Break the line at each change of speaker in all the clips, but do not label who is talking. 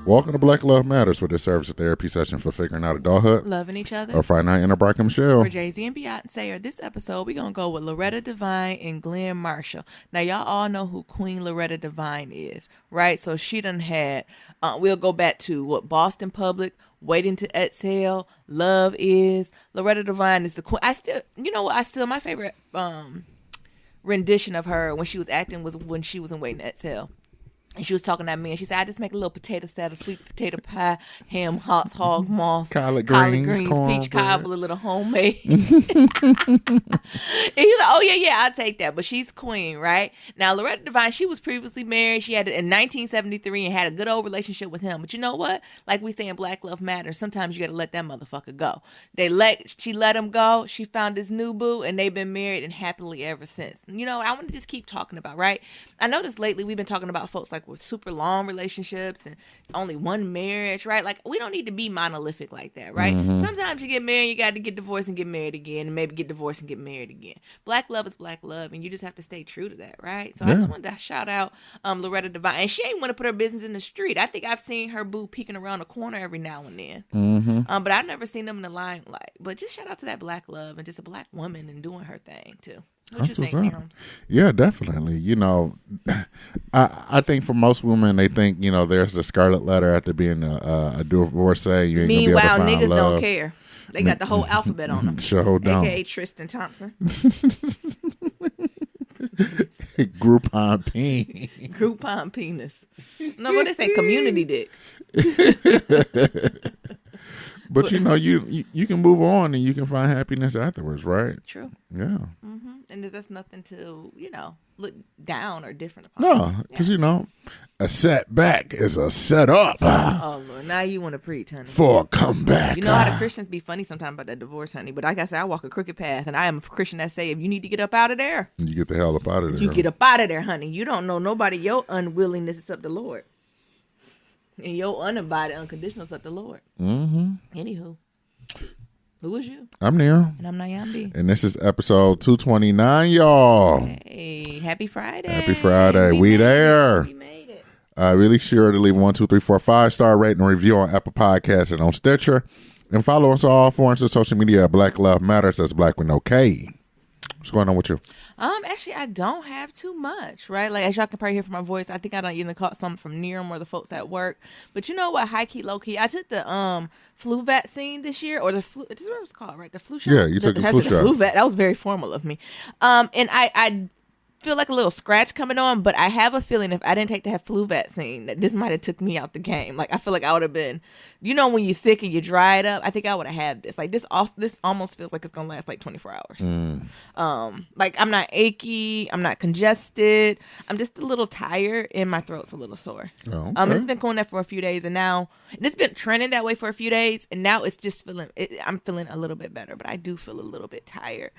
Welcome to Black Love Matters, for this service of therapy session for figuring out adulthood,
loving each other,
or finding our inner Brock and Michelle.
For Jay-Z and Beyonce. This episode, we're going to go with Loretta Devine and Glenn Marshall. Now, y'all all know who Queen Loretta Devine is, right? So she done had, we'll go back to what Boston Public, Waiting to Exhale, Love Is. Loretta Devine is the queen. My favorite rendition of her when she was acting was when she was in Waiting to Exhale. And she was talking to me, and she said, I just make a little potato salad, sweet potato pie, ham, hot hog, moss, collard greens, peach cobbler, a little homemade. And he's like, oh, yeah, I'll take that. But she's queen, right? Now, Loretta Devine, she was previously married. She had it in 1973 and had a good old relationship with him. But you know what? Like we say in Black Love Matters, sometimes you got to let that motherfucker go. She let him go. She found his new boo, and they've been married and happily ever since. You know, I want to just keep talking about, right? I noticed lately we've been talking about folks like with super long relationships and it's only one marriage, right? Like, we don't need to be monolithic like that, right? Mm-hmm. Sometimes you get married, you got to get divorced and get married again, and maybe get divorced and get married again. Black love is black love, and you just have to stay true to that, right? So I just wanted to shout out Loretta Devine, and she ain't want to put her business in the street. I think I've seen her boo peeking around the corner every now and then, but I've never seen them in the limelight. But just shout out to that black love and just a black woman and doing her thing too. What you think, Nirams?
Yeah, definitely. You know, I think for most women, they think, you know, there's the scarlet letter after being a divorcee. You ain't
Meanwhile,
gonna be able to find
niggas
love.
Don't care. They got the whole alphabet on them.
Sure don't.
AKA Tristan Thompson.
Groupon peen.
Groupon penis. No, what they say? Community dick.
But you know, you can move on and you can find happiness afterwards, right?
True.
Yeah.
Mm-hmm. And there's nothing to, look down or different upon.
No, because, a setback is a setup.
Oh, Lord. Now you want to preach, honey.
For a comeback.
You know how the Christians be funny sometimes about that divorce, honey. But like I said, I walk a crooked path, and I am a Christian that say, if you need to get up out of there.
You get the hell up out of there.
You get up out of there, honey. You don't know nobody. Your unwillingness is up the Lord. And your unabided, unconditional is up the Lord. Mm-hmm. Anywho. Who is you?
I'm Neil.
And I'm Nyambi.
And this is episode 229, y'all.
Hey, happy Friday.
Happy Friday. We there.
We made it.
Really sure to leave 1, 2, 3, 4, 5-star rating and review on Apple Podcasts and on Stitcher. And follow us on all forms of social media at Black Love Matters. That's Black with no K. What's going on with you?
Actually, I don't have too much, right? Like, as y'all can probably hear from my voice, I think I done either caught something from Niram or the folks at work. But you know what? High key, low key. I took the flu vaccine this year, or the flu. This is what it's called, right? The flu shot.
Yeah, you took the flu shot.
Flu vac. That was very formal of me. And I feel like a little scratch coming on, but I have a feeling if I didn't take the flu vaccine, that this might have took me out the game. Like, I feel like I would have been, when you're sick and you dry it up, I think I would have had this. Like, this almost feels like it's gonna last like 24 hours. Like, I'm not achy, I'm not congested, I'm just a little tired and my throat's a little sore.
Oh, okay.
It's been going there for a few days, and it's been trending that way for a few days, and now it's just I'm feeling a little bit better, but I do feel a little bit tired.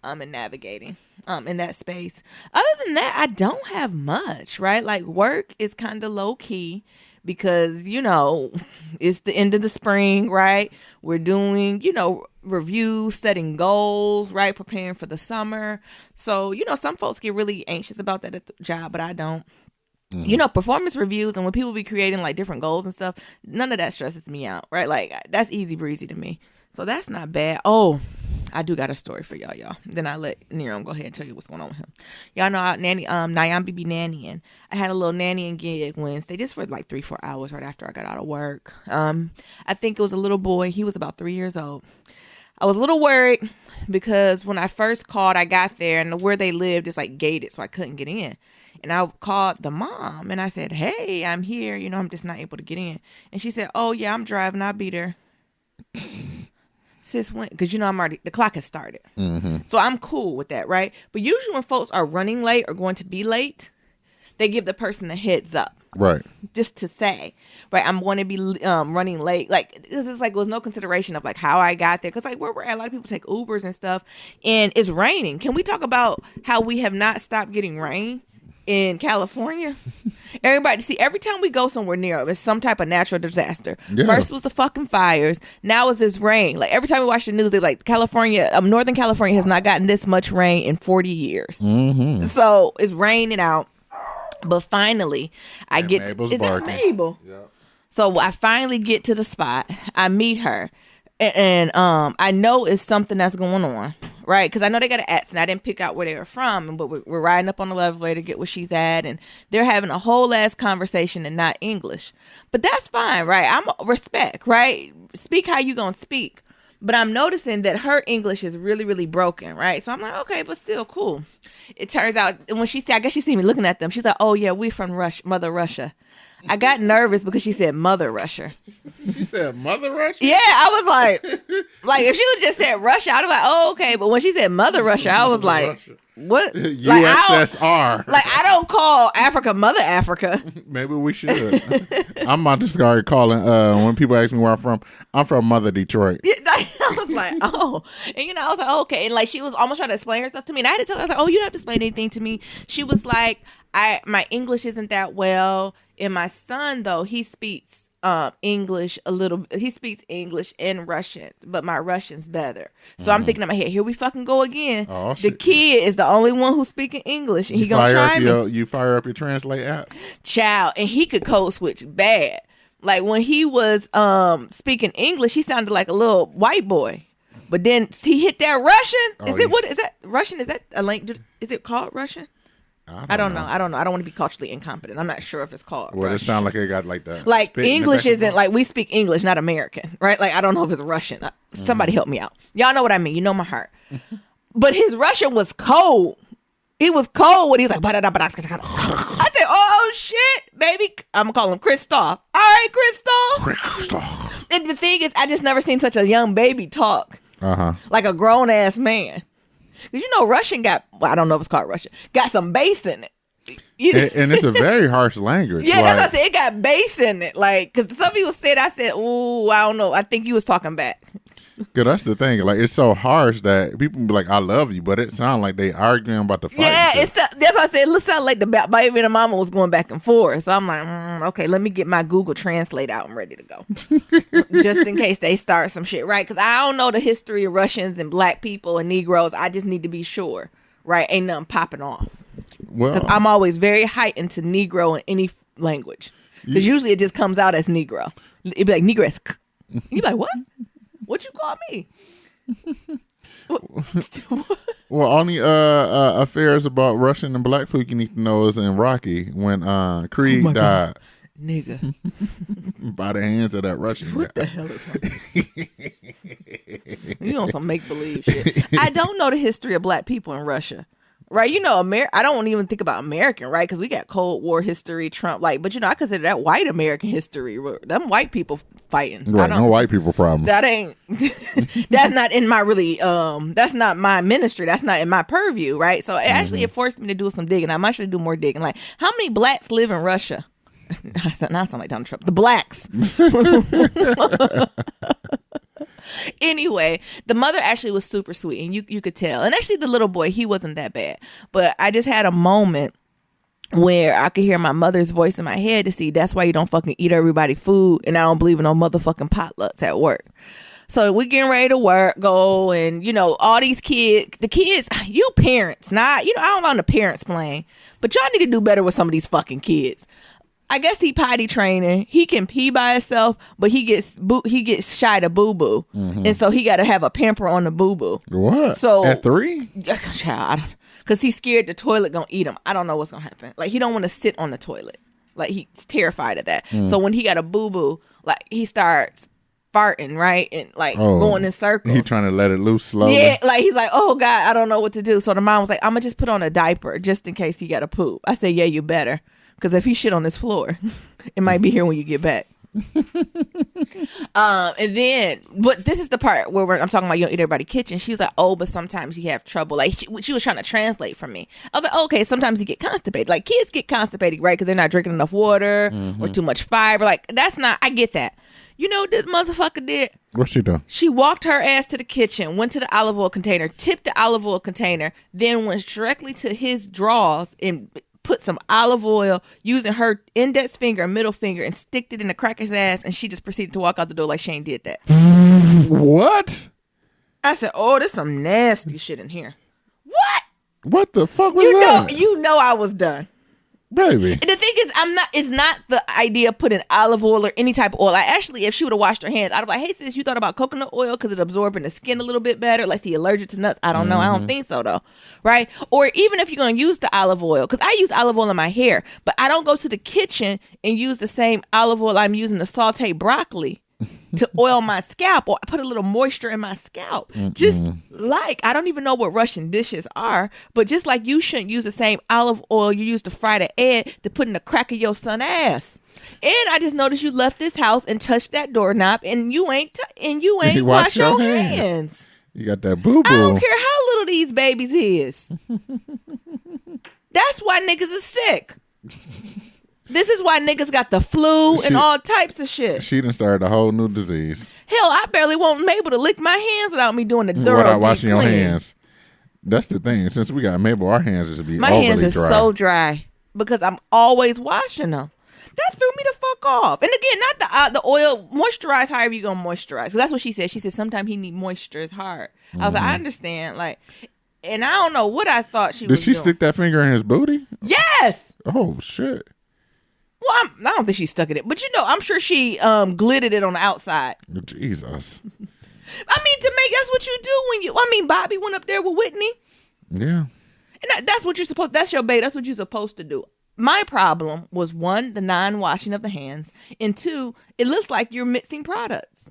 And navigating in that space. Other than that, I don't have much, right? Like, work is kind of low key because, it's the end of the spring, right? We're doing, reviews, setting goals, right? Preparing for the summer. So, some folks get really anxious about that at the job, but I don't. Performance reviews and when people be creating like different goals and stuff, none of that stresses me out, right? Like, that's easy breezy to me. So that's not bad. Oh, I do got a story for y'all. Then I let Niram go ahead and tell you what's going on with him. Y'all know Nyambi be nannying. I had a little nannying gig Wednesday just for like 3-4 hours right after I got out of work. I think it was a little boy. He was about 3 years old. I was a little worried because when I first called, I got there and where they lived is like gated, so I couldn't get in. And I called the mom and I said, hey, I'm here. I'm just not able to get in. And she said, oh, yeah, I'm driving. I'll be there. Sis went, because the clock has started. Mm-hmm. So I'm cool with that, right? But usually when folks are running late or going to be late, they give the person a heads up.
Right.
Just to say, right, I'm going to be running late. Like, it's like, it was no consideration of like how I got there. Because like where we're at, a lot of people take Ubers and stuff. And it's raining. Can we talk about how we have not stopped getting rain in California? Everybody, see, every time we go somewhere near it's some type of natural disaster. Yeah. First was the fucking fires. Now it's this rain. Like, every time we watch the news, they're like, Northern California has not gotten this much rain in 40 years. Mm-hmm. So it's raining out. But finally, I get...
Mabel's
is
barking.
that Mabel?
Yeah.
So I finally get to the spot. I meet her. And I know it's something that's going on, right? Because I know they got an accent. I didn't pick out where they were from, but we're riding up on the elevator to get where she's at, and they're having a whole ass conversation and not English. But that's fine, right? I'm respect, right? Speak how you gonna speak. But I'm noticing that her English is really, really broken, right? So I'm like, okay, but still cool. It turns out when she said, I guess she see me looking at them. She's like, oh yeah, we from Mother Russia. I got nervous because she said Mother Russia.
She said Mother Russia?
Yeah, I was like if she would just said Russia, I'd be like, oh, okay. But when she said Mother Russia, I was like, Russia. What?
USSR.
I don't call Africa Mother Africa.
Maybe we should. I'm about to start calling, when people ask me where I'm from Mother Detroit.
Yeah, I was like, oh. And, I was like, oh, okay. And, she was almost trying to explain herself to me. And I had to tell her, I was like, oh, you don't have to explain anything to me. She was like, my English isn't that well. And my son, though, he speaks English a little. He speaks English and Russian, but my Russian's better. So I'm thinking in my head, here we fucking go again. Oh, the kid is the only one who's speaking English, and he gonna try me.
You fire up your Translate app,
child, and he could code switch bad. Like when he was speaking English, he sounded like a little white boy. But then he hit that Russian. What is that Russian? Is that a link? Is it called Russian? I don't know. I don't want to be culturally incompetent. I'm not sure if it's called.
Well, Russian. It sounds like it got like that.
Like English isn't like we speak English, not American, right? Like I don't know if it's Russian. Somebody help me out. Y'all know what I mean. You know my heart. But his Russian was cold. It was cold when he was like. I said, "Oh shit, baby!" I'm gonna call him Christoph. All right, Christoph. And the thing is, I just never seen such a young baby talk. Like a grown ass man. Because Russian got, well, I don't know if it's called Russian, got some bass in it.
And it's a very harsh language.
Yeah, that's what I said. It got bass in it. Because some people said, I said, ooh, I don't know. I think you was talking back.
Because that's the thing. It's so harsh that people be like, I love you, but it sounds like they arguing about the fight.
Yeah, that's what I said. It sounded like the baby and the mama was going back and forth. So I'm like, okay, let me get my Google Translate out. I'm ready to go. Just in case they start some shit, right? Because I don't know the history of Russians and black people and Negroes. I just need to be sure, right? Ain't nothing popping off. Well, because I'm always very heightened to Negro in any language. Because usually it just comes out as Negro. It'd be like Negresque. You be like, what? What you call me?
Well, only affairs about Russian and black food you need to know is in Rocky when Creed died.
God. Nigga.
By the hands of that Russian
what
guy.
The hell is you know some make-believe shit. I don't know the history of black people in Russia. Right, I don't even think about American, right? Because we got Cold War history, Trump, but I consider that white American history. Them white people fighting.
Right, no white people problems.
That ain't. That's not in my that's not my ministry. That's not in my purview, right? So it forced me to do some digging. I might should do more digging. Like, how many blacks live in Russia? Now I sound like Donald Trump. The blacks. Anyway, the mother actually was super sweet, and you could tell. And actually, the little boy, he wasn't that bad. But I just had a moment where I could hear my mother's voice in my head to see that's why you don't fucking eat everybody food, and I don't believe in no motherfucking potlucks at work. So we getting ready to go, and all these kids, you parents, not I don't know the parents playing, but y'all need to do better with some of these fucking kids. I guess he potty training. He can pee by himself, but he gets shy to boo boo, and so he got to have a pamper on the boo boo.
What?
So
at 3?
Child, because he's scared the toilet gonna eat him. I don't know what's gonna happen. Like he don't want to sit on the toilet. Like he's terrified of that. So when he got a boo boo, like he starts farting, right, and going in circles.
He's trying to let it loose slowly.
Yeah, like he's like, oh God, I don't know what to do. So the mom was like, I'm gonna just put on a diaper just in case he got a poop. I said, yeah, you better. Because if he shit on this floor, it might be here when you get back. And then, but this is the part where I'm talking about you don't eat everybody's kitchen. She was like, oh, but sometimes you have trouble. Like she was trying to translate for me. I was like, okay, sometimes you get constipated. Like kids get constipated, right? Because they're not drinking enough water or too much fiber. Like that's not, I get that. You know what this motherfucker did?
What's she done?
She walked her ass to the kitchen, went to the olive oil container, tipped the olive oil container, then went directly to his drawers and put some olive oil using her index finger and middle finger and sticked it in the cracker's ass, and she just proceeded to walk out the door like Shane did that.
What?
I said, oh, there's some nasty shit in here. What?
What the fuck was that?
You know I was done.
baby.
And the thing is, it's not the idea of putting olive oil or any type of oil. I actually, if she would have washed her hands, I'd be like, hey sis, you thought about coconut oil because it absorbs in the skin a little bit better? Like, she allergic to nuts? I don't know. I don't think so though. Right? Or even if you're going to use the olive oil, because I use olive oil in my hair, but I don't go to the kitchen and use the same olive oil I'm using to saute broccoli to oil my scalp, or put a little moisture in my scalp. Just like, I don't even know what Russian dishes are, but just like you shouldn't use the same olive oil you use to fry the egg to put in the crack of your son's ass. And I just noticed you left this house and touched that doorknob, and you ain't wash your hands.
You got that boo boo.
I don't care how little these babies is. That's why niggas are sick. This is why niggas got the flu and all types of shit.
She done started a whole new disease.
Hell, I barely won't be able to lick my hands without me doing the thorough
without washing
deep
your
clean.
hands. That's the thing. Since we got Mabel, our hands just be
my
overly
hands is
dry.
so dry because I'm always washing them. That threw me the fuck off. And again, not the oil. Moisturize however you gonna moisturize. Because that's what she said. She said sometimes he need moisture. It's hard. I was like, I understand. Like, and I don't know what I thought she was
Did she
doing.
stick that finger in his booty?
Yes.
Oh shit.
Well, I don't think she stuck it in, but I'm sure she glittered it on the outside.
Jesus.
I mean, to make that's what you do when Bobby went up there with Whitney.
Yeah.
And that's what you're supposed. That's your baby. That's what you're supposed to do. My problem was 1, the non-washing of the hands, and 2, it looks like you're mixing products.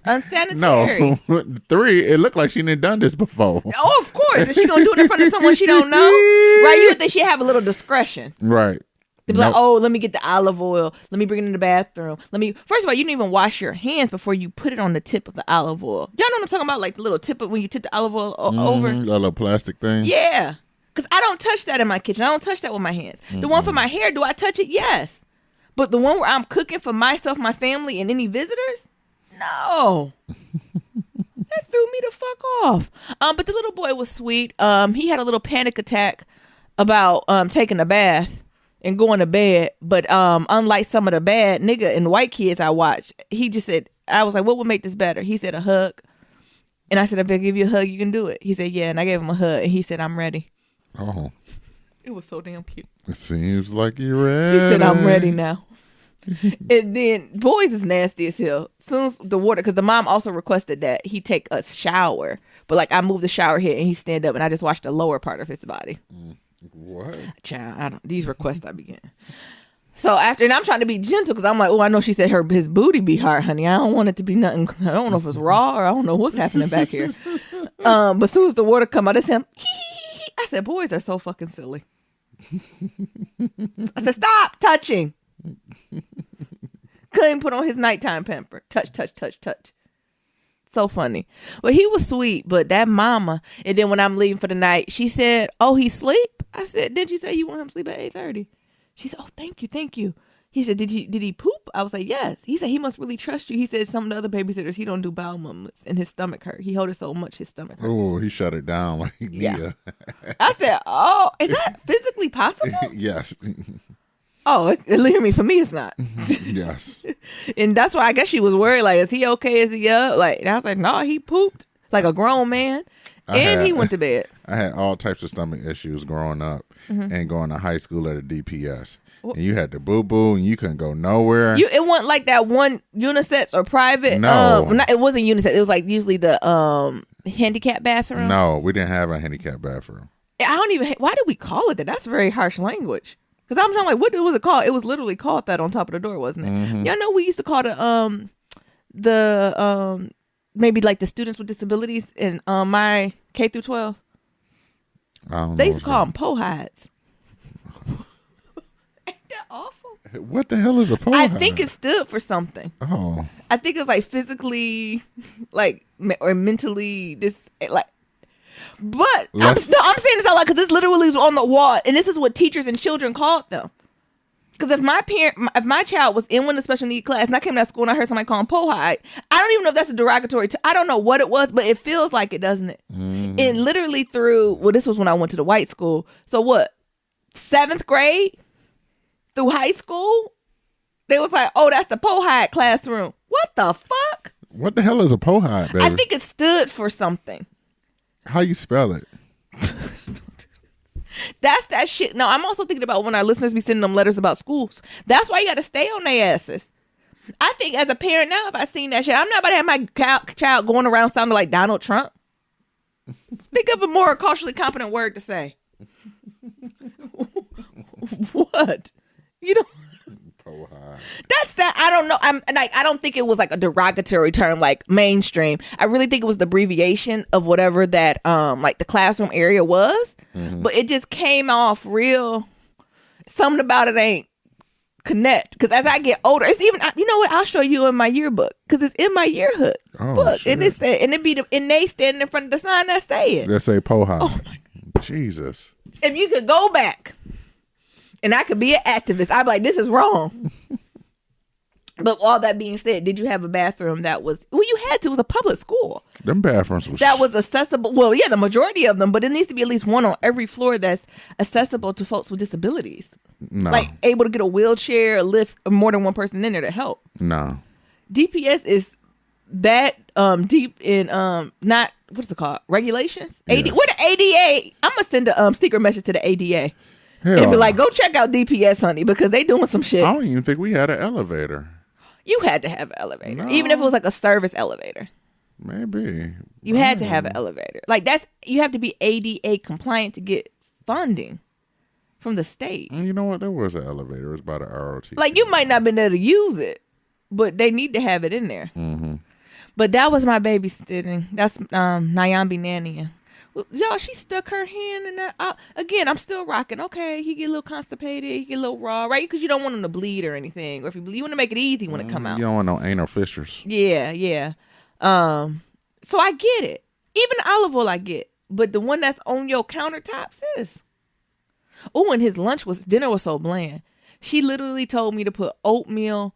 Unsanitary.
No. 3, it looked like she done this before.
Oh, of course. Is she gonna do it in front of someone she don't know? Right? You would think she'd have a little discretion.
Right.
To be like, oh, let me get the olive oil. Let me bring it in the bathroom. First of all, you didn't even wash your hands before you put it on the tip of the olive oil. Y'all know what I'm talking about? Like the little tip of when you tip the olive oil over.
A little plastic thing.
Yeah. Because I don't touch that in my kitchen. I don't touch that with my hands. The one for my hair, do I touch it? Yes. But the one where I'm cooking for myself, my family, and any visitors? No. That threw me the fuck off. But the little boy was sweet. He had a little panic attack about taking a bath and going to bed. But unlike some of the bad nigga and white kids I watched, he just said, I was like, what would make this better? He said, a hug. And I said, if I give you a hug, you can do it. He said, yeah. And I gave him a hug. And he said, I'm ready.
Oh.
It was so damn cute.
It seems like you're ready.
He said, I'm ready now. And then boys is nasty as hell. Soon as the water, because the mom also requested that he take a shower. But like I moved the shower here and he stand up and I just washed the lower part of his body.
What?
Child, these requests I began. So after, and I'm trying to be gentle because I'm like, oh, I know she said his booty be hard, honey. I don't want it to be nothing. I don't know if it's raw or I don't know what's happening back here. But as soon as the water come out, it's him. I said, boys are so fucking silly. I said, stop touching. Couldn't put on his nighttime pamper. Touch, touch, touch, touch. So funny. Well, he was sweet, but that mama. And then when I'm leaving for the night, she said, oh, he sleep? I said, didn't you say you want him to sleep at 8:30? She said, oh, thank you, thank you. He said, did he poop? I was like, yes. He said, he must really trust you. He said, some of the other babysitters, he don't do bowel movements and his stomach hurt. He hold it so much, his stomach hurts.
Oh, he shut it down like Nia.
I said, oh, is that physically possible?
Yes.
Oh, for me, it's not.
Yes.
And that's why I guess she was worried, like, is he okay? Is he up? Like, and I was like, no, he pooped like a grown man. He went to bed.
I had all types of stomach issues growing up and going to high school at a DPS. And you had to boo-boo and you couldn't go nowhere.
It wasn't like that one unisex or private.
No.
It wasn't unisex. It was like usually the handicap bathroom.
No, we didn't have a handicap bathroom.
Why did we call it that? That's very harsh language. Because I'm trying like, what was it called? It was literally called that on top of the door, wasn't it? Y'all know we used to call the maybe like the students with disabilities in my K through 12. They used to call them pohides. Ain't that awful?
What the hell is a pohide?
I think it stood for something.
Oh.
I think it's like physically, like or mentally like. But I'm saying this out loud because this literally is on the wall, and this is what teachers and children called them. Because if my child was in one of the special need class, and I came to that school and I heard somebody call him pohide, I don't even know if that's a derogatory. I don't know what it was, but it feels like it, doesn't it? And literally this was when I went to the white school. So what? 7th grade through high school, they was like, oh, that's the pohide classroom. What the fuck?
What the hell is a pohide, baby?
I think it stood for something.
How you spell it?
That's that shit. No, I'm also thinking about when our listeners be sending them letters about schools. That's why you got to stay on their asses. I think as a parent now, if I seen that shit, I'm not about to have my child going around sounding like Donald Trump. Think of a more culturally competent word to say. What? You know? That's that. I don't know. I don't think it was like a derogatory term like mainstream. I really think it was the abbreviation of whatever that like the classroom area was. But it just came off real. Something about it ain't connect. Because as I get older, it's even, you know what? I'll show you in my yearbook because it's in my yearhood book, shit. And it said, and it be and they standing in front of the sign that say it.
That say Poha.
Oh my God.
Jesus.
If you could go back, and I could be an activist, I'd be like, this is wrong. But all that being said, did you have a bathroom that was, well, you had to, it was a public school.
Them bathrooms was
that was accessible. Well, yeah, the majority of them, but it needs to be at least one on every floor that's accessible to folks with disabilities.
No.
Like able to get a wheelchair, a lift, or more than one person in there to help.
No.
DPS is that deep in not, what's it called? Regulations?
Yes.
What the ADA? I'm gonna send a secret message to the ADA.
Hell,
and be like, go check out DPS, honey, because they doing some shit.
I don't even think we had an elevator.
You had to have an elevator.
No.
Even if it was like a service elevator.
Maybe.
You had to have an elevator. Like you have to be ADA compliant to get funding from the state.
And you know what? There was an elevator. It was by the ROTC.
Like you might not have been able to use it, but they need to have it in there.
Mm-hmm.
But that was my babysitting. That's Nyambi Nanny. Well, y'all, she stuck her hand in that. Again, I'm still rocking. Okay, he get a little constipated, he get a little raw, right? Because you don't want him to bleed or anything. Or if you bleed, you want to make it easy when it come out.
You don't want no anal fissures.
Yeah, yeah. So I get it. Even the olive oil I get. But the one that's on your countertops is. Oh, and his dinner was so bland. She literally told me to put oatmeal,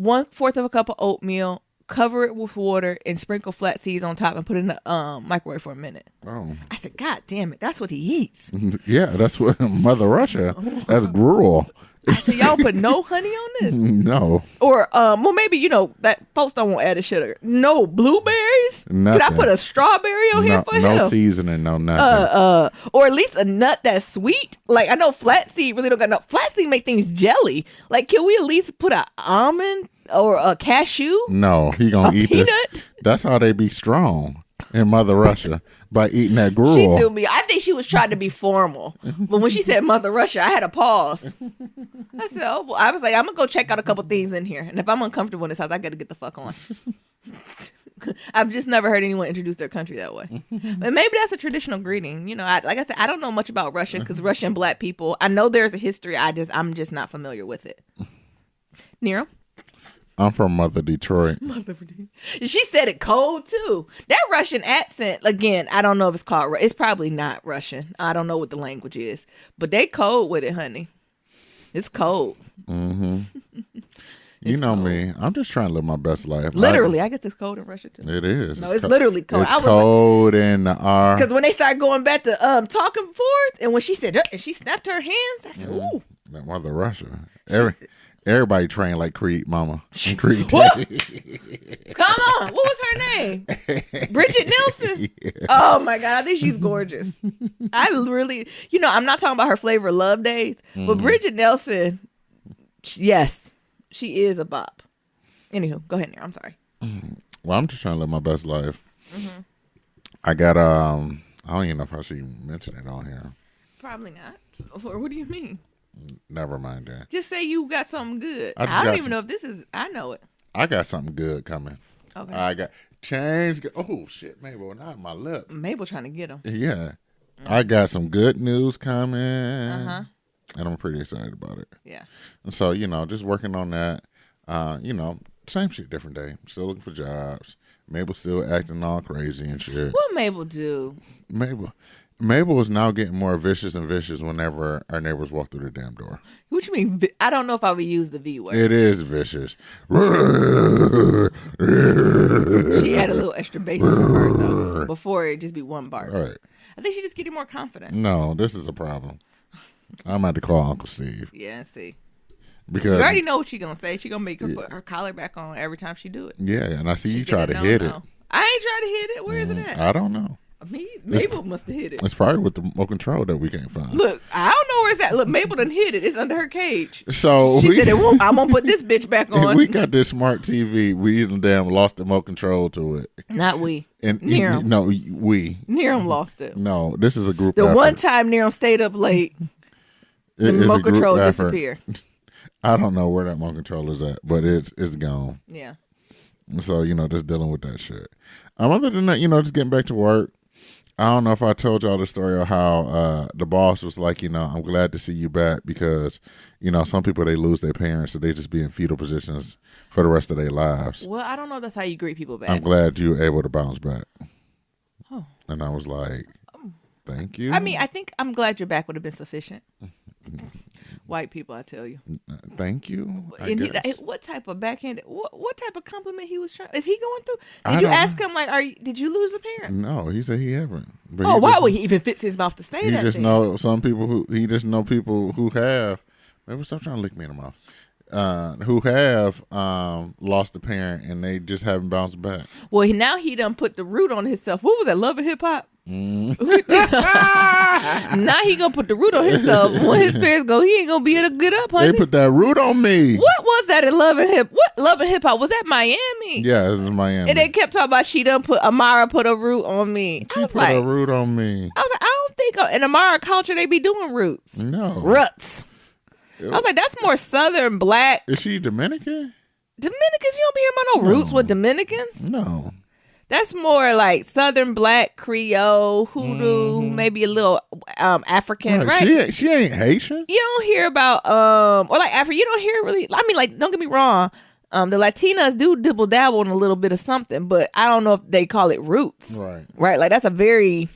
1/4 of a cup of oatmeal, cover it with water, and sprinkle flat seeds on top and put it in the microwave for a minute.
Oh.
I said, God damn it, that's what he eats.
Yeah, that's what Mother Russia. That's gruel.
I said, y'all put no honey on this?
No.
Or, well, maybe, that folks don't want added sugar. No blueberries?
Nothing.
Could I put a strawberry on here for him?
No seasoning, no nothing.
Or at least a nut that's sweet. Like, I know flaxseed really don't got no. Flaxseed make things jelly. Like, can we at least put an almond or a cashew?
No, he gonna eat
peanut?
this. That's how they be strong in Mother Russia, by eating that gruel.
She threw me. I think she was trying to be formal, but when she said Mother Russia, I had a pause. I said, "Oh," well, I was like, "I'm gonna go check out a couple things in here, and if I'm uncomfortable in this house, I got to get the fuck on." I've just never heard anyone introduce their country that way. But maybe that's a traditional greeting. Like I said, I don't know much about Russia because Russian black people. I know there's a history. I'm just not familiar with it. Nero?
I'm from Mother Detroit.
She said it cold too. That Russian accent, again, I don't know if it's called. It's probably not Russian. I don't know what the language is, but they cold with it, honey. It's cold.
Mm-hmm. You know cold. Me. I'm just trying to live my best life.
Literally, I guess it's cold in Russia too.
It is.
No, it's literally cold.
It's cold in the R.
Because when they started going back to talking forth, and when she said, and she snapped her hands, I said, "Ooh."
That Mother Russia. Everybody trained like Creed Mama and Creed Daddy.
Come on. What was her name? Bridget Nielsen? Yeah. Oh, my God. I think she's gorgeous. I really, I'm not talking about her Flavor of Love days, but Bridget Nielsen, yes, she is a bop. Anywho, go ahead, Nero. I'm sorry.
Well, I'm just trying to live my best life. Mm-hmm. I got, I don't even know if I should even mention it on here.
Probably not. Or what do you mean?
Never mind that.
Just say you got something good. I don't even know if this is. I know it.
I got something good coming.
Okay.
I got change. Oh shit, Mabel, not my lip.
Mabel trying to get him.
Yeah, I got some good news coming.
And
I'm pretty excited about it.
Yeah.
And so just working on that. Same shit, different day. Still looking for jobs. Mabel still acting all crazy and shit.
What Mabel do?
Mabel is now getting more vicious and vicious whenever our neighbors walk through the damn door.
What you mean? I don't know if I would use the V word.
It is vicious.
She had a little extra bass in her part, though, before it just be one bar.
Right.
I think she's just getting more confident.
No, this is a problem. I'm about to call Uncle Steve.
Yeah, see.
Because
you already know what she's going to say. She's going to make her put her collar back on every time she do it.
Yeah, and I see you try to hit it.
I ain't trying to hit it. Where is it at?
I don't know.
Mabel must have hit it.
It's probably with the remote control that we can't find.
Look, I don't know where it's at. Look, Mabel done hit it. It's under her cage.
So
she said, I'm going to put this bitch back on.
We got this smart TV. We even damn lost the remote control to it.
Not we.
And
Niram.
No, we.
Niram lost it.
No, this is a group
The
effort.
one time Niram stayed up late, the remote control disappeared.
I don't know where that remote control is at, but it's gone.
Yeah.
So, just dealing with that shit. Other than that, just getting back to work. I don't know if I told y'all the story of how the boss was like, I'm glad to see you back because, some people, they lose their parents, so they just be in fetal positions for the rest of their lives.
Well, I don't know if that's how you greet people back.
I'm glad you were able to bounce back.
Oh.
And I was like, thank you.
I mean, I think I'm glad you're back would have been sufficient. White people, I tell you.
Thank you.
What type of backhanded? What type of compliment he was trying? Is he going through? Did you ask him like, did you lose a parent?
No, he said he haven't. But
why would he even fits his mouth to say that?
He just know some people people who have. Maybe stop trying to lick me in the mouth. Who have lost a parent and they just haven't bounced back.
Well, now he done put the root on himself. What was that? Love and Hip Hop. Now he gonna put the root on himself. When his parents go, he ain't gonna be able to get up, honey.
They put that root on me.
What was that in Love and Hip? What Love and Hip Hop was that? Miami?
Yeah, this is Miami.
And they kept talking about Amara put a root on me.
She put a root on me.
I was like, I don't think in Amara culture they be doing roots.
No
roots. I was like, that's more Southern black.
Is she Dominican?
Dominicans, you don't be hearing about no roots with Dominicans.
No.
That's more like Southern black, Creole, Hoodoo, maybe a little African, right?
She ain't Haitian.
You don't hear about or like Africa. You don't hear really. I mean, like, don't get me wrong. The Latinas do dibble dabble in a little bit of something, but I don't know if they call it roots. Right. Like that's a very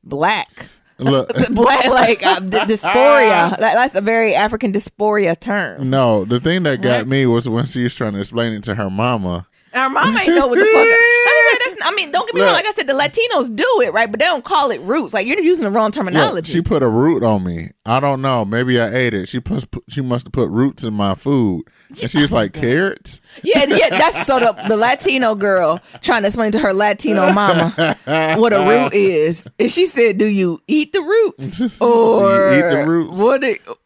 black. Black, like dysphoria. That's a very African dysphoria term.
No, the thing that got me was when she was trying to explain it to her mama.
And her mama ain't know what the fuck. I mean, don't get me wrong. Like I said, the Latinos do it, right? But they don't call it roots. Like, you're using the wrong terminology.
She put a root on me. I don't know. Maybe I ate it. She must have put roots in my food. And she was like, carrots?
Yeah. That's so the Latino girl trying to explain to her Latino mama what a root is. And she said, do you eat the roots? Or
you eat the roots?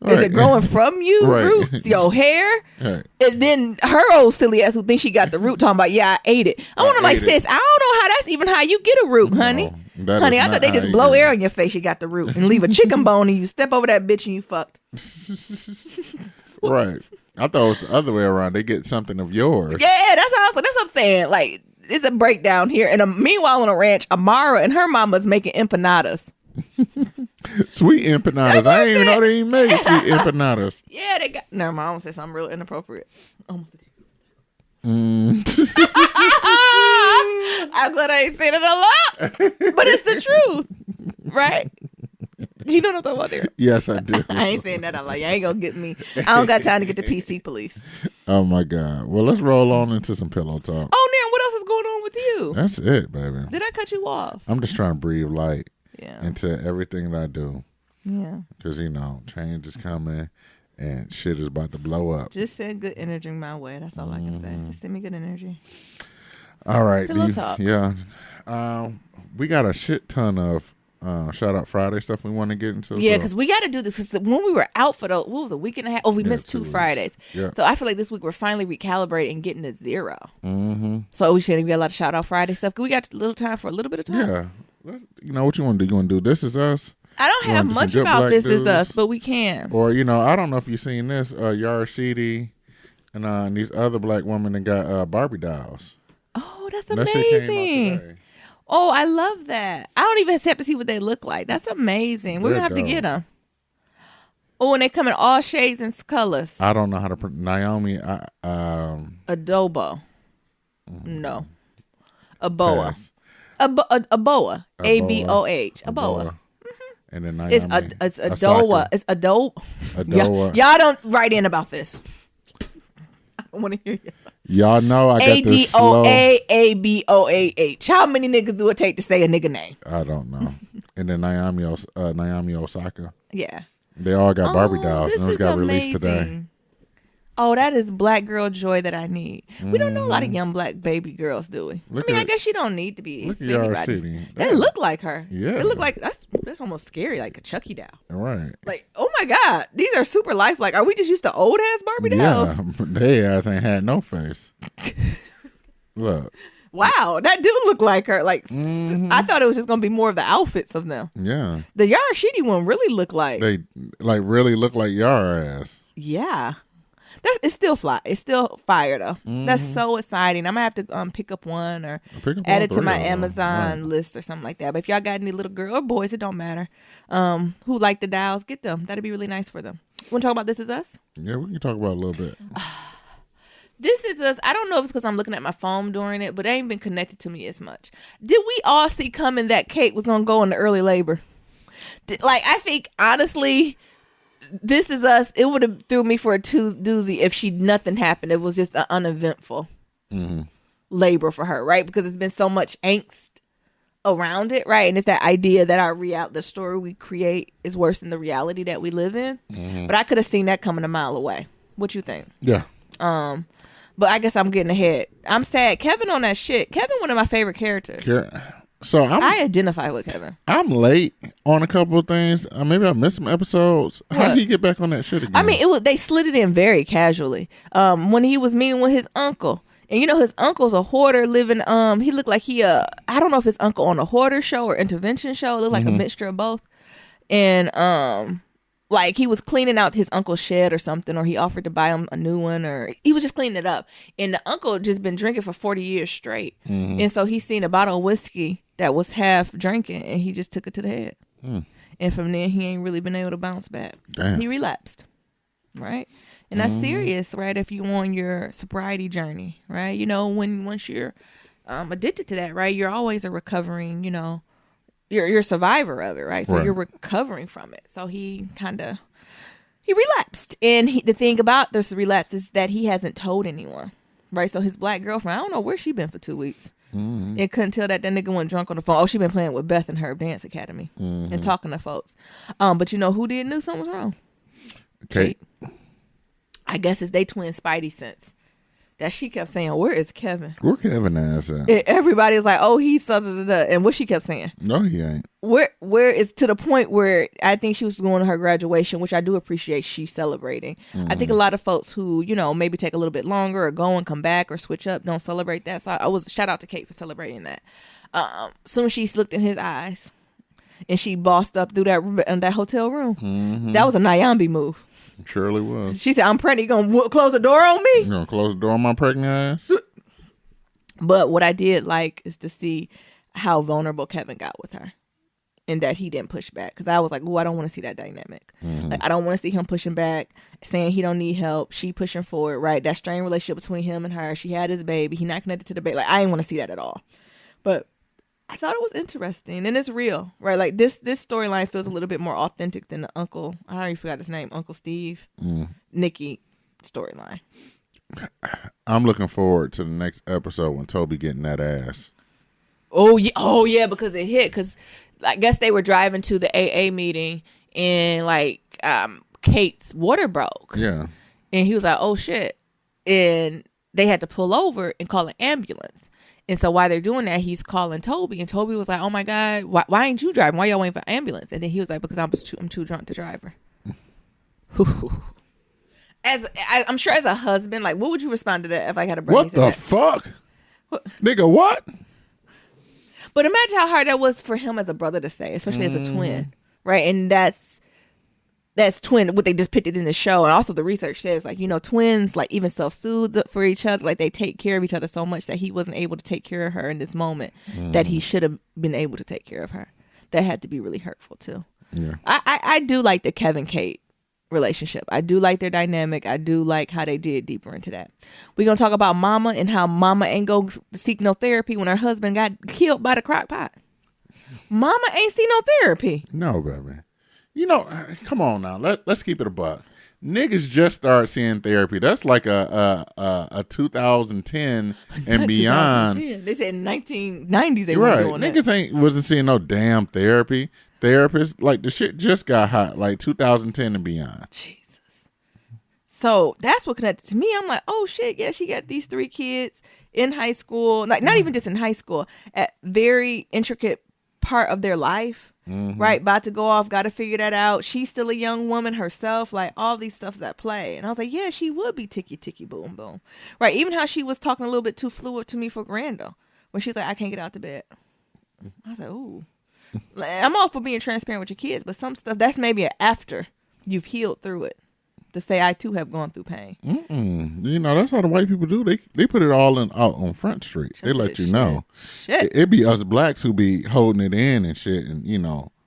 Is it growing from you?
Right.
Roots? Your hair?
Right.
And then her old silly ass who thinks she got the root talking about, I ate it. I want to like, sis, I don't know how that's even how you get a root, honey.
No,
honey, I thought they just blow air in your face. You got the root and leave a chicken bone and you step over that bitch and you fucked.
Right. I thought it was the other way around. They get something of yours.
Yeah, that's what I'm saying. Like, it's a breakdown here. And meanwhile on a ranch, Amara and her mama's making empanadas.
Sweet empanadas. I didn't even know they even made sweet empanadas.
Yeah, they got. Never mind. I'm gonna say something real inappropriate. Almost.
Mm.
I'm glad I ain't saying it a lot, but it's the truth, right? You know what I'm talking about there?
Yes, I do.
I ain't saying that out loud. You ain't gonna get me. I don't got time to get the PC police.
Oh my God. Well, let's roll on into some pillow talk.
Oh, Nan, what else is going on with you?
That's it, baby.
Did I cut you off?
I'm just trying to breathe light
Yeah.
into everything that I do.
Yeah.
Because, change is coming and shit is about to blow up.
Just send good energy my way. That's all I can say. Just send me good energy.
All right.
Pillow talk.
Yeah. We got a shit ton of Shout Out Friday stuff we want to get into.
Yeah, because we got to do this. Because when we were out for what was a week and a half? Oh, we missed 2 Fridays.
Yeah.
So I feel like this week we're finally recalibrating and getting to 0.
Mm-hmm.
So we said we got a lot of Shout Out Friday stuff. We got a little time for a little bit of talk.
Yeah. What you want to do? You want to do This Is Us?
I don't have much about This Is Us, but we can.
Or, I don't know if you've seen this. Yara Shidi and these other black women that got Barbie dolls.
Oh, that's
That shit came out
amazing.
today.
Oh, I love that. I don't even have to see what they look like. That's amazing. We're going to have to get them. Oh, and they come in all shades and colors.
I don't know how to pronounce Naomi.
Adobo. No. Aboa.
Pass.
Aboa. A-B-O-H. Aboa.
And then Naomi.
It's Adoa. It's Adoa.
Adoa.
Y'all don't write in about this. I don't want to hear you.
Y'all know I got this slow.
A-D-O-A-A-B-O-A-H. How many niggas do it take to say a nigga name?
I don't know. And then Naomi Osaka.
Yeah.
They all got Barbie dolls.
This
And those
is
got
amazing.
released today.
Oh, that is black girl joy that I need. We don't know a lot of
Mhm.
young black baby girls, do we?
Look
I mean,
at
I
it.
guess you don't need to be
Look at Yara
anybody.
Shitty.
They look like her.
Yeah.
They look like that's almost scary, like a Chucky doll.
Right.
Like, oh my God, these are super lifelike. Are we just used to old ass Barbie dolls?
Yeah, they ass ain't had no face. Look.
Wow, that do look like her. Like,
Mhm.
I thought it was just gonna be more of the outfits of them.
Yeah.
The Yarashidi one really looked like,
They like really look like Yara ass.
yeah. It's still fly. It's still fire though. That's so exciting. I'm gonna have to pick up one or
Pick up
add
all
it to
three
my
of them.
Amazon
Right.
list or something like that. But if y'all got any little girl or boys, it don't matter. Who like the dolls, get them. That'd be really nice for them. Want to talk about This Is Us?
Yeah, we can talk about it a little bit.
This Is Us. I don't know if it's because I'm looking at my phone during it, but it ain't been connected to me as much. Did we all see coming that Kate was gonna go into early labor? I think honestly, This Is Us. It would have threw me for a doozy if nothing happened. It was just an uneventful labor for her, right? Because it's been so much angst around it, right? And it's that idea that the story we create is worse than the reality that we live in. But I could have seen that coming a mile away. What you think?
Yeah.
But I guess I'm getting ahead. I'm sad. Kevin on that shit. Kevin, one of my favorite characters.
Yeah. So
I identify with Kevin.
I'm late on a couple of things. Maybe I missed some episodes. How
What?
did he get back on that shit again?
I mean, they slid it in very casually. When he was meeting with his uncle, and you know his uncle's a hoarder living. He looked like I don't know if his uncle on a hoarder show or intervention show. It looked like a mixture of both. And like he was cleaning out his uncle's shed or something, or he offered to buy him a new one, or he was just cleaning it up. And the uncle had just been drinking for 40 years straight, and so he seen a bottle of whiskey that was half drinking, and he just took it to the head. And from then, he ain't really been able to bounce back.
Damn.
He relapsed, right? And that's serious, right? If you on your sobriety journey, right? You know, once you're addicted to that, right? You're always a recovering, you know, you're a survivor of it, right? So
Right.
you're recovering from it. So he relapsed. And the thing about this relapse is that he hasn't told anyone, right? So his black girlfriend, I don't know where she been for 2 weeks. And couldn't tell that nigga went drunk on the phone. Oh, she been playing with Beth in her dance academy and talking to folks. But you know who knew something was wrong?
Kate.
I guess it's they twin Spidey sense that she kept saying, "Where is Kevin?"
Where Kevin ass at?
And everybody was like, "Oh, he's so da da da." And what she kept saying,
No, he ain't.
where is to the point where I think she was going to her graduation, which I do appreciate she's celebrating. I think a lot of folks who, you know, maybe take a little bit longer or go and come back or switch up don't celebrate that. So I was shout out to Kate for celebrating that. Soon as she looked in his eyes and she bossed up through that hotel room. That was a Nyambi move.
Surely was.
She said, "I'm pregnant. You gonna close the door on me?"
You gonna close the door on my pregnant ass?
But what I did like is to see how vulnerable Kevin got with her, and that he didn't push back. Because I was like, "Oh, I don't want to see that dynamic. Like, I don't want to see him pushing back, saying he don't need help. She pushing forward, right? That strained relationship between him and her. She had his baby. He not connected to the baby. Like, I didn't want to see that at all. But I thought it was interesting, and it's real, right? Like this storyline feels a little bit more authentic than the Uncle. I already forgot his name, Uncle Steve, Nikki storyline.
I'm looking forward to the next episode when Toby getting that ass.
Oh yeah, because it hit. Because I guess they were driving to the AA meeting, and like Kate's water broke.
Yeah.
And he was like, "Oh shit!" And they had to pull over and call an ambulance. And so while they're doing that, he's calling Toby, and Toby was like, "Oh my God, why ain't you driving? Why y'all waiting for an ambulance?" And then he was like, "Because I'm too drunk to drive her." I'm sure as a husband, like, what would you respond to that if I had a brother?
What the fuck? Nigga, what?
But imagine how hard that was for him as a brother to say, especially as a twin, right? And that's twin, what they depicted in the show. And also the research says, like, you know, twins, like, even self-soothe for each other. Like, they take care of each other so much that he wasn't able to take care of her in this moment that he should have been able to take care of her. That had to be really hurtful, too.
Yeah.
I do like the Kevin-Kate relationship. I do like their dynamic. I do like how they did deeper into that. We're going to talk about Mama and how Mama ain't go seek no therapy when her husband got killed by the crock pot. Mama ain't see no therapy.
No, baby. You know, come on now. Let's keep it a buck. Niggas just start seeing therapy. That's like a 2010 and beyond.
2010. They said in 1990s they
You're
were
right.
doing
Niggas wasn't seeing no damn therapy. Therapists, like, the shit just got hot, like 2010 and beyond.
Jesus. So that's what connected to me. I'm like, oh shit, yeah, she got these 3 kids in high school, like not even just in high school, at very intricate part of their life. Right, about to go off, got to figure that out. She's still a young woman herself. Like all these stuff's at play, and I was like, yeah, she would be ticky ticky boom boom, right? Even how she was talking a little bit too fluid to me for Randall, when she's like, I can't get out the bed. I was like, ooh, I'm all for being transparent with your kids, but some stuff that's maybe after you've healed through it. To say I too have gone through pain.
You know, that's how the white people do. They put it all out on Front Street. They let you know.
Shit.
It be us blacks who be holding it in and shit, and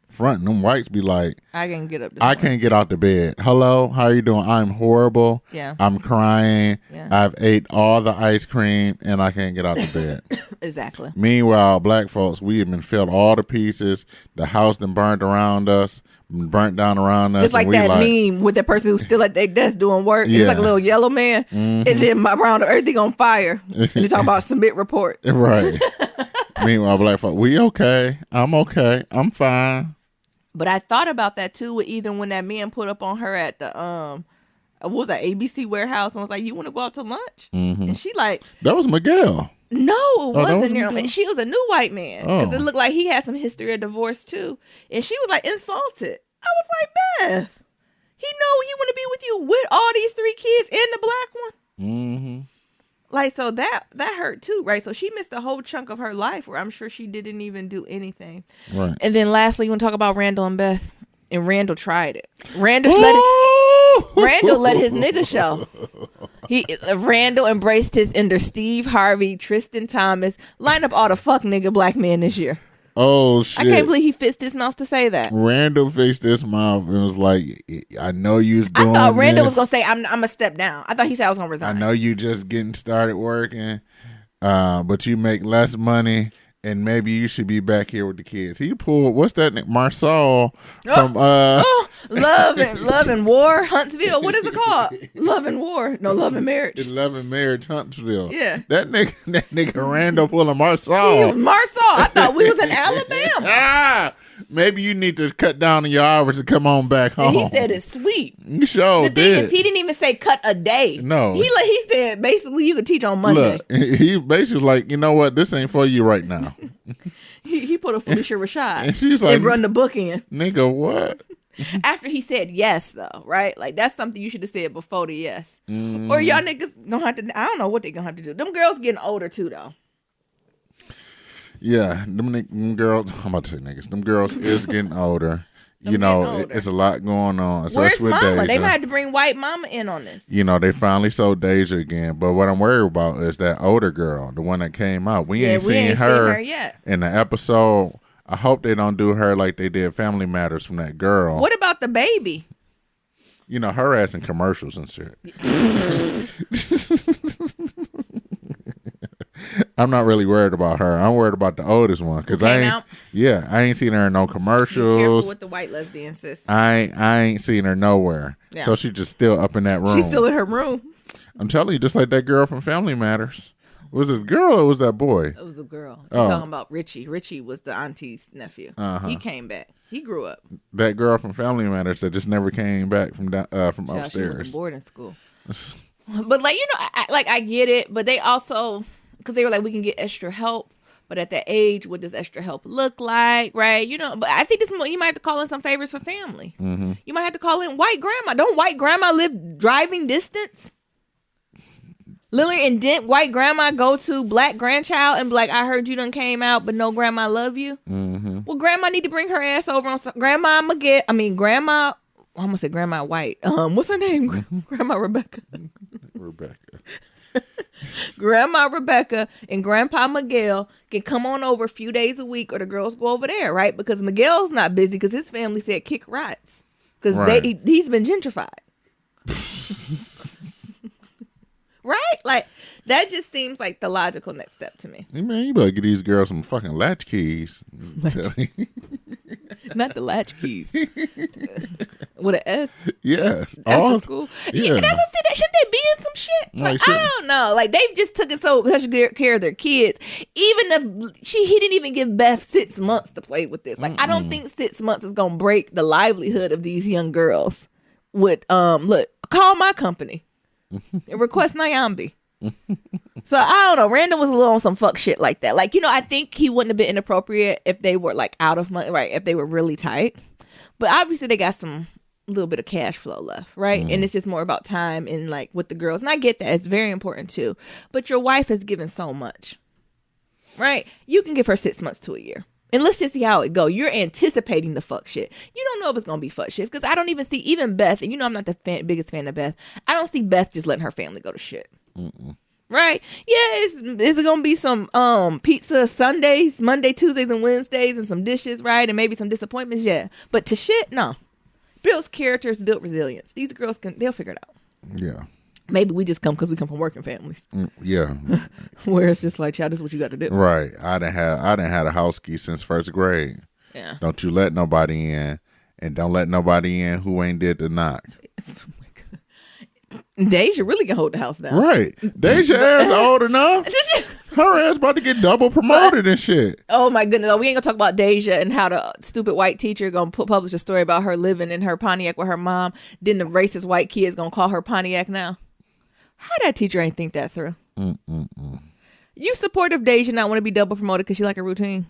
fronting. Them whites be like,
I can't get up.
I can't get out the bed. Hello, how you doing? I'm horrible.
Yeah.
I'm crying.
Yeah.
I've ate all the ice cream and I can't get out the bed.
Exactly.
Meanwhile, black folks, we have been filled all the pieces. The house done burnt around us. Burnt down around us.
It's like that meme with that person who's still at their desk doing work.
Yeah.
It's like a little yellow man, and then around everything on fire. And they talk about submit report.
Right. Meanwhile, black folk, we okay. I'm okay. I'm fine.
But I thought about that too. With either when that man put up on her at the what was that, ABC warehouse, and was like, "You want to go out to lunch?" And she like,
that was Miguel.
No, it wasn't.
Miguel?
She was a new white man because it looked like he had some history of divorce too, and she was like insulted. I was like, Beth, he know he want to be with you with all these 3 kids and the black one. Like, so that hurt too, right? So she missed a whole chunk of her life where I'm sure she didn't even do anything.
Right.
And then lastly, you want to talk about Randall and Beth, and Randall tried it. Randall let his nigga show. Randall embraced his inner Steve Harvey, Tristan Thomas, line up all the fuck nigga black men this year.
Oh shit!
I can't believe he fixed his mouth to say that.
Randall fixed his mouth and was like, "I know you was doing."
I thought Randall
this.
was gonna say, "I'm gonna step down." I thought he said I was gonna resign.
I know you just getting started working, but you make less money, and maybe you should be back here with the kids. He pulled what's that name? Marcel from
Love and War, Huntsville. What is it called? Love and War. No, Love and Marriage.
Love and Marriage, Huntsville.
Yeah.
That nigga Randall pulling Marcel.
Marcel. I thought we was in Alabama.
Maybe you need to cut down on your hours to come on back home.
And he said it's sweet.
You sure
the
did.
thing is, he didn't even say cut a day.
No.
He said basically you could teach on Monday.
Look, he basically was like, you know what? This ain't for you right now.
He put a Felicia Rashad
And she's like,
and run the book in.
Nigga, what?
After he said yes, though, right? Like, that's something you should have said before the yes. Or y'all niggas don't have to, I don't know what they gonna have to do. Them girls getting older, too, though.
Yeah, them girls, I'm about to say niggas, them girls is getting older. It's a lot going on.
Where's
with
Mama?
Deja.
They might have to bring white Mama in on this.
They finally sold Deja again. But what I'm worried about is that older girl, the one that came out. We ain't seen her
yet.
In the episode. I hope they don't do her like they did Family Matters from that girl.
What about the baby?
Her ass in commercials and shit. I'm not really worried about her. I'm worried about the oldest one because I ain't seen her in no commercials.
Be careful with the white lesbian sis.
I ain't seen her nowhere. Yeah. So she's just still up in that room.
She's still in her room.
I'm telling you, just like that girl from Family Matters. Was it a girl or was that boy?
It was a girl. You're talking about Richie. Richie was the auntie's nephew. He came back. He grew up.
That girl from Family Matters that just never came back from upstairs.
She went to boarding school. But I get it. But they also, because they were like, we can get extra help. But at that age, what does extra help look like, right? But I think you might have to call in some favors for families. Mm-hmm. You might have to call in white grandma. Don't white grandma live driving distance? Lily and didn't white grandma go to black grandchild and be like, I heard you done came out, but no, grandma love you? Mm-hmm. Well, grandma need to bring her ass over on grandma grandma, I'm going to say grandma white. What's her name? Grandma Rebecca. Grandma Rebecca and Grandpa Miguel can come on over a few days a week, or the girls go over there, right? Because Miguel's not busy because his family said kick rats because he's been gentrified. Right? Like, that just seems like the logical next step to me.
Hey man, you better get these girls some fucking latch keys.
Not the latch keys. With an S?
Yes.
After school? Yeah. That's what I'm saying. Shouldn't they be in some shit? Like, I don't know. Like, they've just took it so much care of their kids. Even if he didn't even give Beth 6 months to play with this. Like, I don't think 6 months is going to break the livelihood of these young girls. Look, call my company. and request Nyambi. So I don't know. Randall was a little on some fuck shit like that. Like, I think he wouldn't have been inappropriate if they were like out of money, right? If they were really tight. But obviously they got some little bit of cash flow left, right? And it's just more about time and like with the girls. And I get that. It's very important too. But your wife has given so much, right? You can give her 6 months to a year. And let's just see how it go. You're anticipating the fuck shit. You don't know if it's going to be fuck shit. Because I don't even see even Beth. And I'm not the biggest fan of Beth. I don't see Beth just letting her family go to shit. Right? Yeah, it's going to be some pizza Sundays, Monday, Tuesdays, and Wednesdays, and some dishes, right? And maybe some disappointments, yeah. But to shit, no. Builds characters, built resilience. These girls, they'll figure it out.
Yeah.
Maybe we just come because we come from working families.
Yeah.
Where it's just like, child, this is what you got to do.
Right. I done had a house key since first grade.
Yeah.
Don't you let nobody in, and don't let nobody in who ain't did the knock.
Deja really can hold the house down.
Right. Deja ass old enough. Her ass about to get double promoted and shit.
Oh my goodness. We ain't gonna talk about Deja and how the stupid white teacher gonna publish a story about her living in her Pontiac with her mom. Then the racist white kids gonna call her Pontiac now. How that teacher ain't think that through? You supportive Deja not want to be double promoted because she like a routine?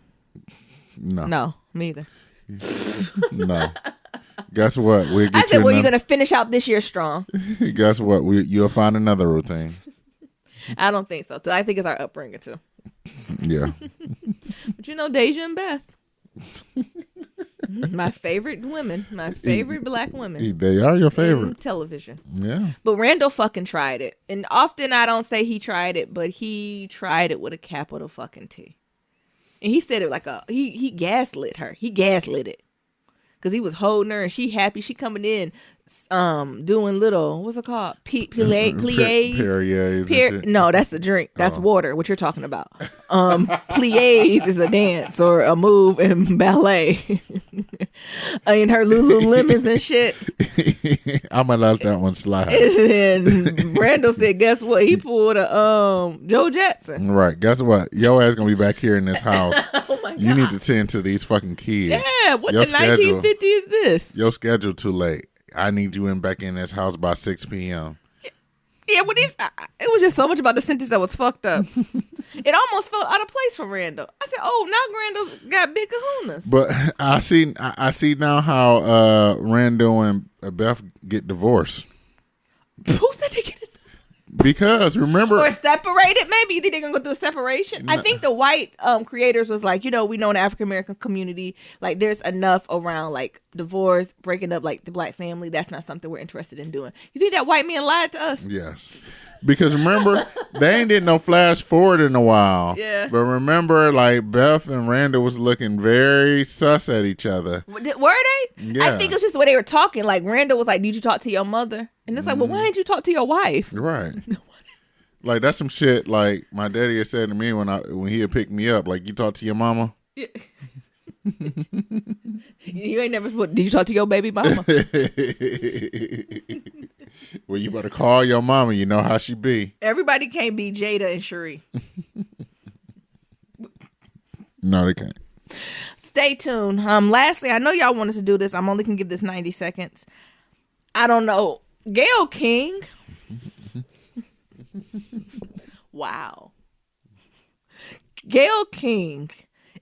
No, me either.
No. Guess what? We'll get
I said, well, you're gonna finish out this year strong.
Guess what? You'll find another routine.
I don't think so. I think it's our upbringing too.
Yeah.
But Deja and Beth, my favorite women, my favorite black women.
They are your favorite.
In television.
Yeah.
But Randall fucking tried it, and often I don't say he tried it, but he tried it with a capital fucking T. And he said it like he gaslit her. He gaslit it. Because he was holding her and she happy. She coming in doing little, what's it called? Pliés. No, that's a drink. That's water, what you're talking about. Pliés is a dance or a move in ballet. In her Lululemons and shit.
I'm going to let that one slide.
And Randall said, guess what? He pulled a Joe Jackson.
Right. Guess what? Your ass going to be back here in this house.
Oh my God.
You need to tend to these fucking kids.
Yeah, what the 1950 is this?
Your schedule too late. I need you back in this house by 6 p.m.
Yeah, but it was just so much about the sentence that was fucked up. It almost felt out of place for Randall. I said, "Oh, now Randall's got big kahunas."
But I see now how Randall and Beth get divorced.
Who said they get it?
Because remember,
or separated? Maybe you think they're gonna go through a separation? No. I think the white creators was like, we know in the African American community, like there's enough around like divorce, breaking up like the black family. That's not something we're interested in doing. You think that white man lied to us?
Yes, because remember they ain't did no flash forward in a while.
Yeah,
but remember, like Beth and Randall was looking very sus at each other.
Were they? Yeah. I think it was just the way they were talking. Like Randall was like, "Did you talk to your mother?" And it's like, well, why didn't you talk to your wife?
Right. Like that's some shit. Like my daddy had said to me when he had picked me up. Like, you talk to your mama. Yeah.
You ain't never. Did you talk to your baby mama?
Well, you better call your mama. You know how she be.
Everybody can't be Jada and Cherie.
No, they can't.
Stay tuned. Lastly, I know y'all want us to do this. I'm only gonna give this 90 seconds. I don't know. Gayle King. Wow. Gayle King,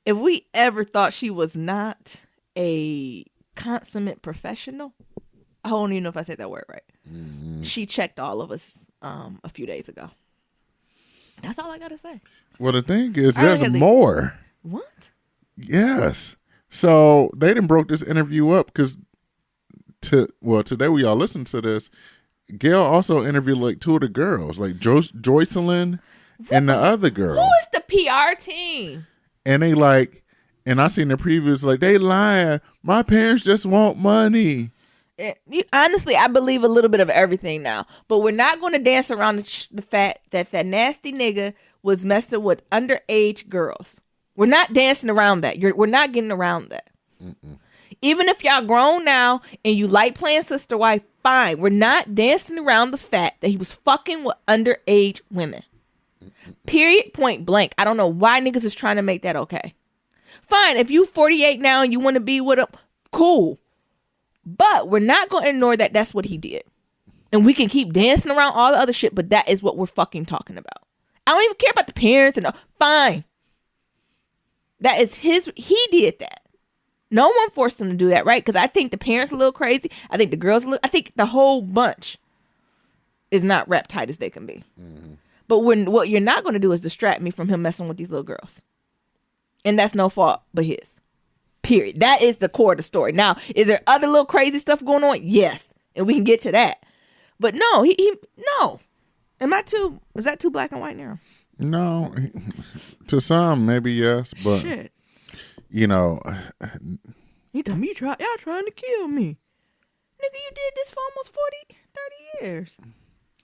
if we ever thought she was not a consummate professional, I don't even know if I said that word right. Mm-hmm. She checked all of us a few days ago. That's all I gotta say.
Well, the thing is, there's more.
What?
Yes. So they done broke this interview up because today we all listen to this. Gayle also interviewed like two of the girls, like Joycelyn and the other girl.
Who is the PR team?
And they and I seen the previews, like, they lying. My parents just want money.
Honestly, I believe a little bit of everything now. But we're not going to dance around the fact that nasty nigga was messing with underage girls. We're not dancing around that. We're not getting around that. Mm-mm. Even if y'all grown now and you like playing sister wife, fine. We're not dancing around the fact that he was fucking with underage women. Period, point blank. I don't know why niggas is trying to make that okay. Fine, if you 48 now and you want to be with him, cool. But we're not going to ignore that that's what he did. And we can keep dancing around all the other shit, but that is what we're fucking talking about. I don't even care about the parents and fine. That is he did that. No one forced him to do that, right? Because I think the parents are a little crazy. I think the girls I think the whole bunch is not wrapped tight as they can be. Mm-hmm. But what you're not going to do is distract me from him messing with these little girls. And that's no fault but his. Period. That is the core of the story. Now, is there other little crazy stuff going on? Yes. And we can get to that. But no, no. Is that too black and white now?
No. To some, maybe yes. But,
shit.
You know.
You tell me y'all trying to kill me. Nigga, you did this for almost 40, 30 years.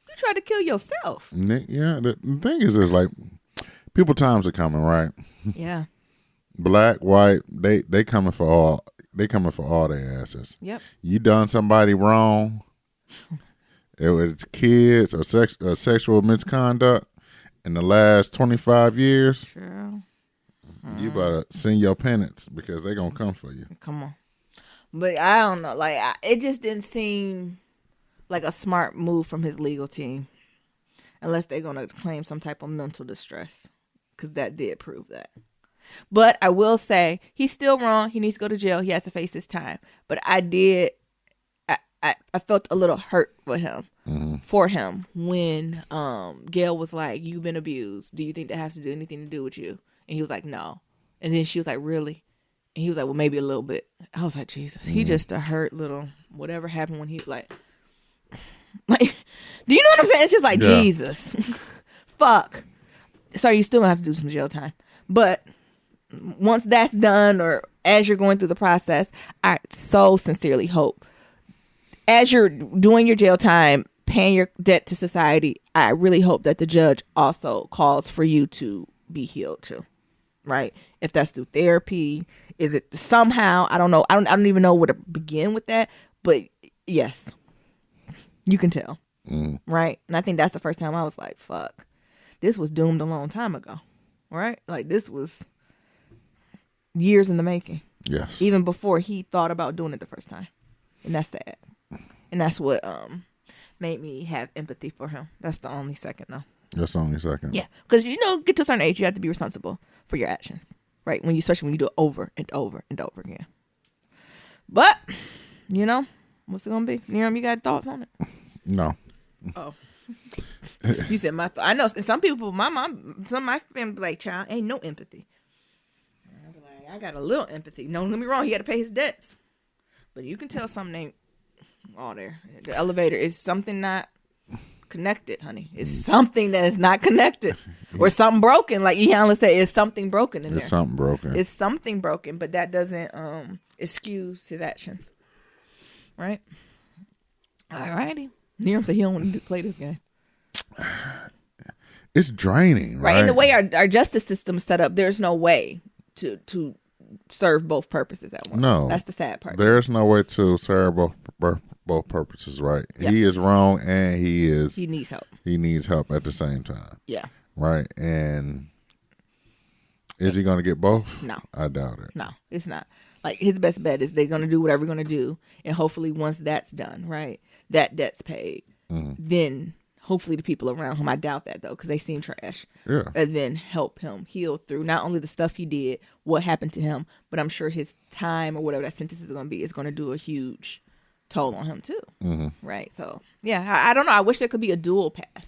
You tried to kill yourself.
Yeah, the thing is like, people times are coming, right?
Yeah.
Black, white, they coming for all their asses.
Yep.
You done somebody wrong, it was kids or sexual misconduct in the last 25 years.
Sure.
You better send your penance because they gonna come for you.
Come on. But I don't know. Like, it just didn't seem like a smart move from his legal team. Unless they're going to claim some type of mental distress. Because that did prove that. But I will say, he's still wrong. He needs to go to jail. He has to face his time. But I felt a little hurt for him when Gail was like, you've been abused. Do you think that has to do anything to do with you? And he was like, no. And then she was like, really? And he was like, well, maybe a little bit. I was like, Jesus, he just a hurt little whatever happened when he like, do you know what I'm saying? It's just like, Jesus, fuck. Sorry, you still gonna have to do some jail time. But once that's done, or as you're going through the process, I so sincerely hope, as you're doing your jail time, paying your debt to society, I really hope that the judge also calls for you to be healed too. Right? If that's through therapy, is it somehow? I don't know. I don't even know where to begin with that. But yes, you can tell. Right? And I think that's the first time I was like, fuck, this was doomed a long time ago. Right? Like, this was years in the making.
Yes.
Even before he thought about doing it the first time. And that's sad. And that's what made me have empathy for him. That's the only second, though.
That's the only second.
Yeah. Because, get to a certain age, you have to be responsible for your actions. Right? Especially when you do it over and over and over again. But, what's it going to be? Niram, you got thoughts on it?
No.
Oh. You said my thought. I know some people, some of my family be like, child, ain't no empathy. I be like, I got a little empathy. No, don't get me wrong, he had to pay his debts. But you can tell something ain't all there. The elevator is something not connected, honey. It's something that is not connected. Or something broken. Like Iyanla said, it's something broken in there.
It's something broken.
It's something broken, but that doesn't excuse his actions. Right? All righty. Niram said he don't want to play this game.
It's draining, right?
And the way our justice system's set up, there's no way to serve both purposes at once.
No.
That's the sad part.
There's no way to serve both purposes, right? Yep. He is wrong and he
needs help.
He needs help at the same time.
Yeah.
Right? And is he going to get both?
No.
I doubt it.
No, it's not. Like, his best bet is they're going to do whatever they're going to do. And hopefully once that's done, right, that debt's paid, then hopefully the people around him, I doubt that though, because they seem trash.
Yeah.
And then help him heal through not only the stuff he did, what happened to him, but I'm sure his time or whatever that sentence is going to be is going to do a huge toll on him too. Right? So, yeah, I don't know. I wish there could be a dual path,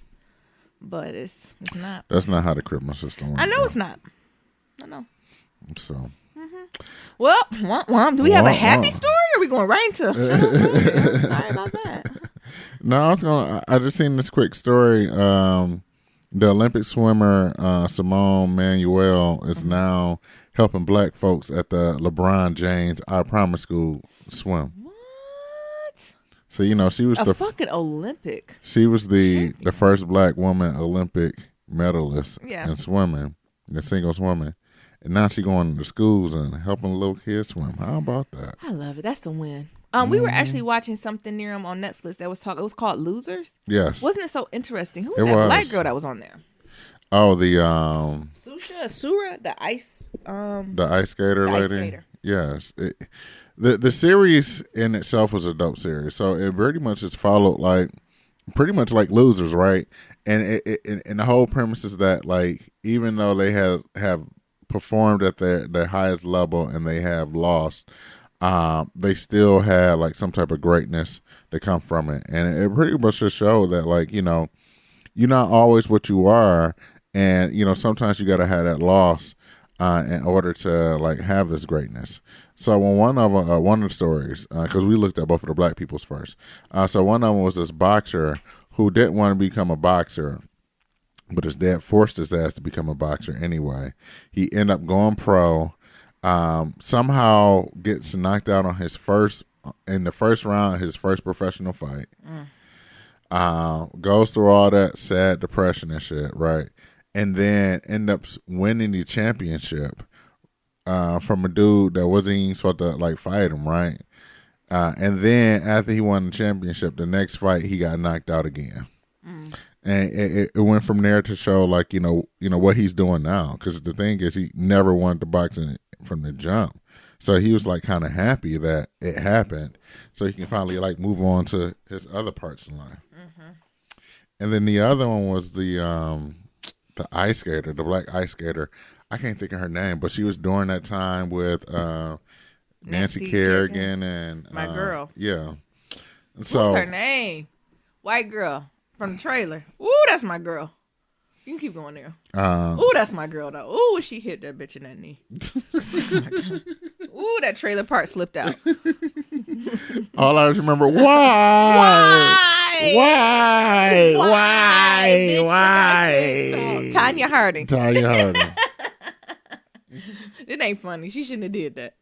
but it's not.
That's not how the criminal system works.
I know it's not. I know.
So.
Well, do we have a happy story, or are we going right into? Sorry about that.
No, I just seen this quick story. The Olympic swimmer Simone Manuel is now helping black folks at the LeBron James I Promise School swim.
What?
So she was
the fucking Olympic.
She was the first black woman Olympic medalist in swimming, in single swimming. And now she going to schools and helping little kids swim. How about that?
I love it. That's a win. We were actually watching something near him on Netflix that was talking. It was called Losers.
Yes.
Wasn't it so interesting? Who was that black girl that was on there?
Oh, the
Sura, the ice
the ice skater lady.
Ice skater.
Yes. The series in itself was a dope series. So it pretty much just followed like pretty much like losers, right? And and the whole premise is that like even though they have performed at their highest level and they have lost, they still had like some type of greatness that come from it, and it pretty much just showed that like you're not always what you are, and sometimes you got to have that loss in order to like have this greatness. So when one of the stories, because we looked at both of the black people's first, so one of them was this boxer who didn't want to become a boxer, but his dad forced his ass to become a boxer anyway. He ended up going pro. Somehow gets knocked out on in the first round, his first professional fight. Goes through all that sad depression and shit, right? And then end up winning the championship from a dude that wasn't even supposed to like fight him, right? And then after he won the championship, the next fight he got knocked out again. And it went from there to show like what he's doing now. Because the thing is, he never wanted to box from the jump, so he was like kind of happy that it happened, so he can finally like move on to his other parts in life. And then the other one was the ice skater, the black ice skater. I can't think of her name, but she was during that time with Nancy Kerrigan and
my girl.
Yeah. So
what's her name? White girl from the trailer. Ooh, that's my girl. You can keep going there. Ooh, that's my girl though. Ooh, she hit that bitch in that knee. Ooh, that trailer part slipped out.
All I remember, why?
So, Tanya Harding. It ain't funny. She shouldn't have did that.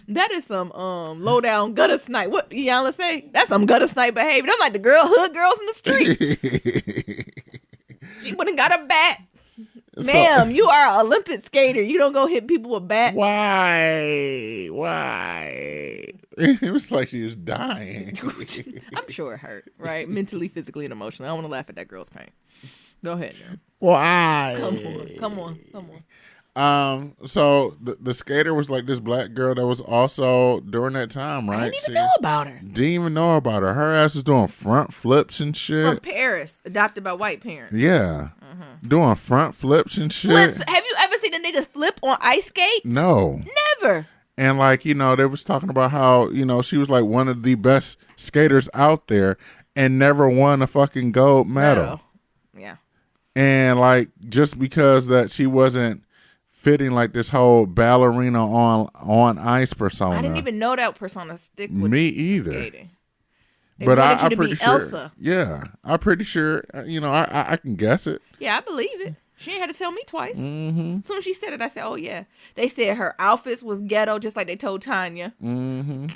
That is some low down gutter snipe. What y'all say? That's some gutter snipe behavior. Them like the hood girls in the street. She wouldn't got a bat. Ma'am, you are an Olympic skater. You don't go hit people with bats.
Why? It was like she was dying.
I'm sure it hurt, right? Mentally, physically, and emotionally. I don't want to laugh at that girl's pain. Go ahead, girl.
Why?
Come on.
So the skater was like this black girl that was also during that time, right?
I didn't even know about her.
Didn't even know about her. Her ass was doing front flips and shit.
From Paris, adopted by white parents.
Yeah. Doing front flips and shit.
Flips. Have you ever seen a nigga flip on ice skates?
No.
Never.
And like, they was talking about how, she was like one of the best skaters out there and never won a fucking gold medal.
Yeah.
And like, just because that she wasn't fitting like this whole ballerina on ice persona.
I didn't even know that persona stick with
me either.
Skating.
But I'm
pretty
sure.
Elsa.
Yeah, I'm pretty sure. I can guess it.
Yeah, I believe it. She ain't had to tell me twice.
Mm-hmm.
As soon as she said it, I said, "Oh yeah." They said her outfits was ghetto, just like they told Tanya.
Mm-hmm.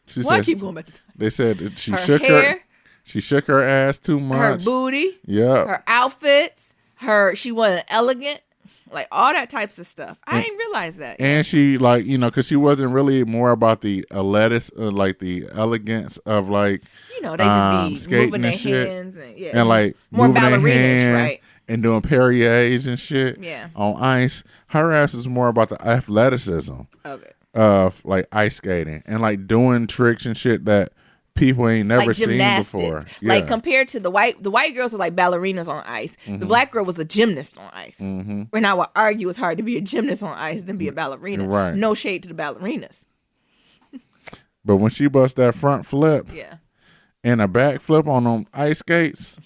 She
Why
said,
keep going back to Tanya?
They said that she
her
shook
hair,
she shook her ass too much.
her booty, her outfits, she wasn't elegant. Like all that types of stuff. I didn't realize that.
And she like, because she wasn't really more about the like the elegance of like,
they just be moving their
shit.
hands
and like
more
moving
ballerinas,
hand
right?
And doing Perriers and shit.
Yeah.
On ice. Her ass is more about the athleticism of like ice skating and like doing tricks and shit that people ain't never seen before. Yeah.
Like compared to the white girls were like ballerinas on ice. Mm-hmm. The black girl was a gymnast on ice. Mm-hmm. And I would argue it's hard to be a gymnast on ice than be a ballerina.
Right.
No shade to the ballerinas.
But when she bust that front flip, and a back flip on them ice skates,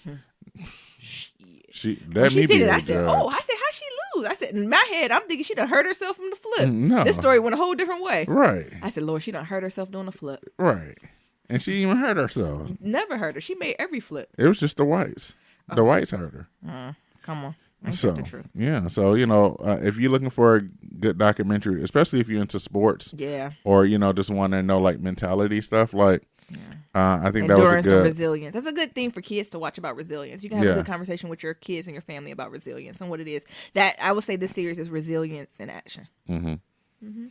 she said it.
I said, how'd she lose? I said, in my head, I'm thinking she done hurt herself from the flip.
No.
This story went a whole different way.
Right.
I said, Lord, she done hurt herself doing the flip.
Right. And she even hurt herself.
Never hurt her. She made every flip.
It was just the whites. The whites hurt her.
Come on.
So, yeah. So, if you're looking for a good documentary, especially if you're into sports.
Yeah.
Or, just want to know, like, mentality stuff, like, I think that was a good...
Endurance, resilience. That's a good thing for kids to watch about resilience. You can have a good conversation with your kids and your family about resilience and what it is. That, I would say this series is resilience in action. Mm-hmm. Mm-hmm.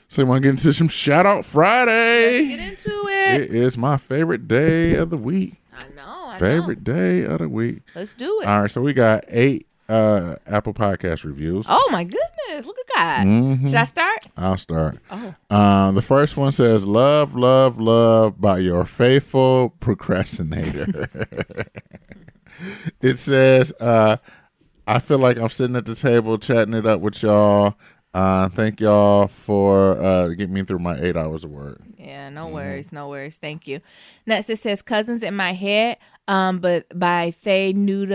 So you want to get into some Shout Out Friday?
Let's get into it.
It is my favorite day of the week.
I know.
Favorite day of the week.
Let's do it.
All right, so we got 8 Apple Podcast reviews.
Oh my goodness! Look at God.
Mm-hmm.
Should I start?
I'll start.
Oh.
The first one says, "Love, love, love" by your faithful procrastinator. It says, "I feel like I'm sitting at the table chatting it up with y'all. Thank y'all for getting me through my 8 hours of work."
Yeah, no worries, no worries. Thank you. Next, it says "Cousins in My Head," but by Theta New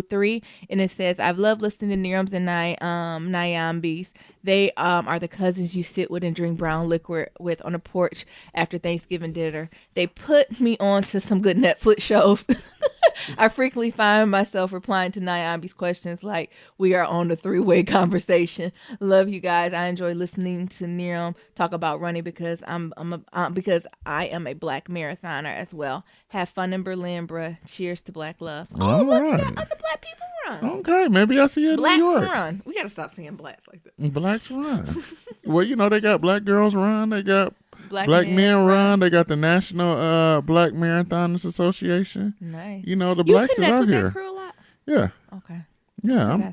3, and it says, "I've loved listening to Nirams and Nyambis. They are the cousins you sit with and drink brown liquor with on the porch after Thanksgiving dinner. They put me on to some good Netflix shows." I frequently find myself replying to Nyambi's questions like we are on a 3-way conversation. Love you guys. I enjoy listening to Niram talk about running because because I am a black marathoner as well. Have fun in Berlin, bruh. Cheers to black love.
All
Look,
right.
we got other black people run.
Okay, maybe I see it in
Blacks
New York.
run. We got to stop saying blacks like that.
Blacks run. Well, they got black girls run. They got
Black
men run. They got the National Black Marathoners Association.
Nice.
The blacks is out
with
here.
That crew a lot?
Yeah.
Okay.
Yeah,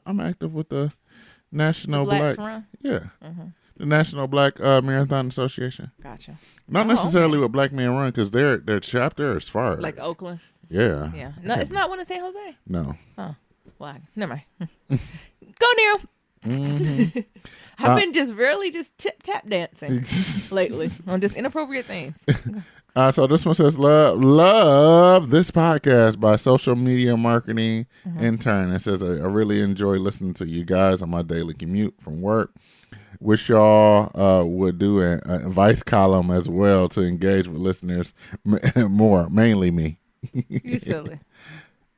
I'm active with the National
Blacks
Black.
Run?
Yeah. Mm-hmm. The National Black Marathon Association.
Gotcha.
Not necessarily with Black Men Run because their chapter is far.
Like Oakland?
Yeah.
Yeah. No, it's not one in San Jose?
No.
Oh, well, never mind. Go, Neil.
Mm-hmm.
I've been just really just tap dancing lately on just inappropriate things.
So this one says, love this podcast by social media marketing intern. It says, I really enjoy listening to you guys on my daily commute from work. Wish y'all would do an advice column as well to engage with listeners more, mainly me.
You silly.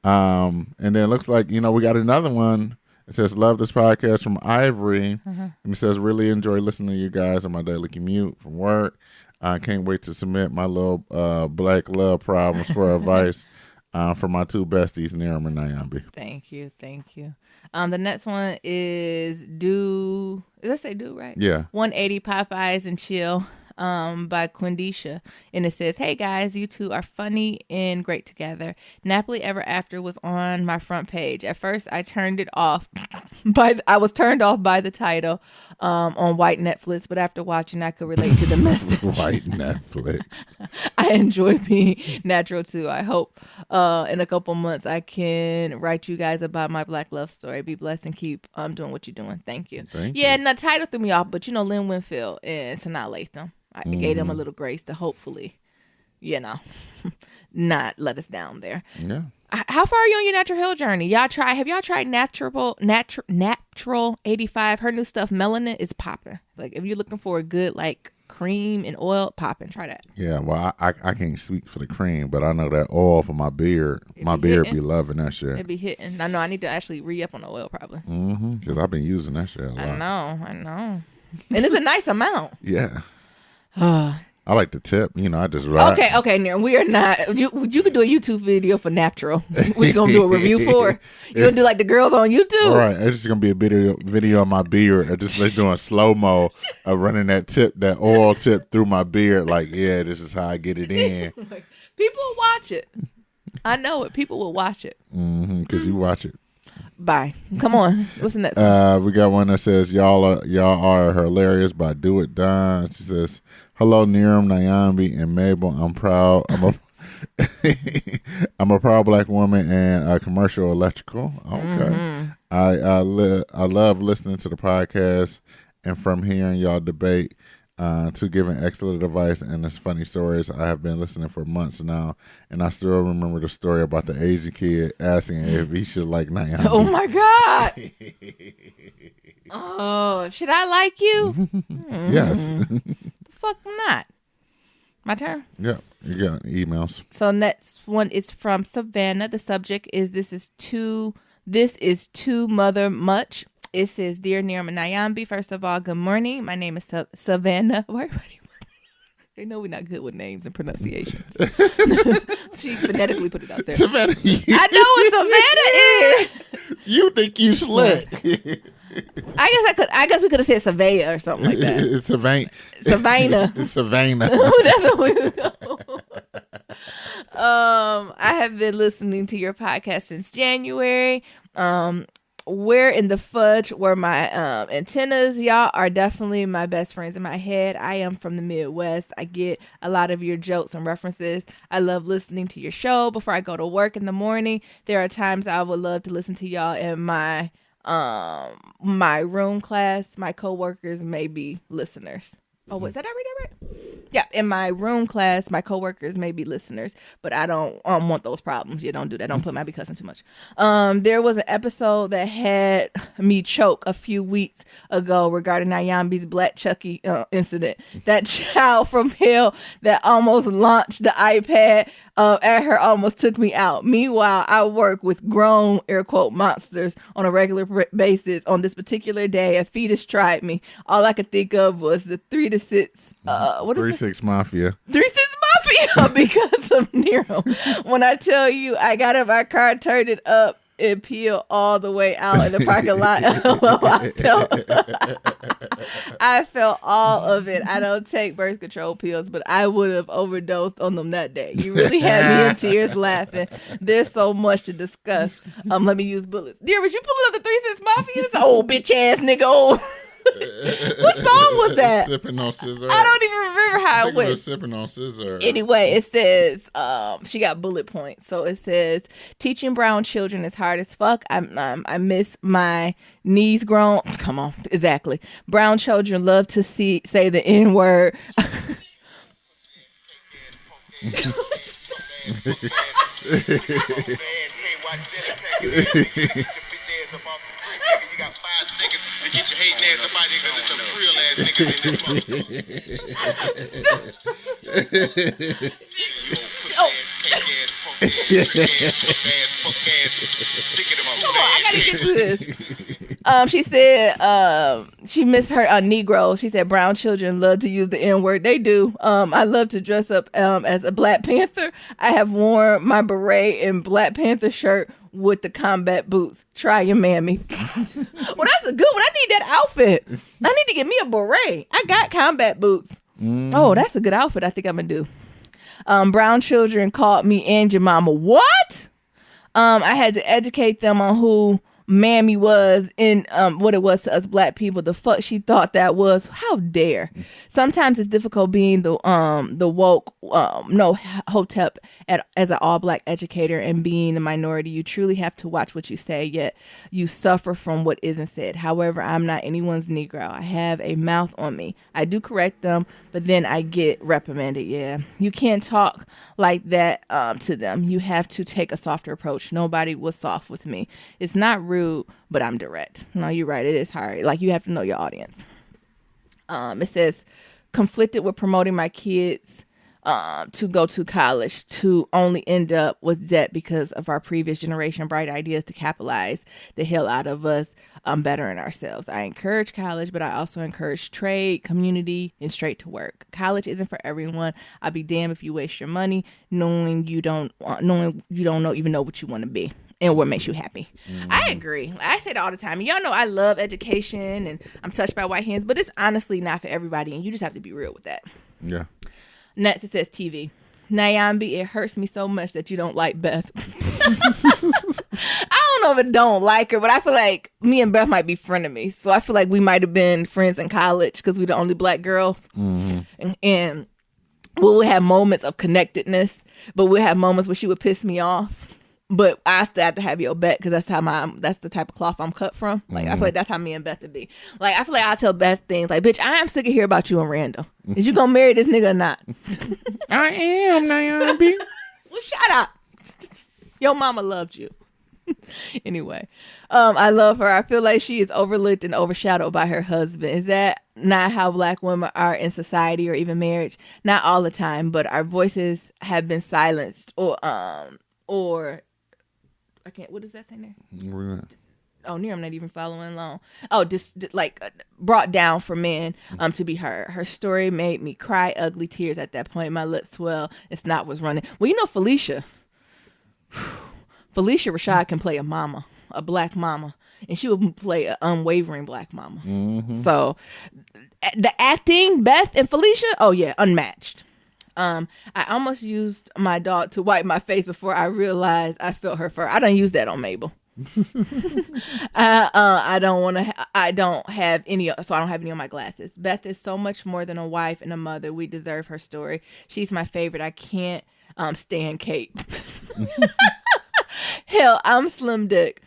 And then it looks like, we got another one. It says, love this podcast from Ivory. And it says, really enjoy listening to you guys on my daily commute from work. I can't wait to submit my little black love problems for advice for my two besties, Niram and Nyambi.
Thank you. The next one is let's say do, right?
Yeah.
180 Popeyes and Chill by Quindisha. And it says, hey guys, you two are funny and great together. Nappily Ever After was on my front page. At first I turned it off I was turned off by the title on white Netflix, but after watching I could relate to the message.
White Netflix.
I enjoy being natural too. I hope in a couple months I can write you guys about my black love story. Be blessed and keep doing what you're doing. Thank you.
Thank
you.
And
the title threw me off, but Lynn Winfield and Sanaa Latham. I gave them a little grace to hopefully, not let us down there.
Yeah.
How far are you on your natural health journey? Have y'all tried natural 85? Her new stuff, Melanin, is popping. Like if you're looking for a good like cream and oil, popping. Try that.
Yeah, well, I can't speak for the cream, but I know that oil for my beard. My beard be loving that shit.
It be hitting. I know I need to actually re-up on the oil probably.
Because I've been using that shit a lot.
I know. And it's a nice amount.
Yeah. I like the tip. I just ride.
Okay, Nir, we are not. You could do a YouTube video for natural. What you gonna do a review for? You gonna do like the girls on YouTube?
All right, it's just gonna be a video of my beard. I just like doing slow mo of running that oil tip through my beard. Like, yeah, this is how I get it in.
People will watch it. I know it. People will watch it.
Because you watch it.
Bye. Come on. What's the next one?
We got one that says y'all are hilarious by Do It Don. She says, hello Niram, Nyambi, and Mabel. I'm proud. I'm a proud black woman and commercial electrical. Okay. I love listening to the podcast and from hearing y'all debate to giving excellent advice and it's funny stories. I have been listening for months now, and I still remember the story about the Asian kid asking if he should like Nyambi.
Oh my God. Oh, should I like you?
Yes.
Fuck not. My turn?
Yeah, you got emails.
So next one is from Savannah. The subject is this is too mother much. It says, Dear Niram and Nyambi, first of all, good morning. My name is Savannah. Why everybody? They know we're not good with names and pronunciations. She phonetically put it out there.
Savannah.
I know what Savannah is.
You think you slick.
I guess we could have said Savannah or something like that.
It's Savannah.
Savannah.
It's Savannah.
That's what we I have been listening to your podcast since January. Where in the fudge were my antennas? Y'all are definitely my best friends in my head. I am from the Midwest. I get a lot of your jokes and references. I love listening to your show before I go to work in the morning. There are times I would love to listen to y'all in my room class. My coworkers may be listeners. Oh, wait, did I read that right? Yeah, in my room class, my coworkers may be listeners, but I don't want those problems. You don't do that. Don't put my be cussing too much. There was an episode that had me choke a few weeks ago regarding Nyambi's Black Chucky incident. That child from hell that almost launched the iPad at her almost took me out. Meanwhile, I work with grown, air quote, monsters on a regular basis. On this particular day, a fetus tried me. All I could think of was the 3 to 6. What is
3-6 Mafia.
3-6 Mafia because of Nero. When I tell you, I got in my car, turned it up, and peeled all the way out in the parking lot. I felt all of it. I don't take birth control pills, but I would have overdosed on them that day. You really had me in tears laughing. There's so much to discuss. Let me use bullets. Dear, was you pulling up the 3-6 Mafia? This old bitch ass nigga. Old. What song was that?
Sipping on scissor.
I don't even remember how it went.
Sipping on scissor.
Anyway, it says she got bullet points. So it says teaching brown children is hard as fuck. I miss my knees grown. Come on, exactly. Brown children love to say the N word.
Get your hating ass up out here because there's some trill ass niggas in this motherfucker.
Come on, I gotta get to this. She said she missed her Negro. She said brown children love to use the N word. They do. I love to dress up as a Black Panther. I have worn my beret and Black Panther shirt with the combat boots. Try your mammy. Well, that's a good one. I need that outfit. I need to get me a beret. I got combat boots. Oh, that's a good outfit. I think I'm gonna do. Brown children called me and your mama. What? I had to educate them on who Mammy was in what it was to us Black people. The fuck she thought that was. How dare. Sometimes it's difficult being the woke hotep as an all Black educator and being the minority. You truly have to watch what you say, yet you suffer from what isn't said. However, I'm not anyone's Negro. I have a mouth on me. I do correct them, but then I get reprimanded. Yeah, you can't talk like that to them. You have to take a softer approach. Nobody was soft with me. It's not rude, but I'm direct. No, you're right. It is hard. Like, you have to know your audience. It says, conflicted with promoting my kids to go to college to only end up with debt because of our previous generation bright ideas to capitalize the hell out of us bettering ourselves. I encourage college, but I also encourage trade, community, and straight to work. College isn't for everyone. I'll be damned if you waste your money knowing you don't even know what you want to be and what makes you happy. I agree. I say that all the time. Y'all know I love education and I'm touched by white hands, but it's honestly not for everybody, and you just have to be real with that.
Yeah.
Next, it says TV. Nyambi, it hurts me so much that you don't like Beth. I don't know if I don't like her, but I feel like me and Beth might be frenemies. So I feel like we might have been friends in college because we're the only Black girls. Mm-hmm. And we'll have moments of connectedness, but we'll have moments where she would piss me off. But I still have to have your back because that's the type of cloth I'm cut from. Like, I feel like that's how me and Beth would be. Like, I feel like I tell Beth things like, bitch, I am sick of hearing about you and Randall. Is you gonna marry this nigga or not?
I am, Nyambi.
Well, shut up. Your mama loved you. Anyway, I love her. I feel like she is overlooked and overshadowed by her husband. Is that not how Black women are in society or even marriage? Not all the time, but our voices have been silenced or I can't. What does that say there? Oh, near I'm not even following along. Oh, just brought down for men to be heard. Her story made me cry ugly tears at that point. My lips swell. It's not was running. Well, you know Felicia Rashad can play a mama, a Black mama, and she would play an unwavering Black mama. Mm-hmm. So the acting, Beth and Felicia, oh yeah, unmatched. I almost used my dog to wipe my face before I realized I felt her fur. I don't use that on Mabel. I don't want to. I don't have any. So I don't have any on my glasses. Beth is so much more than a wife and a mother. We deserve her story. She's my favorite. I can't stand Kate. Hell, I'm slim thick,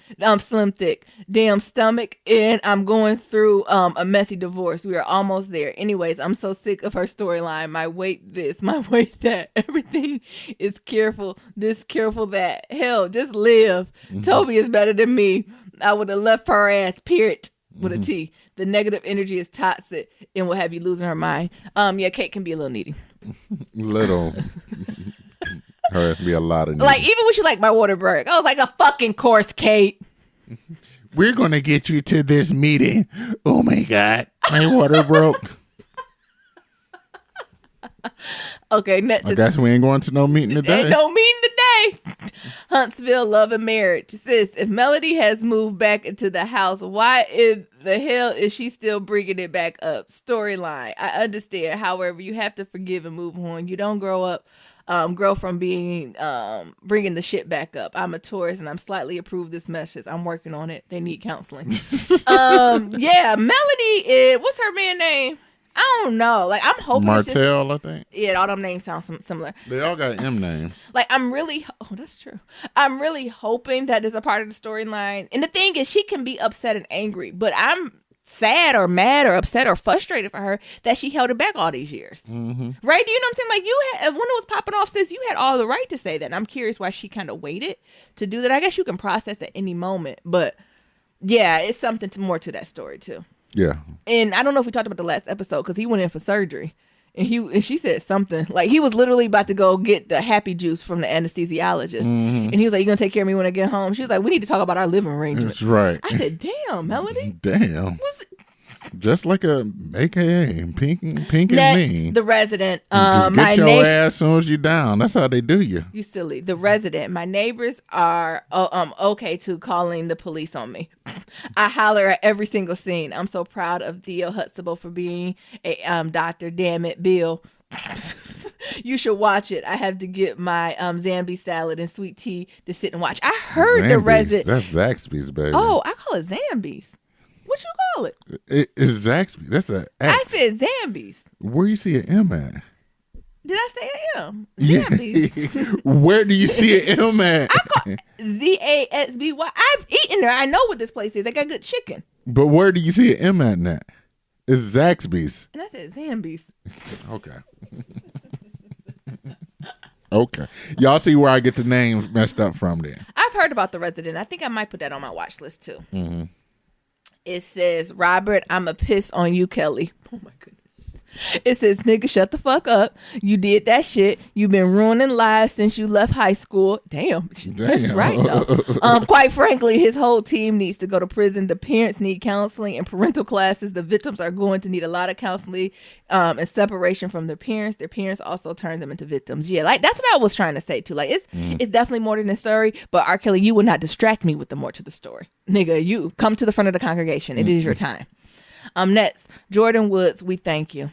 damn stomach, and I'm going through a messy divorce. We are almost there. Anyways, I'm so sick of her storyline. My weight this, my weight that. Everything is careful this, careful that. Hell, just live. Toby is better than me. I would have left her ass, period, with a T. The negative energy is toxic and will have you losing her mind. Yeah, Kate can be a little needy.
Little. Her has to be a lot of needy.
Like, even when she like my water break, I was like, a fucking course, Kate.
We're going to get you to this meeting. Oh, my God. My water broke.
Okay, next.
I guess we ain't going to no meeting today.
Ain't no meeting today. Huntsville, love and marriage. Sis, if Melody has moved back into the house, why in the hell is she still bringing it back up? Storyline. I understand. However, you have to forgive and move on. You don't grow from being bringing the shit back up. I'm a tourist and I'm slightly approved this message. I'm working on it. They need counseling. Yeah, Melody. What's her man name? I don't know. Like, I'm hoping
Martell, I think.
Yeah, all them names sound similar.
They all got M names.
Like, that's true. I'm really hoping that is a part of the storyline. And the thing is, she can be upset and angry, but I'm sad or mad or upset or frustrated for her that she held it back all these years.
Mm-hmm.
Right? Do you know what I'm saying? Like, you had, when it was popping off, sis, you had all the right to say that. And I'm curious why she kind of waited to do that. I guess you can process at any moment, but yeah, it's something more to that story too.
Yeah.
And I don't know if we talked about the last episode because he went in for surgery. And she said something like he was literally about to go get the happy juice from the anesthesiologist. Mm-hmm. And he was like, "You gonna take care of me when I get home?" She was like, "We need to talk about our living arrangement."
That's right.
I said, "Damn, Melody."
Damn. Just like a AKA Pink and Me.
The Resident.
Just get your ass as soon as you down. That's how they do you.
You silly. The Resident. My neighbors are okay to calling the police on me. I holler at every single scene. I'm so proud of Theo Huxtable for being a doctor. Damn it, Bill. You should watch it. I have to get my Zambi salad and sweet tea to sit and watch. I heard the Resident.
That's Zaxby's, baby.
Oh, I call it Zambi's. What you call it?
It's Zaxby. That's a X.
I said Zambi's.
Where you see an M at?
Did I say an M? Zambi's.
Where do you see an M at?
I call Zasby. I've eaten there. I know what this place is. They got good chicken.
But where do you see an M at in that? It's Zaxby's.
And I said Zambi's.
Okay. Okay. Y'all see where I get the names messed up from then.
I've heard about the Resident. I think I might put that on my watch list too.
Mm-hmm.
It says, Robert, I'm a piss on you, Kelly. Oh my goodness. It says, nigga, shut the fuck up. You did that shit. You've been ruining lives since you left high school. Damn. That's right, though. Quite frankly, his whole team needs to go to prison. The parents need counseling and parental classes. The victims are going to need a lot of counseling and separation from their parents. Their parents also turn them into victims. Yeah, like that's what I was trying to say, too. Like, it's definitely more than a story, but R. Kelly, you would not distract me with the more to the story. Nigga, you come to the front of the congregation. It is your time. Next, Jordan Woods, we thank you.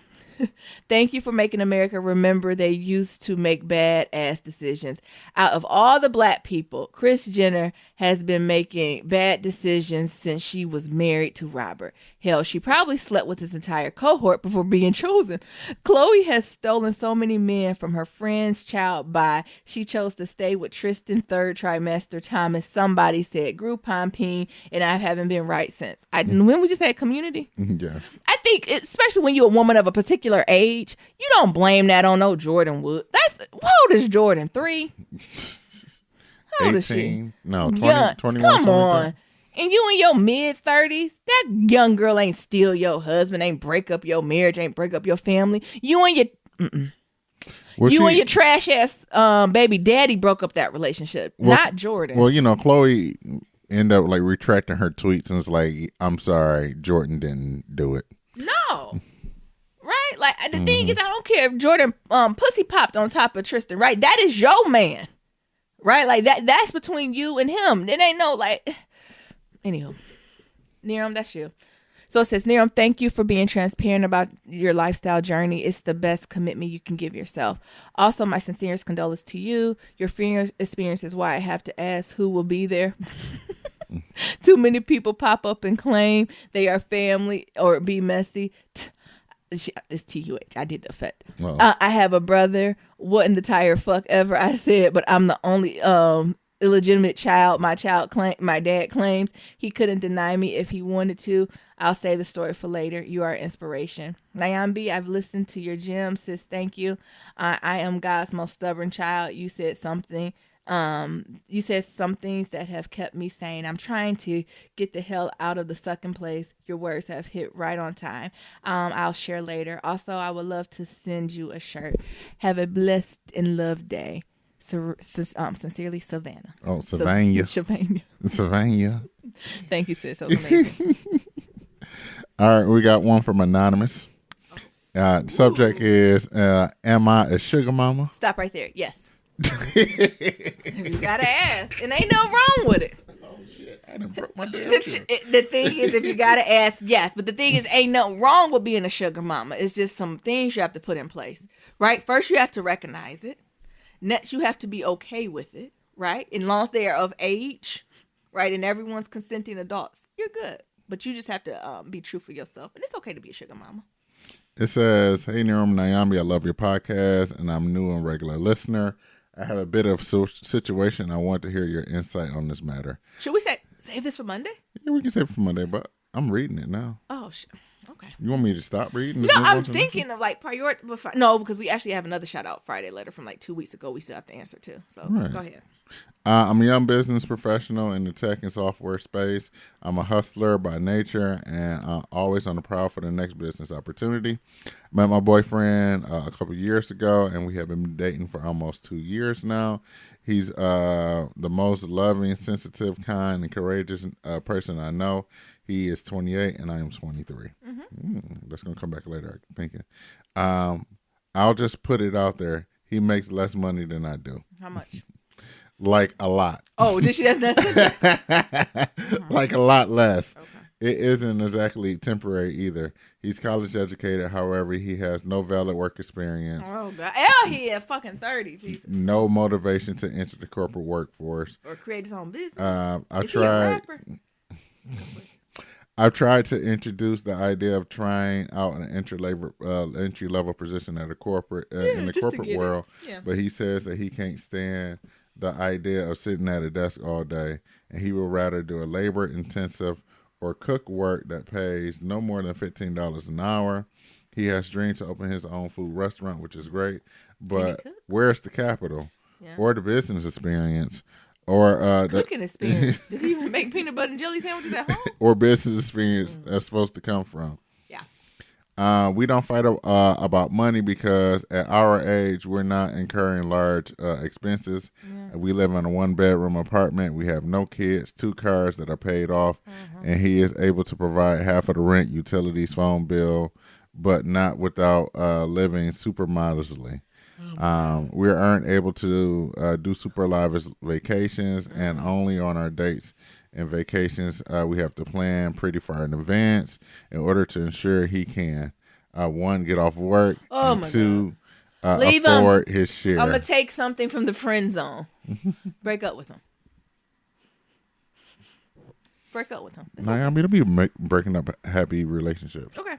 Thank you for making America remember they used to make bad-ass decisions. Out of all the black people, Kris Jenner has been making bad decisions since she was married to Robert. Hell, she probably slept with his entire cohort before being chosen. Khloe has stolen so many men from her friend's child by she chose to stay with Tristan third trimester Thomas. Somebody said Groupon Peen, and I haven't been right since. When we just had Community?
Yeah.
I think, especially when you're a woman of a particular age, you don't blame that on no Jordan Wood. What old is Jordan? 3? How old is she?
No, 20,
young.
21.
Come on. Like and you in your mid-30s, that young girl ain't steal your husband, ain't break up your marriage, ain't break up your family. You and your... and your trash-ass baby daddy broke up that relationship, not Jordan.
Well, Khloe ended up like retracting her tweets and it's like, I'm sorry, Jordan didn't do it.
No. Right? Like, the thing is, I don't care if Jordan pussy popped on top of Tristan, right? That is your man. Right? Like, that's between you and him. It ain't no, like... Anywho. Niram, that's you. So it says, Niram, thank you for being transparent about your lifestyle journey. It's the best commitment you can give yourself. Also, my sincerest condolences to you. Your fear experience is why I have to ask who will be there. Too many people pop up and claim they are family or be messy. It's TUH. I did the effect. I have a brother. What in the tire fuck ever I said, but I'm the only illegitimate child. My dad claims he couldn't deny me if he wanted to. I'll save the story for later. You are inspiration. Nyambi, I've listened to your gym, sis. Thank you. I am God's most stubborn child. You said something. You said some things that have kept me sane. I'm trying to get the hell out of the sucking place. Your words have hit right on time. I'll share later. Also, I would love to send you a shirt. Have a blessed and loved day. Sincerely, Savannah.
Oh, Savannah. Savannah.
Thank you, sis. That was amazing.
All right, we got one from Anonymous. The subject is, am I a sugar mama?
Stop right there. Yes. You gotta ask. And ain't nothing wrong with it.
Oh, shit. I done broke my damn
The thing is, if you gotta ask, yes. But the thing is, ain't nothing wrong with being a sugar mama. It's just some things you have to put in place, right? First, you have to recognize it. Next, you have to be okay with it, right? And as long as they are of age, right, and everyone's consenting adults, you're good. But you just have to be true for yourself. And it's okay to be a sugar mama.
It says, hey, Niram Nyambi, I love your podcast, and I'm new and regular listener. I have a bit of situation. I want to hear your insight on this matter.
Should we save this for Monday?
Yeah, we can save it for Monday, but I'm reading it now.
Oh, shit. Okay.
You want me to stop reading?
No, I'm thinking of like priority. No, because we actually have another shout out Friday letter from like 2 weeks ago. We still have to answer to. So Go ahead.
I'm a young business professional in the tech and software space. I'm a hustler by nature and always on the prowl for the next business opportunity. Met my boyfriend a couple years ago, and we have been dating for almost 2 years now. He's the most loving, sensitive, kind, and courageous person I know. He is 28, and I am 23. That's going to come back later, I'm thinking. I'll just put it out there. He makes less money than I do.
How much?
Like a lot.
Oh, did she? That's
Like a lot less. Okay. It isn't exactly temporary either. He's college educated. However, he has no valid work experience.
Oh, God. He is fucking 30. Jesus.
No motivation to enter the corporate workforce.
Or create his own business.
I've tried to introduce the idea of trying out an entry level position at a corporate in the corporate world, but he says that he can't stand the idea of sitting at a desk all day, and he would rather do a labor intensive or cook work that pays no more than $15 an hour. He has dreams to open his own food restaurant, which is great, but where's the capital or the business experience? Or
cooking experience. Did he even make peanut butter and jelly sandwiches at home?
Or business experience that's supposed to come from. Yeah. We don't fight about money because at our age, we're not incurring large expenses. Yeah. We live in a 1-bedroom apartment. We have no kids, 2 cars that are paid off, and he is able to provide half of the rent, utilities, phone bill, but not without living super modestly. We aren't able to do super lavish vacations, and only on our dates and vacations we have to plan pretty far in advance in order to ensure he can, 1, get off work, and 2, afford his share.
I'm going to take something from the friend zone. Break up with him. Break up with him.
I mean, it'll be breaking up happy relationships.
Okay.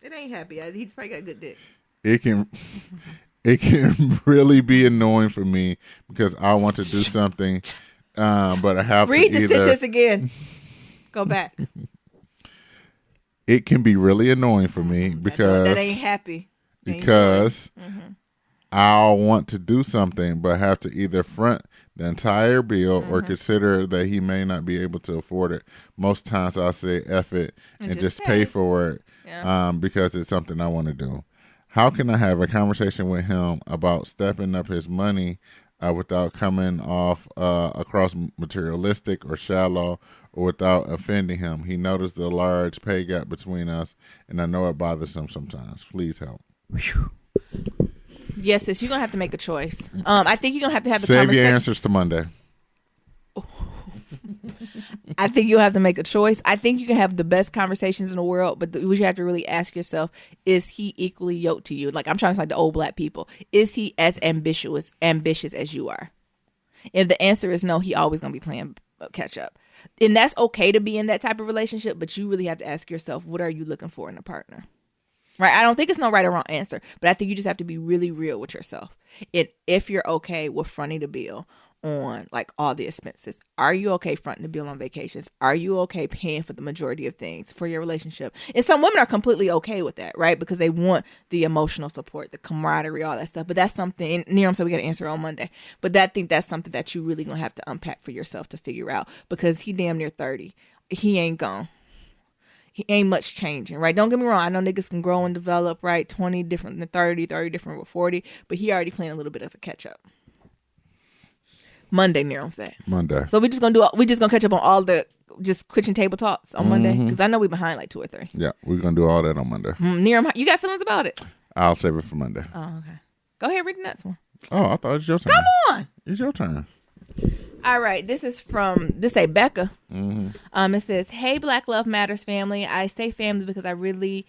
It ain't happy. He's probably got a good dick.
It can really be annoying for me because I want to do something, but I have
read
to
the sentence again. Go back.
It can be really annoying for me because
that ain't happy.
Because I'll want to do something, but have to either front the entire bill or consider that he may not be able to afford it. Most times I'll say F it and just pay for it because it's something I want to do. How can I have a conversation with him about stepping up his money without coming off across materialistic or shallow or without offending him? He noticed the large pay gap between us, and I know it bothers him sometimes. Please help.
Yes, sis, you're going to have to make a choice. I think you're going to have the
Save
conversation.
your answers to Monday.
I think you'll have to make a choice. I think you can have the best conversations in the world, but what you have to really ask yourself, is he equally yoked to you? Like, I'm trying to like the old black people. Is he as ambitious as you are? If the answer is no, he always going to be playing catch up. And that's okay to be in that type of relationship, but you really have to ask yourself, what are you looking for in a partner? Right? I don't think it's no right or wrong answer, but I think you just have to be really real with yourself. And if you're okay with fronting the bill on like all the expenses, are you okay fronting the bill on vacations? Are you okay paying for the majority of things for your relationship? And some women are completely okay with that, right? Because they want the emotional support, the camaraderie, all that stuff. But that's something, Neram said we got to answer on Monday. But I think that's something that you really gonna have to unpack for yourself to figure out, because he damn near 30. He ain't gone. He ain't much changing, right? Don't get me wrong. I know niggas can grow and develop, right? 20 different than 30, 30 different with 40. But he already playing a little bit of a catch up. Monday, Neram said.
Monday.
So we just gonna catch up on all the just kitchen table talks on Monday, because I know we behind like 2 or 3.
Yeah, we're gonna do all that on Monday.
Neram, you got feelings about it?
I'll save it for Monday.
Oh, okay. Go ahead, read the next one.
Oh, I thought it was your turn.
Come on.
It's your turn.
All right, this say Becca. It says, "Hey, Black Love Matters family. I say family because I really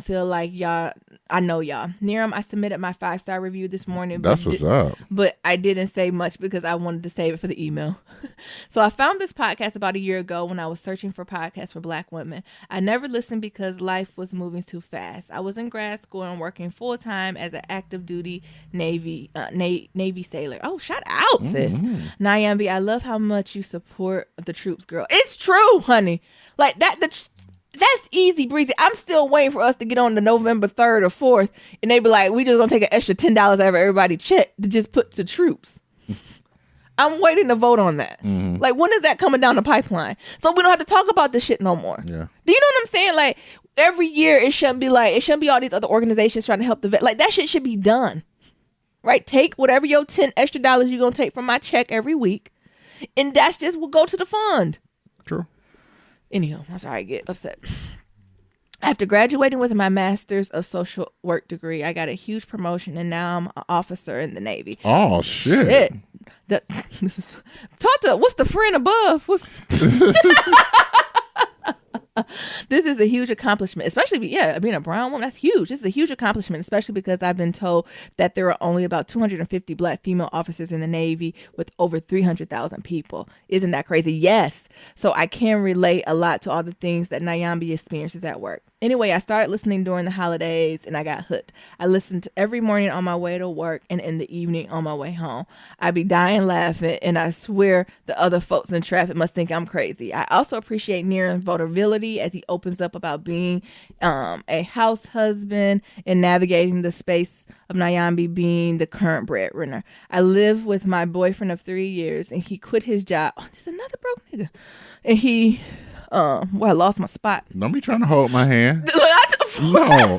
feel like y'all. I know y'all. Neram, I submitted my 5-star review this morning.
That's what's up.
But I didn't say much because I wanted to save it for the email. So I found this podcast about a year ago when I was searching for podcasts for Black women. I never listened because life was moving too fast. I was in grad school and working full time as an active duty Navy sailor. Oh, shout out, sis. Nyambi, I love how much you support the troops, girl. It's true, honey. Like that. That's easy breezy. I'm still waiting for us to get on the November 3rd or 4th, and they be like, we just gonna take an extra $10 out of everybody check to just put to troops. I'm waiting to vote on that. Like, when is that coming down the pipeline? So we don't have to talk about this shit no more.
Yeah.
Do you know what I'm saying? Like, every year it shouldn't be all these other organizations trying to help the vet. Like, that shit should be done. Right? Take whatever your $10 extra you're gonna take from my check every week, and that's just will go to the fund.
True.
Anyhow, I'm sorry I get upset. After graduating with my master's of social work degree, I got a huge promotion, and now I'm an officer in the Navy.
Oh, shit.
This is what's the friend above? This is a huge accomplishment, especially, being a brown woman, that's huge. This is a huge accomplishment, especially because I've been told that there are only about 250 Black female officers in the Navy with over 300,000 people. Isn't that crazy? Yes. So I can relate a lot to all the things that Nyambi experiences at work. Anyway, I started listening during the holidays and I got hooked. I listened every morning on my way to work and in the evening on my way home. I be dying laughing, and I swear the other folks in traffic must think I'm crazy. I also appreciate Neram's vulnerability as he opens up about being a house husband and navigating the space of Nyambi being the current breadwinner. I live with my boyfriend of 3 years, and he quit his job. Oh, there's another broke nigga. And he... I lost my spot.
Don't be trying to hold my hand. No,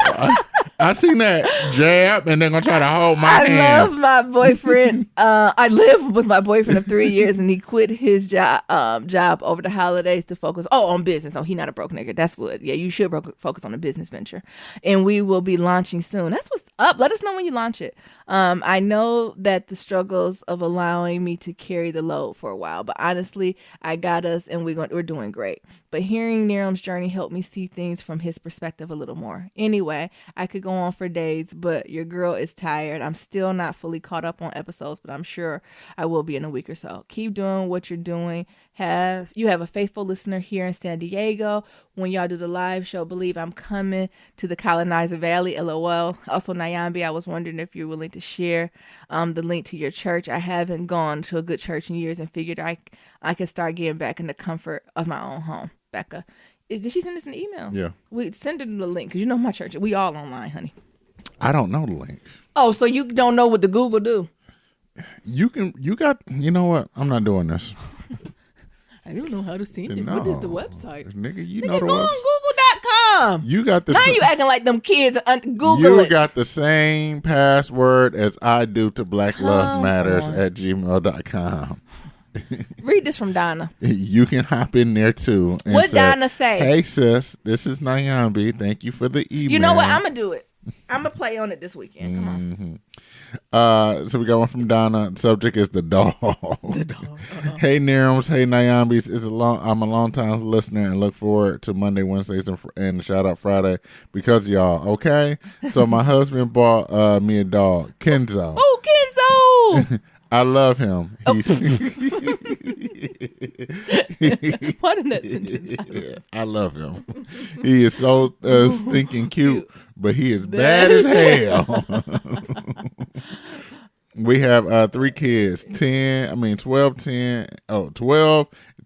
I seen that jab, and they're gonna try to hold my hand.
I love my boyfriend. I live with my boyfriend of 3 years, and he quit his job over the holidays to focus on business. Oh, he not a broke nigga. That's good. Yeah, you should focus on a business venture, and we will be launching soon. That's what's up. Let us know when you launch it. I know that the struggles of allowing me to carry the load for a while, but honestly, I got us, and we're doing great. But hearing Neram's journey helped me see things from his perspective a little more. Anyway, I could go on for days, but your girl is tired. I'm still not fully caught up on episodes, but I'm sure I will be in a week or so. Keep doing what you're doing. You have a faithful listener here in San Diego. When y'all do the live show, believe I'm coming to the Colonizer Valley, LOL. Also, Nyambi, I was wondering if you're willing to share the link to your church. I haven't gone to a good church in years and figured I could start getting back in the comfort of my own home. Becca, did she send us an email?
Yeah.
We send her the link, because you know my church. We all online, honey.
I don't know the link.
Oh, so you don't know what the Google do?
You know what? I'm not doing this.
I don't know how to send it. What is the website?
Nigga, you
Nigga,
know the
go
website.
on Google.com.
You got the
now you acting like them kids Google
You
it.
got the same password as I do to blacklovematters@gmail.com.
Read this from Donna.
You can hop in there too. And
What Donna say?
Hey sis, this is Nyambi. Thank you for the email.
You know what? I'm gonna do it. I'm gonna play on it this weekend. Come on.
So we got one from Donna. The subject is the dog.
The dog.
Hey Nerims, hey Nyambis. I'm a long time listener and look forward to Monday, Wednesdays, and Shout Out Friday because of y'all. Okay, so my husband bought me a dog, Kenzo.
Oh, Kenzo!
I love him. He's
What in that sentence?
I love him. He is so stinking cute, but he is bad as hell. We have 3 kids, 12,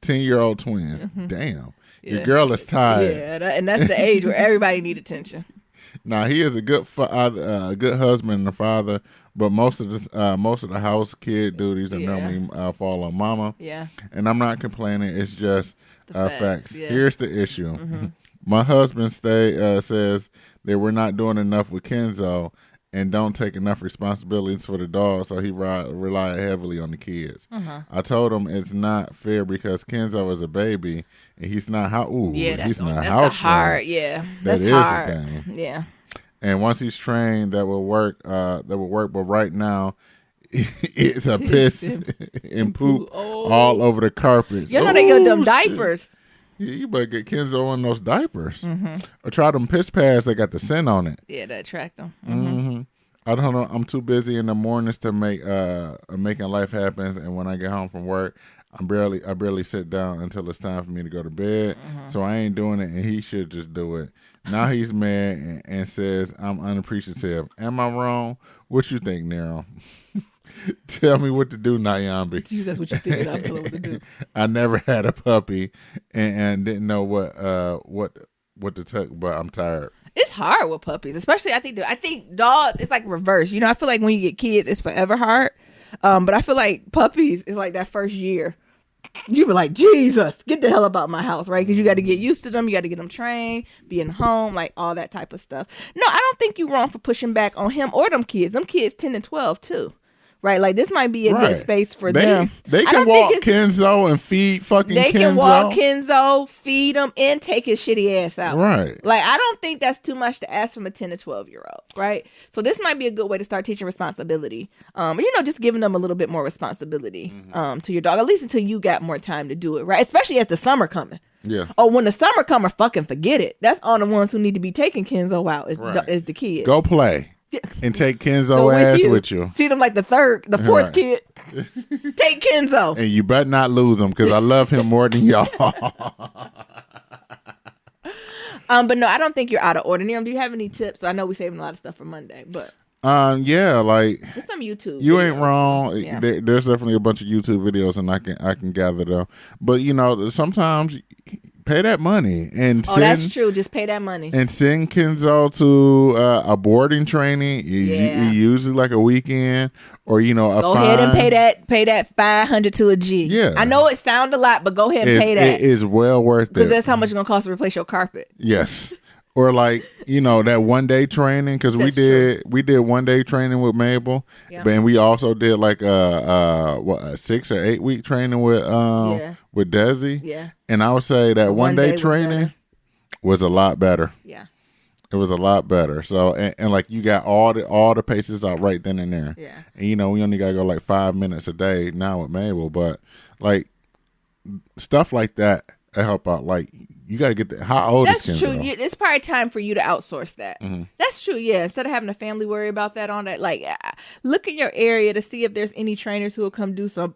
10-year-old twins. Damn. Your girl is tired.
Yeah, and that's the age where everybody need attention.
Now he is a good good husband and a father, but most of the house kid duties are normally fall on mama.
Yeah.
And I'm not complaining. It's just facts.
Yeah.
Here's the issue. My husband says that we're not doing enough with Kenzo and don't take enough responsibilities for the dog, so he rely heavily on the kids. I told him it's not fair because Kenzo is a baby and he's not
That's
house
hard.
trained.
Yeah,
That
that's
is
hard.
the thing.
Yeah.
And once he's trained, that will work. But right now, it's a piss and poop all over the carpets.
You know they got them
Shit.
diapers.
Yeah, you better get Kenzo on those diapers. Or try them piss pads that got the scent on it.
Yeah, that attract them.
I don't know. I'm too busy in the mornings to make making life happen. And when I get home from work, I barely sit down until it's time for me to go to bed. So I ain't doing it, and he should just do it. Now he's mad and says I'm unappreciative. Am I wrong? What you think, Nero? Tell me what to do, Nyambi.
That's what you think. I'm telling what to do.
I never had a puppy and didn't know what to take, but I'm tired.
It's hard with puppies, especially I think dogs. It's like reverse. You know, I feel like when you get kids, it's forever hard. But I feel like puppies is like that first year. You be like, Jesus, get the hell about my house, right? Because you got to get used to them. You got to get them trained, being home, like all that type of stuff. No, I don't think you're wrong for pushing back on him or them kids. Them kids 10 and 12 too. Right, like this might be a good space for them.
They can walk Kenzo and feed fucking Kenzo.
They can walk Kenzo, feed him, and take his shitty ass out.
Right.
Like, I don't think that's too much to ask from a 10 to 12-year-old, right? So this might be a good way to start teaching responsibility. Just giving them a little bit more responsibility to your dog, at least until you got more time to do it, right? Especially as the summer coming.
Yeah.
Oh, when the summer come, fucking forget it. That's all the ones who need to be taking Kenzo out is the kids.
Go play.
Yeah.
And take Kenzo ass with you.
See them like the fourth kid. Take Kenzo.
And you better not lose him because I love him more than y'all.
But no, I don't think you're out of order. Nerium, do you have any tips? So I know we're saving a lot of stuff for Monday, but
like
there's some YouTube.
You ain't wrong.
Yeah.
There's definitely a bunch of YouTube videos, and I can gather them. But sometimes pay that money and
that's true. Just pay that money
and send Kenzo to a boarding training. Usually like a weekend or
go ahead and pay that $500 to a G.
Yeah,
I know it sounds a lot, but go ahead and pay that.
It is well worth it
because that's how much it's gonna cost to replace your carpet.
Yes. Or like, that 1 day training, because we did 1 day training with Mabel, and we also did like a 6 or 8 week training with Desi.
Yeah.
And I would say that 1 day training was a lot better.
Yeah.
It was a lot better. So and like you got all the paces out right then and there.
Yeah.
And we only gotta go like 5 minutes a day now with Mabel, but like stuff like that help out. Like you got to get that. How old is Kenzo?
That's true. It's probably time for you to outsource that. That's true. Yeah. Instead of having a family worry about that on that, like look in your area to see if there's any trainers who will come do some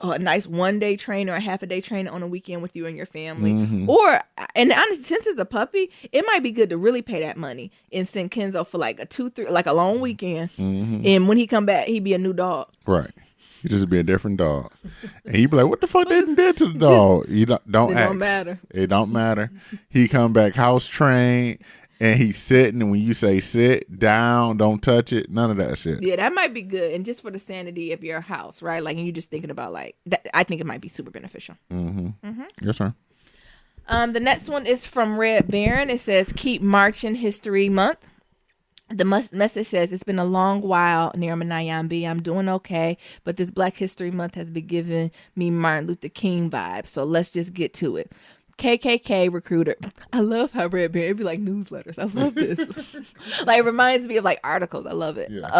a nice 1 day training or a half a day training on a weekend with you and your family. And honestly, since it's a puppy, it might be good to really pay that money and send Kenzo for like a long weekend. And when he come back, he be a new dog.
Right. He just be a different dog. And you be like, what the fuck they did to the dog? You don't ask.
It don't matter.
It don't matter. He come back house trained and he's sitting, and when you say sit down, don't touch it, none of that shit.
Yeah, that might be good. And just for the sanity of your house, right? Like, and you're just thinking about like that, I think it might be super beneficial.
Yes, sir.
The next one is from Red Baron. It says, keep marching History Month. The message says, it's been a long while, Nirma Nyambi. I'm doing okay, but this Black History Month has been giving me Martin Luther King vibes. So let's just get to it. KKK recruiter. I love how Red Bear, it'd be like newsletters. I love this. Like, it reminds me of like articles. I love it.
Yeah.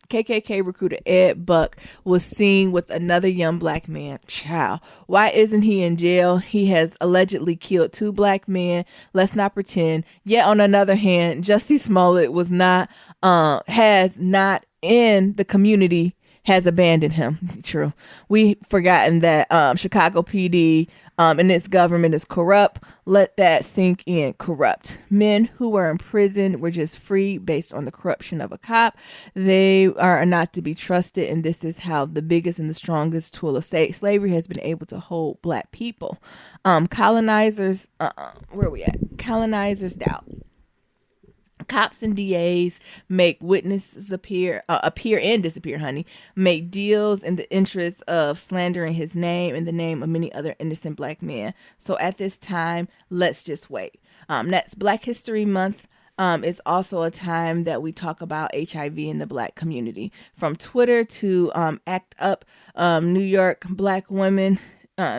KKK recruiter Ed Buck was seen with another young black man. Child, why isn't he in jail? He has allegedly killed 2 black men. Let's not pretend. Yet on another hand, Jussie Smollett has not in the community, has abandoned him. True. We forgotten that Chicago PD and its government is corrupt. Let that sink in. Corrupt. Men who were in prison were just free based on the corruption of a cop. They are not to be trusted, and this is how the biggest and the strongest tool of slavery has been able to hold black people. Colonizers, where are we at? Colonizers doubt. Cops and DAs make witnesses appear and disappear, honey. Make deals in the interest of slandering his name and the name of many other innocent black men. So at this time, let's just wait. Next, Black History Month is also a time that we talk about HIV in the black community. From Twitter to ACT UP, New York black women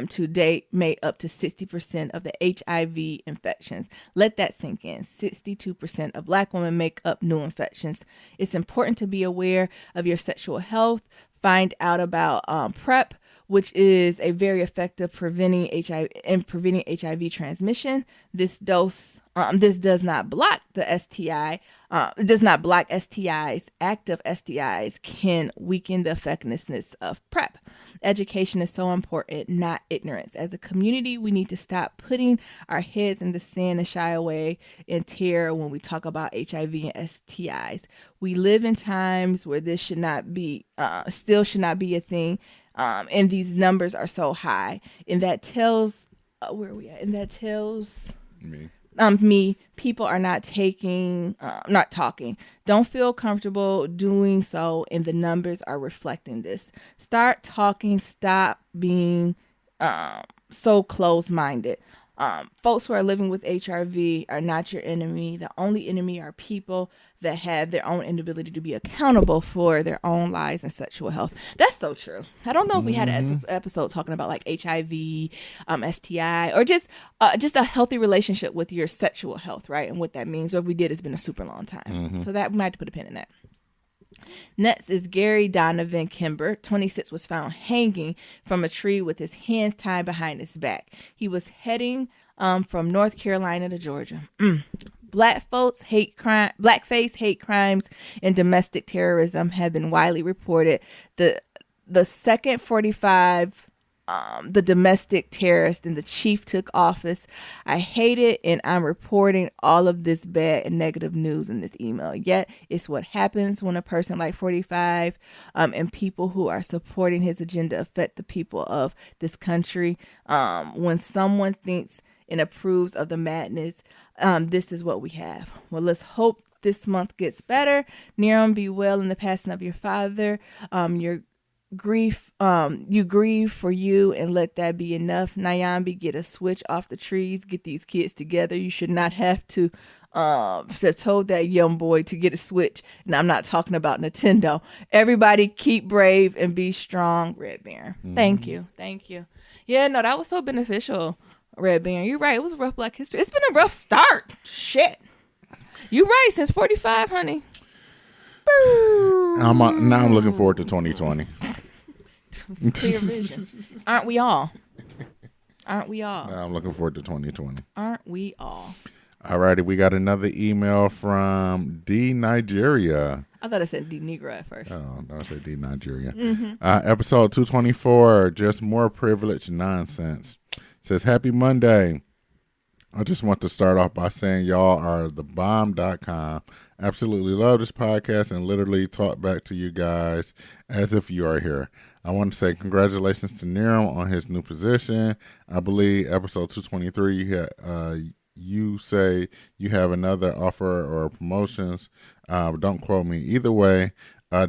to date make up to 60% of the HIV infections. Let that sink in. 62% of black women make up new infections. It's important to be aware of your sexual health. Find out about PrEP, which is a very effective preventing HIV transmission. This does not block the STI. It does not block STIs. Active STIs can weaken the effectiveness of PrEP. Education is so important, not ignorance. As a community, we need to stop putting our heads in the sand and shy away in terror when we talk about HIV and STIs. We live in times where this should not be, still should not be a thing. And these numbers are so high. And that tells, where are we at? And that tells me people are not talking. Don't feel comfortable doing so, and the numbers are reflecting this. Start talking. Stop being so closed-minded. Folks who are living with HIV are not your enemy. The only enemy are people that have their own inability to be accountable for their own lives and sexual health. That's so true. I don't know if we had an episode talking about like HIV, STI, or just a healthy relationship with your sexual health, right? And what that means. Or if we did, it's been a super long time. So that we might have to put a pin in that. Next is Gary Donovan Kimber. 26 was found hanging from a tree with his hands tied behind his back. He was heading from North Carolina to Georgia. Blackface hate crimes and domestic terrorism have been widely reported. The second 45 the domestic terrorist and the chief took office. I hate it, and I'm reporting all of this bad and negative news in this email. Yet it's what happens when a person like 45 and people who are supporting his agenda affect the people of this country. When someone thinks and approves of the madness, this is what we have. Well, let's hope this month gets better. Niram, be well in the passing of your father. You grieve for you, and let that be enough. Nyambi, get a switch off the trees. Get these kids together. You should not have to told that young boy to get a switch. And I'm not talking about Nintendo. Everybody keep brave and be strong. Red Baron. Thank you. Yeah, no, that was so beneficial, Red Baron. You're right. It was a rough Black History. It's been a rough start. Shit. You're right. Since 45, honey.
Now I'm looking forward to 2020.
Clear vision. Aren't we all?
Now I'm looking forward to 2020.
Aren't we all?
Alrighty, we got another email from D Nigeria.
I thought I said D Negro at first.
Oh, no, I said D Nigeria. Episode 224, just more privilege nonsense. Says, happy Monday. I just want to start off by saying y'all are the bomb.com. Absolutely love this podcast and literally talk back to you guys as if you are here. I want to say congratulations to Niram on his new position. I believe episode 223, you say you have another offer or promotions. Don't quote me. Either way,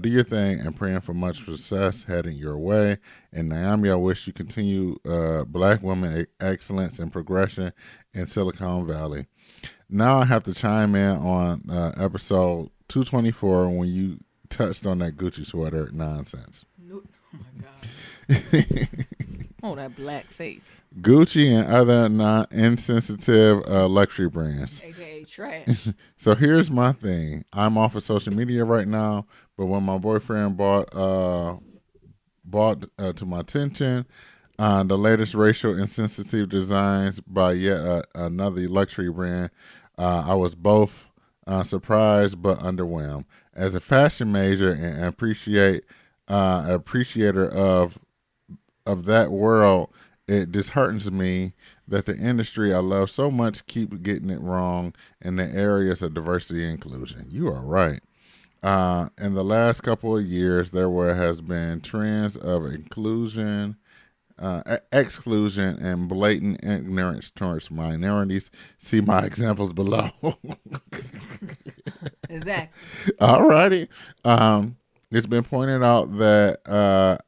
do your thing and praying for much success heading your way. And Naomi, I wish you continue Black women excellence and progression in Silicon Valley. Now I have to chime in on episode 224 when you touched on that Gucci sweater nonsense.
Oh my God. Oh, that black face.
Gucci and other non-insensitive luxury brands.
AKA trash.
So here's my thing. I'm off of social media right now, But when my boyfriend brought to my attention the latest racial insensitive designs by yet another luxury brand, I was both surprised but underwhelmed. As a fashion major and appreciator of that world, it disheartens me that the industry I love so much keep getting it wrong in the areas of diversity and inclusion. You are right. In the last couple of years, has been trends of exclusion, and blatant ignorance towards minorities. See my examples below.
Exactly.
Alrighty. It's been pointed out that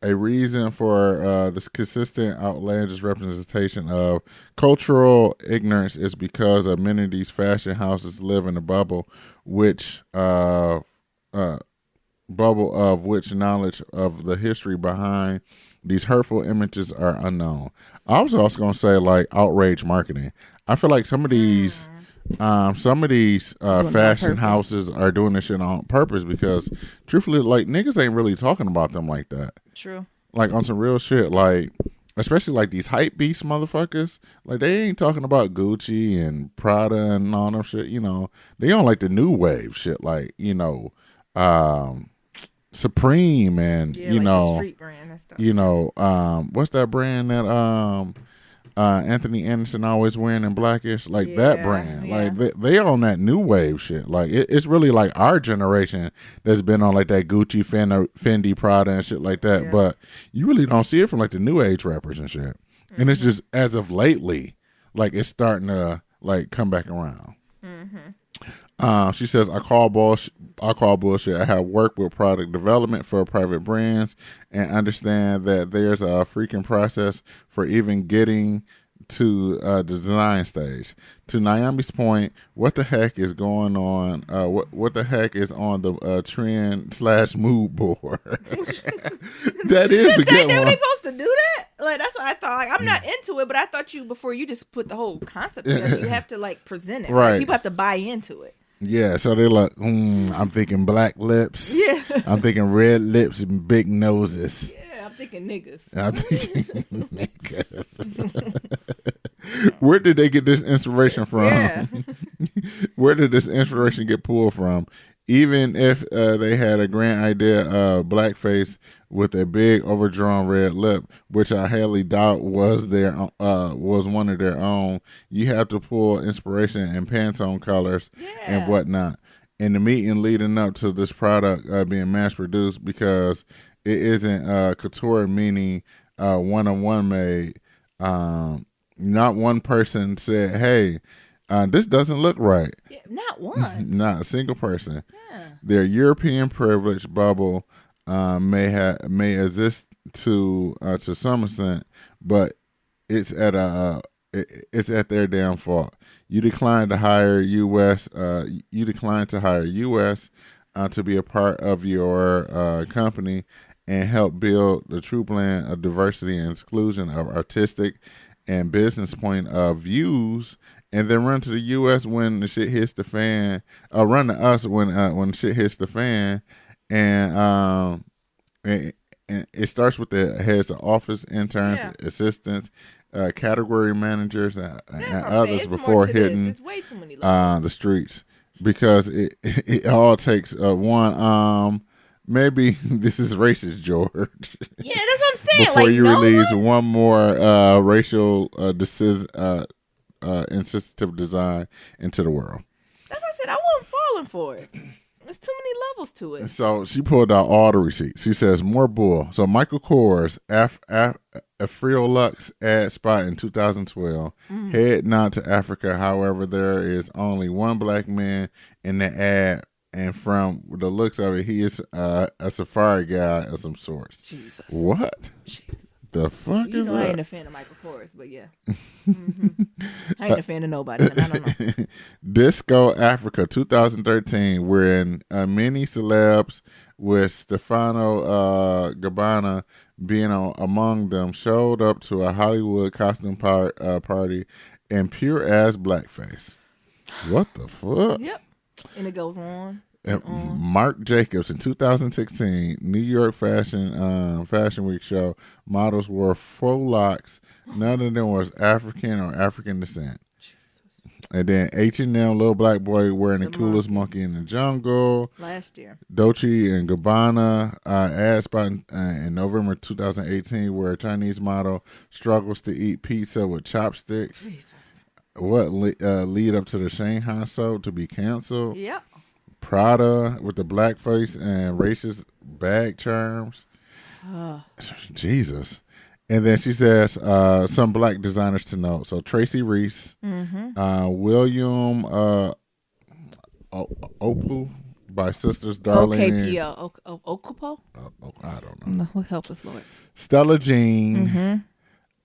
a reason for this consistent outlandish representation of cultural ignorance is because of many of these fashion houses live in a which bubble of which knowledge of the history behind these hurtful images are unknown. I was also going to say like outrage marketing. I feel like some of these fashion houses are doing this shit on purpose because truthfully, like niggas ain't really talking about them like that.
True.
Like on some real shit, like especially like these hype beast motherfuckers, like they ain't talking about Gucci and Prada and all them shit. You know, they on like the new wave shit, like Supreme and
like the street brand and stuff.
What's that brand that Anthony Anderson always wearing in Blackish, like that brand, like they on that new wave shit. Like it's really like our generation that's been on like that Gucci, Fendi, Prada, and shit like that. But you really don't see it from like the new age rappers and shit. And it's just as of lately, like it's starting to like come back around. She says, I call bullshit. I have worked with product development for private brands and understand that there's a freaking process for even getting to the design stage. To Naomi's point, what the heck is going on? What the heck is on the trend / mood board? That is the good one.
They supposed to do that? Like that's what I thought. Like I'm not into it, but I thought before you just put the whole concept together, you have to like present it. Right. People have to buy into it.
Yeah, so they're like, I'm thinking black lips.
Yeah.
I'm thinking red lips and big noses.
Yeah, I'm thinking niggas.
Where did they get this inspiration from?
Yeah.
Where did this inspiration get pulled from? Even if they had a grand idea of blackface with a big overdrawn red lip, which I highly doubt was one of their own, you have to pull inspiration in Pantone colors and whatnot. In the meeting leading up to this product being mass produced, because it isn't couture, meaning one-on-one made. Not one person said, "Hey, this doesn't look right."
Yeah, not one.
Not a single person.
Yeah.
Their European privilege bubble may exist to some extent, but it's at their damn fault. You decline to hire U.S. To be a part of your company and help build the true blend of diversity and exclusion of artistic and business point of views, and then run to the U.S. when the shit hits the fan. Run to us when shit hits the fan, and it starts with the heads of office, interns, assistants, category managers, and others before hitting the streets, because it all takes one. Maybe this is racist, George.
Yeah, that's what I'm saying.
Before you release one more racial insensitive design into the world.
That's what I said. I wasn't falling for it. There's too many levels to it.
So she pulled out all the receipts. She says, more bull. So Michael Kors, Afrilux ad spot in 2012. Head nod to Africa. However, there is only one black man in the ad. And from the looks of it, he is a safari guy of some sorts.
Jesus.
What? Jesus. The fuck is that?
I ain't a fan of Michael Kors, but yeah. I ain't a fan of nobody, and I don't know.
Disco Africa 2013, wherein many celebs with Stefano Gabbana being among them showed up to a Hollywood costume party in pure ass blackface. What the fuck?
Yep. And it goes on.
And Marc Jacobs in 2016 New York Fashion Week show, models wore faux locks. None of them was African or African descent.
Jesus.
And then H&M, Little Black Boy wearing the
The
coolest monkey in the jungle.
Last year.
Dolce and Gabbana ad spot in November 2018 where a Chinese model struggles to eat pizza with chopsticks.
Jesus.
What lead up to the Shanghai show to be canceled?
Yep.
Prada with the blackface and racist bag charms. Jesus. And then she says some black designers to note. So Tracy Reese, William Opu by Sisters Darlene.
OKPO. Okupo?
I don't know.
No, help us, Lord.
Stella Jean.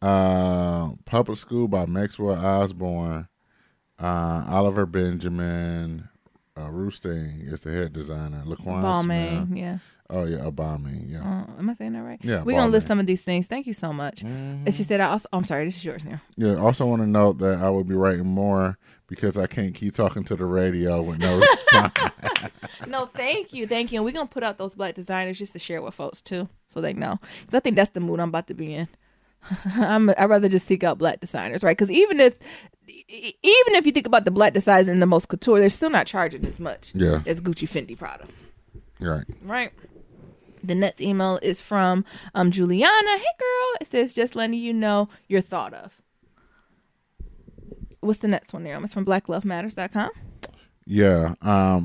Public School by Maxwell Osborne. Oliver Benjamin. Roosting is the head designer. Laquan
Balmain,
Smith.
yeah.
Oh, yeah, Balmain, yeah.
Am I saying that right?
Yeah,
We're going to list
Balmain.
some of these things. Thank you so much. And she said, I'm sorry, this is yours now.
Yeah, also want to note that I will be writing more because I can't keep talking to the radio with no response.
No, thank you. Thank you. And we're going to put out those black designers just to share with folks, too, so they know. Because I think that's the mood I'm about to be in. I'd rather just seek out black designers, right? Because even if you think about the black designers in the most couture, they're still not charging as much as Gucci, Fendi, Prada.
Right.
The next email is from Juliana. Hey, girl. It says, just letting you know you're thought of. What's the next one there? It's from blacklovematters.com.
Yeah.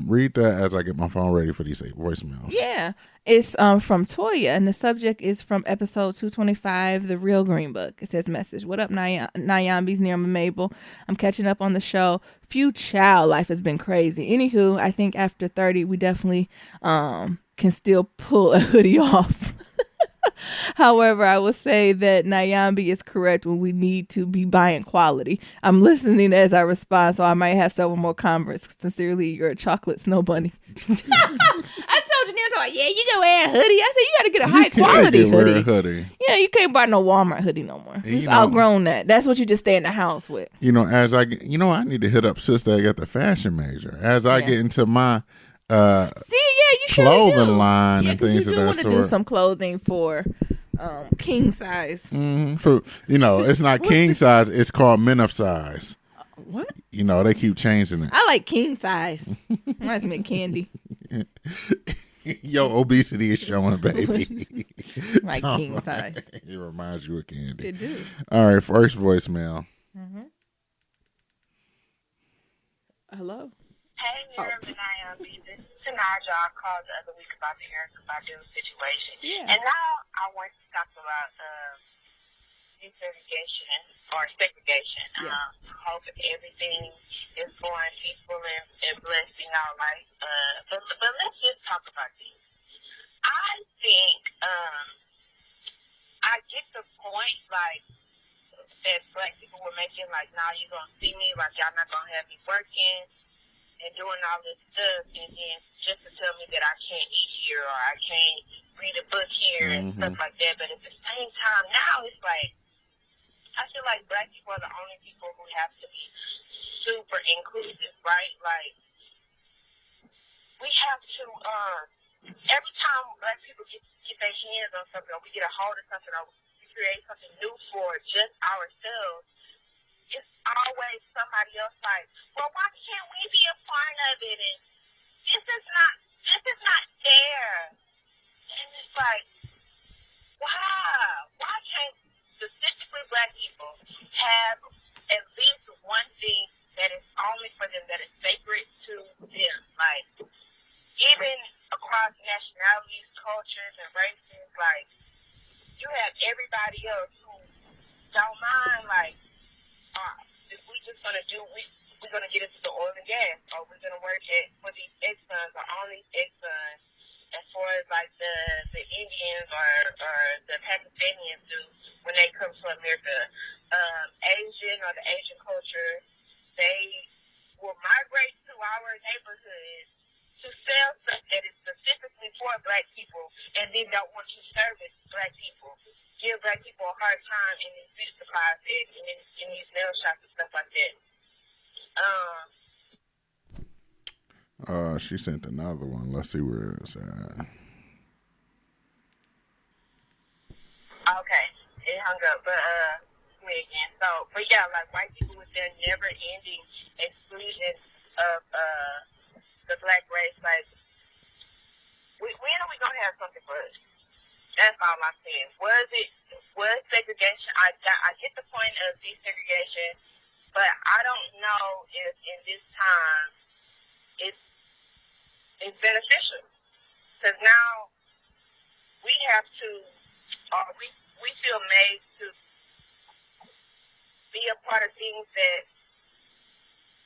Read that as I get my phone ready for these voicemails.
Yeah. It's from Toya, and the subject is from episode 225, The Real Green Book. It says, message, what up, Nyambis, Nirma Mabel? I'm catching up on the show. Few child life has been crazy. Anywho, I think after 30, we definitely can still pull a hoodie off. However, I will say that Nyambi is correct when we need to be buying quality. I'm listening as I respond, so I might have several more converts. Sincerely, you're a chocolate snow bunny. I told you, yeah, you can wear a hoodie. I said, you got to get a high quality hoodie. Yeah, you can't buy no Walmart hoodie no more. We've outgrown that. That's what you just stay in the house with.
I need to hit up Sister at the Fashion Major. As I get into my
you
clothing line and things of that sort.
You do want to do some clothing for king size.
For it's not king size. It's called men of size.
What?
They keep changing it.
I like king size. Reminds me of candy.
Your obesity is showing, baby.
Like king size.
It reminds you of candy.
It do.
All right, first voicemail.
Hello.
Hey, Miriam and Naomi. This is Tanaja. I called the other week about the Erica Badu situation.
Yeah.
And now I want to talk about desegregation or segregation.
Yeah.
Hope everything is going peaceful and blessed in our life. But let's just talk about this. I think I get the point, like, that black people were making, like, now you're going to see me, like, y'all not going to have me working and doing all this stuff, and then just to tell me that I can't eat here or I can't read a book here and stuff like that. But at the same time, now it's like, I feel like black people are the only people who have to be super inclusive, right? Like, we have to, every time black people get their hands on something or we get a hold of something or we create something new for just ourselves, it's always somebody else like, well, why can't we be a part of it? And this is not fair. And it's like, wow, why can't specifically black people have at least one thing that is only for them, that is sacred to them? Like, even across nationalities, cultures, and races, like, you have everybody else who don't mind, like, if we just gonna we're gonna get into the oil and gas, or we're gonna work for these ex-sons or on these ex-sons, as far as like the Indians or the Pakistanians do when they come to America. Asian or the Asian culture, they will migrate to our neighborhoods to sell stuff that is specifically for black people, and then don't want to service black people. Give black people a hard time in these beauty supplies and in these nail shops and stuff like that.
She sent another one. Let's see where it's at.
Okay, it hung up, but me again. So, but yeah, like white people with their never-ending exclusion of the black race, like when are we gonna have something for us? That's all I'm saying. Was segregation? I get the point of desegregation, but I don't know if in this time it's beneficial because now we have to, we feel made to be a part of things that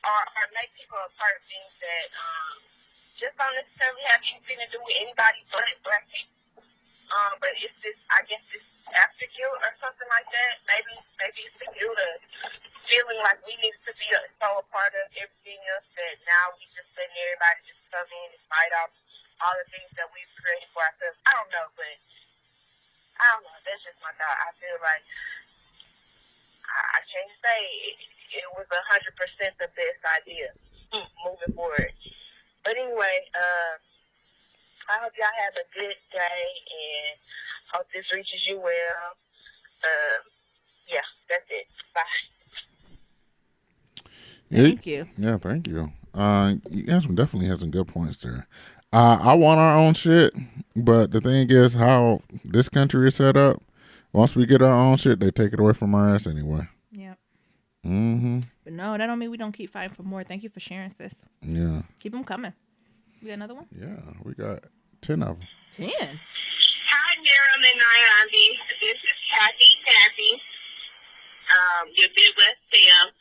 or make people a part of things that just don't necessarily have anything to do with anybody but black people. But it's this, I guess, this after guilt or something like that. Maybe it's the guilt of feeling like we need to be so a part of everything else that now we just letting everybody just come in and fight off all the things that we've created for ourselves. I don't know, but I don't know. That's just my thought. I feel like I can't say it was 100% the best idea moving forward. But anyway, I hope y'all have a good day and hope this reaches you well. Yeah, that's it. Bye.
Thank you.
Yeah, thank you. You guys definitely has some good points there. I want our own shit, but the thing is how this country is set up. Once we get our own shit, they take it away from our ass anyway.
Yep.
Mm-hmm.
But no, that don't mean we don't keep fighting for more. Thank you for sharing, sis.
Yeah.
Keep them coming. We got another one?
Yeah, we got 10 of them.
10?
Hi, Miriam and Nyandi. This is Kathy Tappy, your Midwest Sam.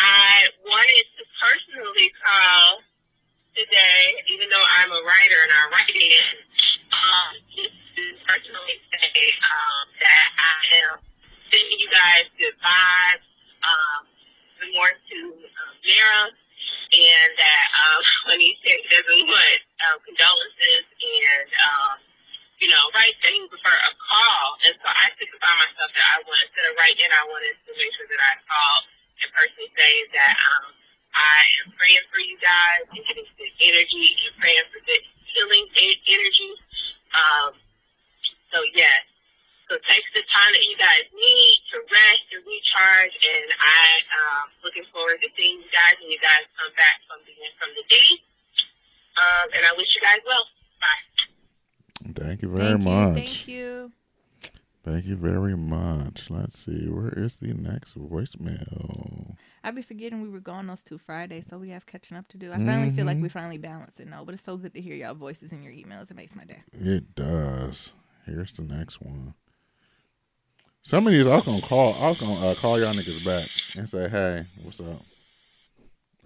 I wanted to personally call today, even though I'm a writer and I write in, just to personally say that I am sending you guys good vibes, more to Miriam, and that when he said he doesn't want condolences and right, that he would prefer a call. And so I took it upon myself that I wanted, instead of writing, I wanted to make sure that I called and personally say that I am praying for you guys and getting good energy and praying for good healing energy. So, yes. So take the time that you guys need to rest and recharge. And I'm looking forward to seeing you guys when you guys come back from the D. And I wish you guys well. Bye.
Thank you very much.
Thank you.
Thank you very much. Let's see. Where is the next voicemail?
I'd be forgetting we were gone those 2 Fridays, so we have catching up to do. I finally feel like we finally balanced it. No, but it's so good to hear y'all voices in your emails. It makes my day.
It does. Here's the next one. Some of these I was gonna call y'all niggas back and say, hey, what's up?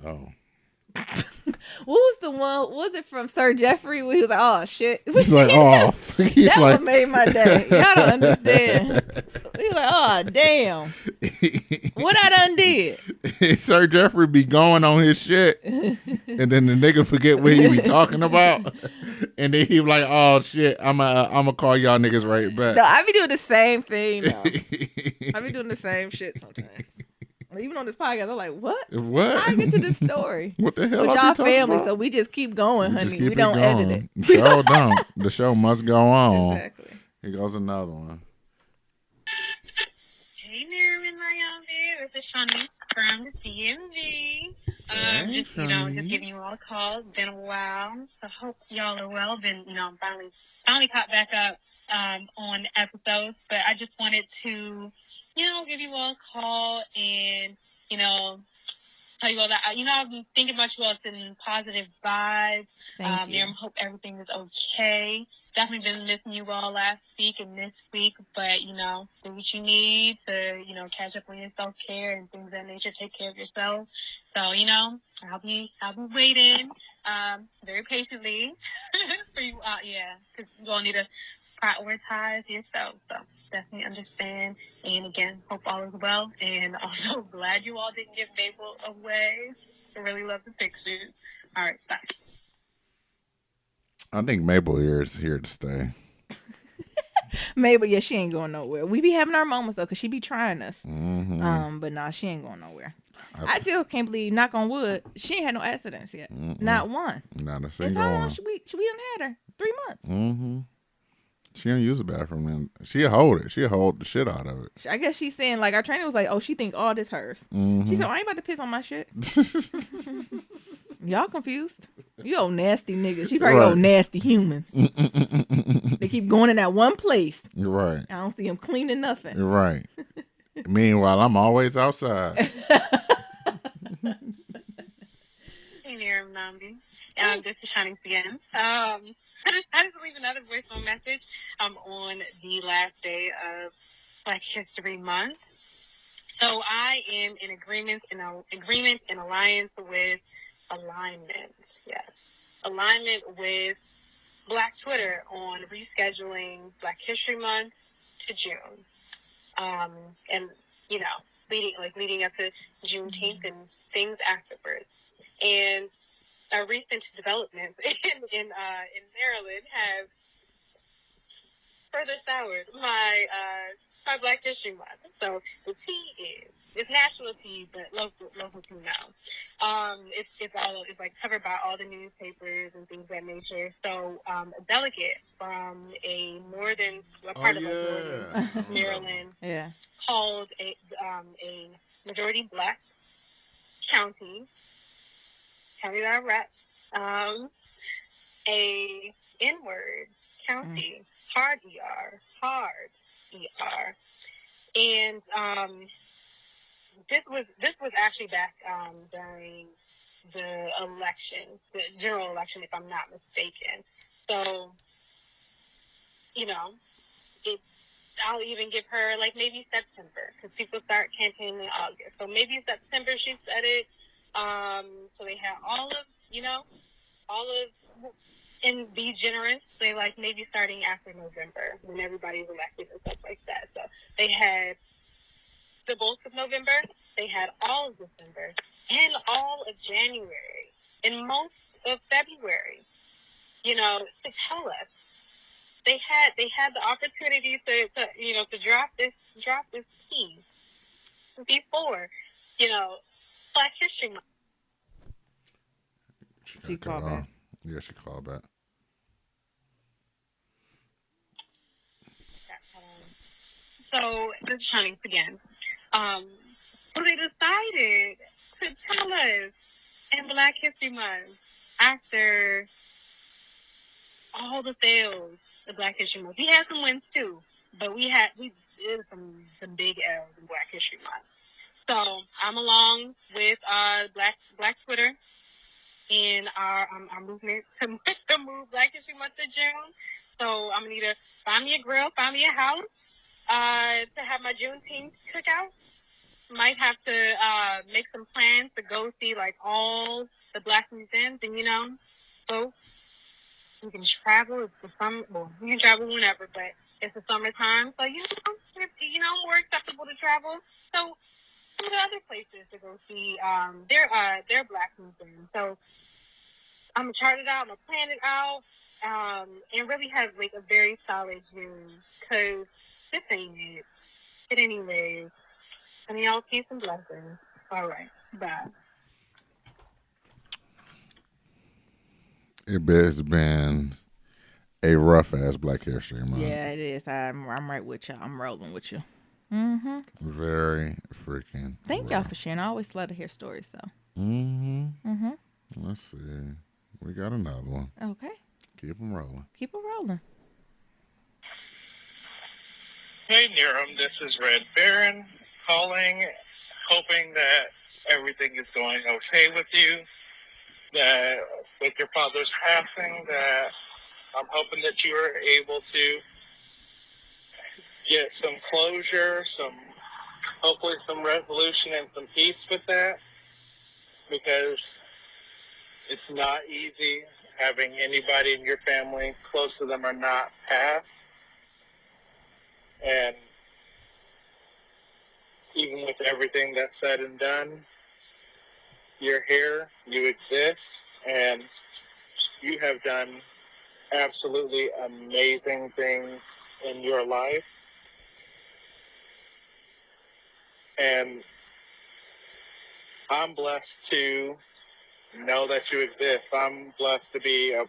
Oh.
What was the one? Was it from Sir Jeffrey? Where he was like, "Oh shit!"
He's like, "Oh." He's
that
like,
one made my day. Y'all don't understand. He's like, "Oh damn, what I done did."
Sir Jeffrey be going on his shit, and then the nigga forget what he be talking about, and then he be like, "Oh shit, I'm a call y'all niggas right back."
No, I be doing the same thing. Though. I be doing the same shit sometimes. Even on this podcast, I'm like, what?
What?
How I get to this story?
What the hell?
But y'all family, so we just keep going, honey. We don't edit it.
The show don't. The show must go on.
Exactly.
Here goes another one.
Hey, Miriam and Nyandi. This is Shani from the CMV. Just giving you all a call. It's been a while. So hope y'all are well. Been, finally caught back up on episodes. But I just wanted to give you all a call and, tell you all that, I've been thinking about you all, sending positive vibes.
Thank you.
I hope everything is okay. Definitely been missing you all last week and this week, but, do what you need to, catch up on your self-care and things of that nature. Take care of yourself. So, I'll be waiting very patiently for you out, because you all need to prioritize yourself. So definitely understand. And again, hope all is well. And also glad you all didn't give Mabel away. I really love the pictures. All right, bye.
I think Mabel here is here to stay.
Mabel, yeah, she ain't going nowhere. We be having our moments though, cause she be trying us.
Mm-hmm.
But nah, she ain't going nowhere. I still can't believe, knock on wood, she ain't had no accidents yet. Not one.
Not a
And
single
how long
one.
we done had her? 3 months.
Mm-hmm. She don't use the bathroom, and she'll hold it. She'll hold the shit out of it.
I guess she's saying, like, our trainer was like, oh, she think all this hers. She said, I ain't about to piss on my shit. Y'all confused. You old nasty niggas. She probably old nasty humans. They keep going in that one place.
You're right.
I don't see them cleaning nothing.
You're right. Meanwhile, I'm always outside.
Hey there, Nambi. This is Shani again. I just leave another voicemail message on the last day of Black History Month. So I am in agreement and alliance with alignment with Black Twitter on rescheduling Black History Month to June, and leading up to Juneteenth and things afterwards. And recent developments in Maryland have further soured my Black History Month. So the tea it's national tea, but local tea now. It's like covered by all the newspapers and things of that nature. So a delegate from a northern Maryland called a majority Black county that I rep, a N-word county, hard ER, and this was actually back during the general election, if I'm not mistaken. So, I'll even give her like maybe September, because people start campaigning in August. So maybe September she said it. So they had all of, and be generous, they like maybe starting after November when everybody's elected and stuff like that. So they had the bulk of November, they had all of December, and all of January, and most of February, to tell us. They had the opportunity to drop this key before, Black History Month.
She called back.
Yeah, she called back.
So this is Chinese again. So they decided to tell us in Black History Month after all the fails of Black History Month. We had some wins too, but it was some big L's in Black History Month. So I'm along with Black Twitter in our movement to move Black History Month to June. So I'm gonna either find me a grill, find me a house to have my Juneteenth cookout. Might have to make some plans to go see like all the Black museums, and so you can travel. It's the summer. Well, you can travel whenever, but it's the summertime, so more acceptable to travel. So some of the other places to go see their Black museums. So I'm gonna chart it out. I'm gonna plan it out, and really have like a very solid June, because this ain't it. It anyways. And y'all peace and blessings. All right, bye.
It has been a rough ass Black History Month.
Yeah, it is. I'm right with you. I'm rolling with you.
Very freaking.
Thank y'all for sharing. I always love to hear stories. So.
Let's see. We got another one.
Okay.
Keep them rolling.
Keep them rolling.
Hey, Niram. This is Red Baron calling, hoping that everything is going okay with you. That with your father's passing, that I'm hoping that you are able to get some closure, hopefully some resolution and some peace with that, because it's not easy having anybody in your family close to them or not pass. And even with everything that's said and done, you're here, you exist, and you have done absolutely amazing things in your life. And I'm blessed to know that you exist. I'm blessed to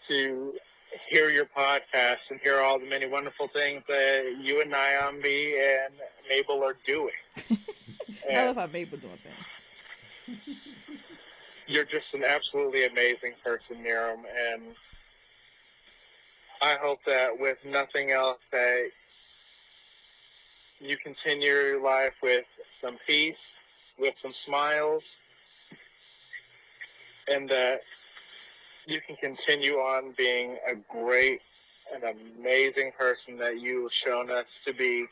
to hear your podcast and hear all the many wonderful things that you and Nyambi and Mabel are doing.
I love how Mabel doing things.
You're just an absolutely amazing person, Niram, and I hope that with nothing else that you continue your life with some peace, with some smiles, and that you can continue on being a great and amazing person that you've shown us to be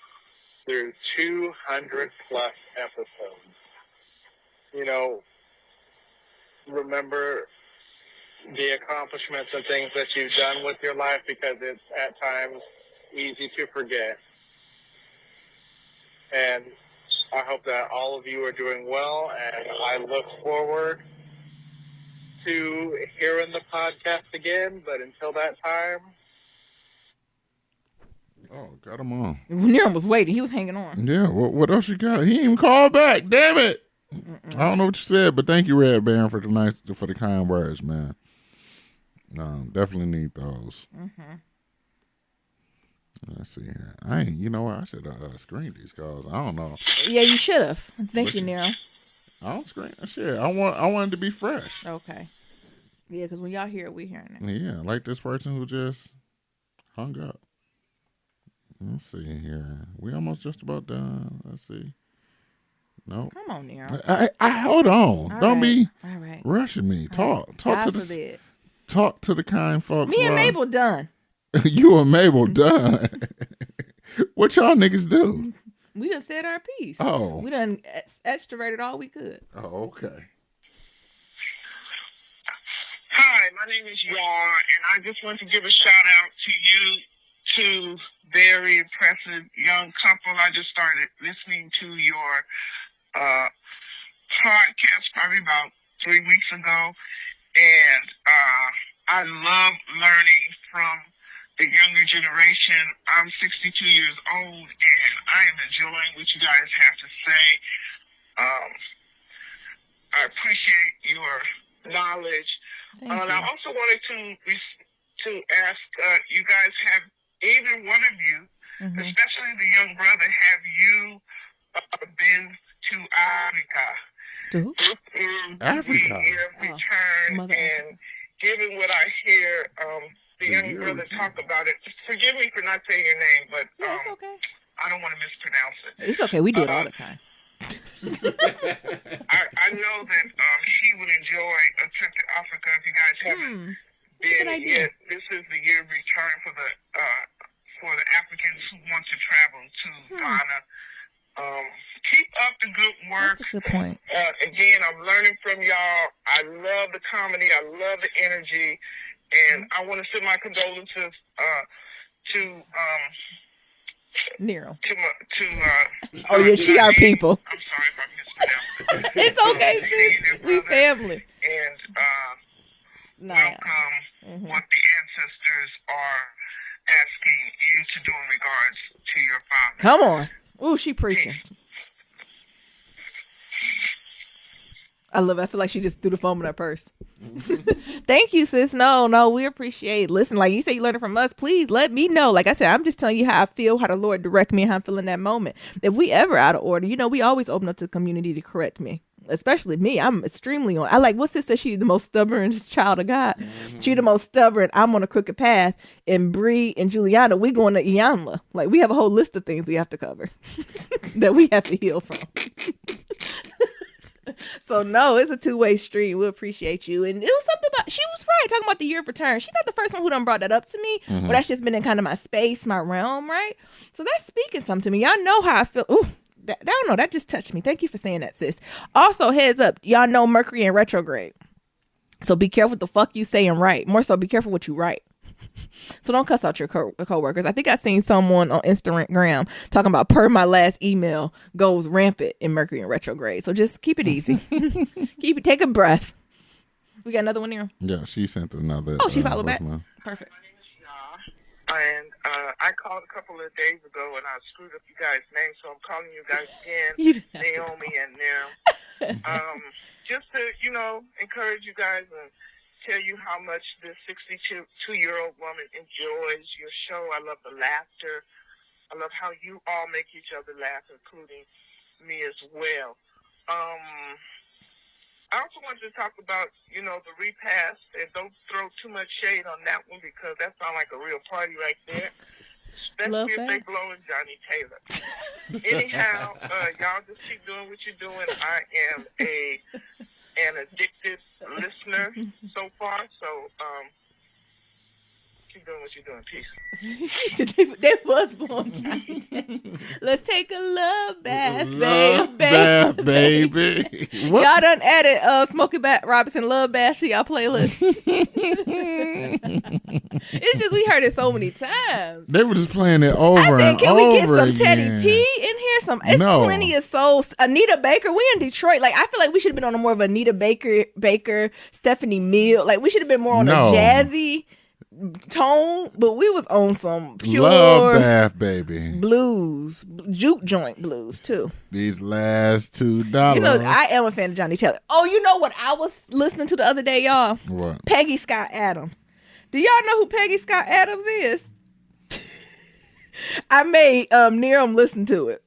through 200 plus episodes. You know, remember the accomplishments and things that you've done with your life, because it's at times easy to forget. And I hope that all of you are doing well, and I look forward to hearing the podcast again. But until that time,
Oh, got him on.
Niram was waiting. He was hanging on.
Yeah, what else you got? He ain't even called back. Damn it. I don't know what you said, but thank you, Red Baron, for the kind words, man. Definitely need those.
Mm-hmm.
Let's see here. You know what? I should screen these calls. I don't know.
Yeah, you should have. Thank you, Niram.
I don't screen shit. I wanted to be fresh.
Okay. Yeah, because when y'all hear it, we hearing it.
Yeah, like this person who just hung up. Let's see here. We almost just about done. Let's see. Nope.
Come on, Niram.
I hold on.
All
Don't
right.
be
All right.
rushing me. Talk
God
to the
forbid.
talk to the kind folks.
Me and Mabel done.
You and Mabel done. What y'all niggas do?
We done said our piece.
Oh.
We done extroverted all we could.
Oh, okay.
hi, my name is Yar, and I just want to give a shout out to you, two very impressive young couple. I just started listening to your podcast probably about 3 weeks ago, and I love learning from the younger generation. I'm 62 years old, and I am enjoying what you guys have to say. I appreciate your knowledge.
Thank
And
you.
I also wanted to ask you guys, have either one of you, especially the young brother, have you been to Africa?
To who?
Africa.
The year of return,
Mother
and given what I hear the young brother talk about it, forgive me for not saying your name, but
Yeah, it's okay.
I don't want to mispronounce it.
It's okay. We do it all the time.
I know that he would enjoy a trip to Africa if you guys haven't been yet. This is the year of return for the Africans who want to travel to Ghana. Keep up the good work.
That's a good point.
Again, I'm learning from y'all. I love the comedy. I love the energy. And I want to send my condolences to
Nero.
Oh
yeah, she our people.
I'm sorry if I mispronounced it.
It's okay, sis. We family.
And welcome what the ancestors are asking you to do in regards to your father.
Come on. Ooh, she preaching. I love it. I feel like she just threw the phone in her purse. Thank you, sis. No, we appreciate. Listen, like you say, you learned it from us. Please let me know. Like I said, I'm just telling you how I feel, how the Lord direct me, and how I'm feeling that moment. If we ever out of order, we always open up to the community to correct me. Especially me. I'm extremely on. I like what sis said, she's the most stubborn child of God. She the most stubborn. I'm on a crooked path. And Bree and Juliana, we going to Iyanla. Like we have a whole list of things we have to cover that we have to heal from. So no, it's a two-way street. We appreciate you. And it was something about, she was right, talking about the year of return. She's not the first one who done brought that up to me, but that's just been in kind of my space, my realm, right? So that's speaking something to me. Y'all know how I feel. Ooh, I don't know. That just touched me. Thank you for saying that, sis. Also, heads up, y'all know Mercury in retrograde. So be careful what the fuck you say and write. More so, be careful what you write. So don't cuss out your co-workers. I think I seen someone on Instagram talking about per my last email goes rampant in Mercury in retrograde. So just keep it easy. Take a breath. We got another one here.
Yeah, she sent another.
Oh, she followed back. Perfect.
And I called a couple of days ago and I screwed up you guys' names, so I'm calling you guys again. Naomi and Nim. Just to, encourage you guys and tell you how much this 62-year-old woman enjoys your show. I love the laughter. I love how you all make each other laugh, including me as well. I also wanted to talk about, the repast, and don't throw too much shade on that one because that sounds like a real party right there. Especially if they blowing Johnny Taylor. Anyhow, y'all just keep doing what you're doing. I am an addicted listener so far, so keep doing what you're doing. Peace.
they was blowing Johnny Taylor. Let's take a love bath,
baby.
Y'all done added Smokey Robinson love bath to y'all playlist. It's just we heard it so many times.
They were just playing it over and over again.
Can we get some Teddy P in here? It's plenty of souls. Anita Baker, we in Detroit. Like I feel like we should have been on a more of Anita Baker, Stephanie Mills. Like we should have been more on a jazzy tone, but we was on some pure
love bath, baby.
Blues, juke joint blues too.
These last $2.
I am a fan of Johnny Taylor. Oh, you know what I was listening to the other day, y'all?
What?
Peggy Scott Adams. Do y'all know who Peggy Scott Adams is? I made Niram listen to it.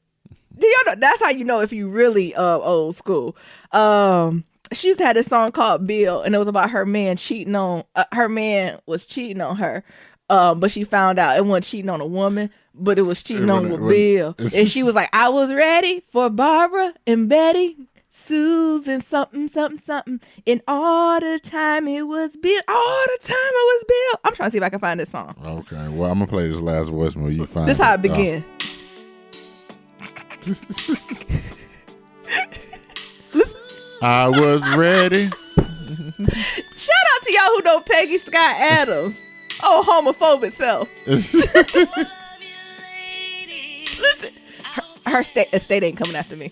Do y'all know? That's how you know if you really old school. She used to have this song called Bill, and it was about her man cheating on her man was cheating on her, but she found out it wasn't cheating on a woman, but it was cheating on with Bill. And she was like, I was ready for Barbara and Betty, Susan, something, something, something. And all the time it was Bill. All the time it was Bill. I'm trying to see if I can find this song.
Okay, well, I'm going to play this last voicemail. You find
this how it began.
I was ready.
Shout out to y'all who know Peggy Scott Adams. Oh, homophobic self. Listen, her estate ain't coming after me.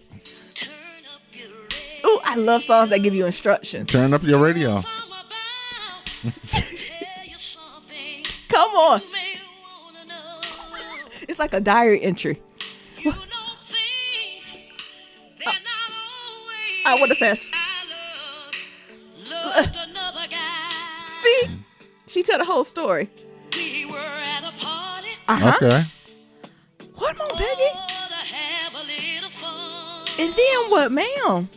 Ooh, I love songs that give you instructions.
Turn up your radio.
Come on. It's like a diary entry. I want to fast. See? She tell the whole story.
Okay.
One more, Peggy. And then what, ma'am?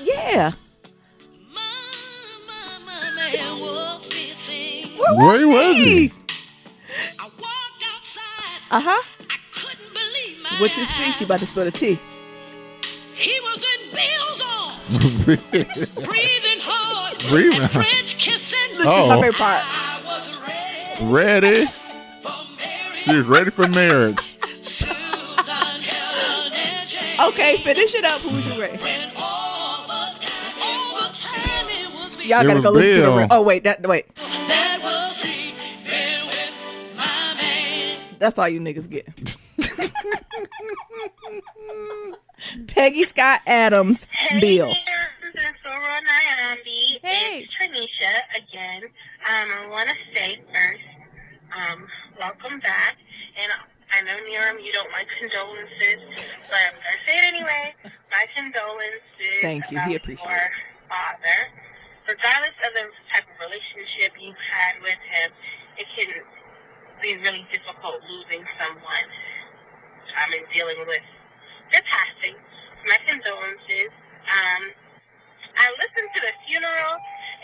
Yeah.
Where was he?
Uh-huh. What you see? She about to spill the tea.
He was in Bill's arms, breathing hard, and French kissing.
This is my favorite part.
I was
ready. She was ready for marriage.
Okay, finish it up. Who's you ready? Y'all gotta go listen to the. Oh wait, wait.
That was he, been with my man.
That's all you niggas get. Peggy Scott Adams, Bill.
Hey, it's Tranisha again. I want to say first, welcome back. And I know, Niram, you don't like condolences, but I'm going to say it anyway. My condolences.
Thank you. He appreciates
your father. Regardless of the type of relationship you had with him, it can be really difficult losing someone. And dealing with their passing. My condolences. I listened to the funeral,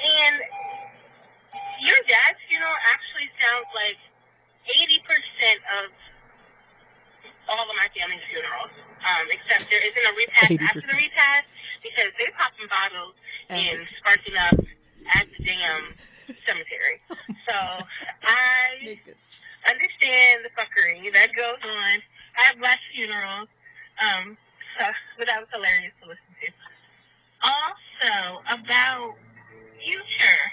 and your dad's funeral actually sounds like 80% of all of my family's funerals. Except there isn't a repast 80%. After the repast because they're popping bottles and sparking up at the damn cemetery. So I understand the fuckery that goes on at Black funerals. But that was hilarious to listen to. Also, about Future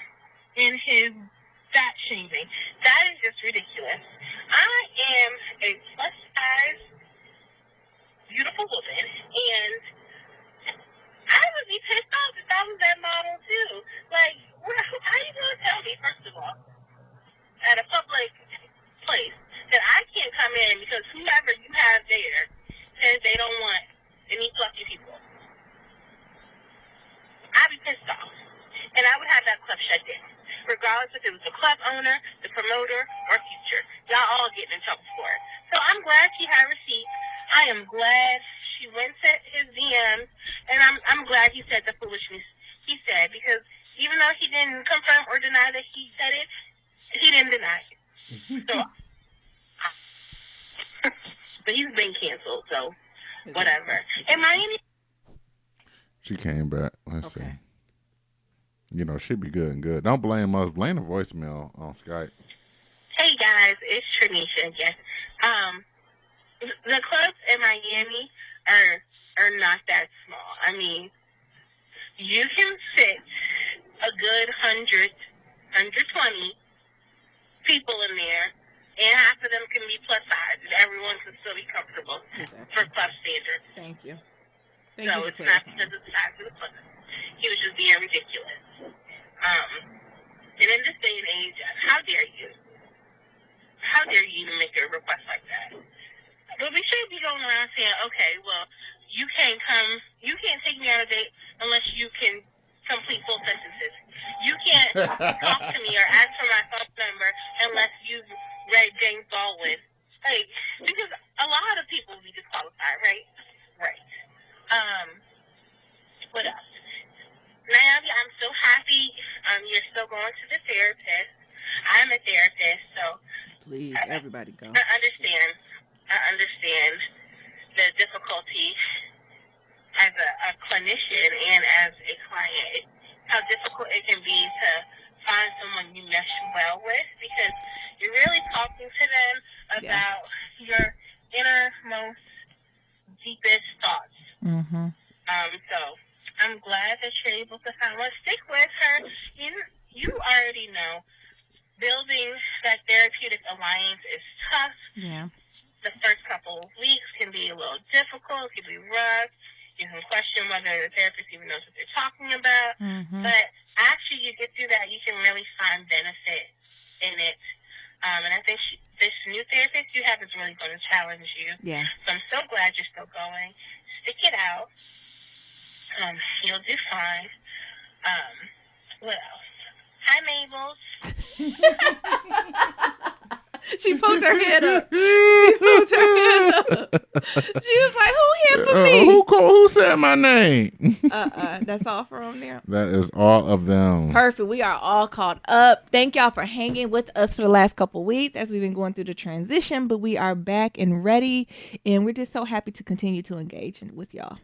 and his fat shaming. That is just ridiculous. I am a plus size, beautiful woman, and I would be pissed off if I was that model too. Like, how are you going to tell me, first of all, at a public place, that I can't come in because whoever you have there says they don't want and meet fluffy people, I'd be pissed off. And I would have that club shut down, regardless if it was the club owner, the promoter, or Future. Y'all all getting in trouble for it. So I'm glad she had receipts. I am glad she went to his DMs, and I'm glad he said the foolishness he said, because even though he didn't confirm or deny that he said it, he didn't deny it. So, but he's been canceled, so whatever. And Miami.
She came back. Let's see. You know, she'd be good and good. Don't blame us. Blame the voicemail on Skype.
Hey guys, it's Trinisha again. The clubs in Miami are not that small. I mean, you can fit a good 100, 120 people in there, and half of them can be plus size, and everyone can still be comfortable for club standards.
Thank you.
So it's not because of the size of the club. He was just being ridiculous. And in this day and age, how dare you? How dare you even make a request like that? But we should be going around saying, okay, well, you can't take me on a date unless you can complete full sentences. You can't talk to me or ask for my phone number unless you've read James Baldwin. Like, because a lot of people will be disqualified, right? Right. What else? Naomi, I'm so happy you're still going to the therapist. I'm a therapist, so
please, everybody go.
I understand the difficulty as a clinician and as a client, how difficult it can be to find someone you mesh well with, because you're really talking to them about your innermost, deepest thoughts.
Mm-hmm.
So I'm glad that you're able to find one. Stick with her. You already know building that therapeutic alliance is tough.
Yeah.
The first couple of weeks can be a little difficult, can be rough. You can question whether the therapist even knows what they're talking about.
Mm-hmm.
But after you get through that, you can really find benefit in it. And I think this new therapist you have is really going to challenge you.
Yeah. So
I'm so glad you're still going. Stick it out. You'll do fine. What else? Hi, Mabel.
She poked her head up. She was like, "Who here for me?
Who said my name?"
That's all from there.
That is all of them.
Perfect. We are all caught up. Thank y'all for hanging with us for the last couple of weeks as we've been going through the transition, but we are back and ready, and we're just so happy to continue to engage with y'all.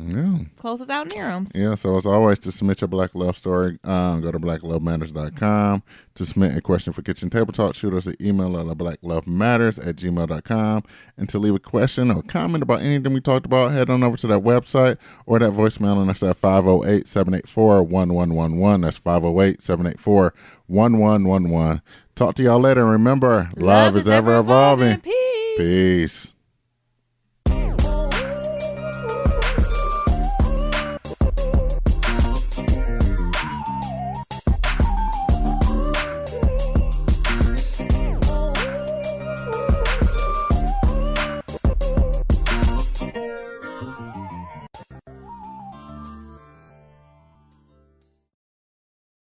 Yeah.
Close us out, Nerums.
Yeah, so as always, to submit your Black Love story, go to blacklovematters.com. To submit a question for Kitchen Table Talk, shoot us an email at blacklovematters@gmail.com. And to leave a question or comment about anything we talked about, head on over to that website or that voicemail, and that's at 508-784-1111. That's 508-784-1111. Talk to y'all later. Remember, love is ever evolving.
Peace.
Peace.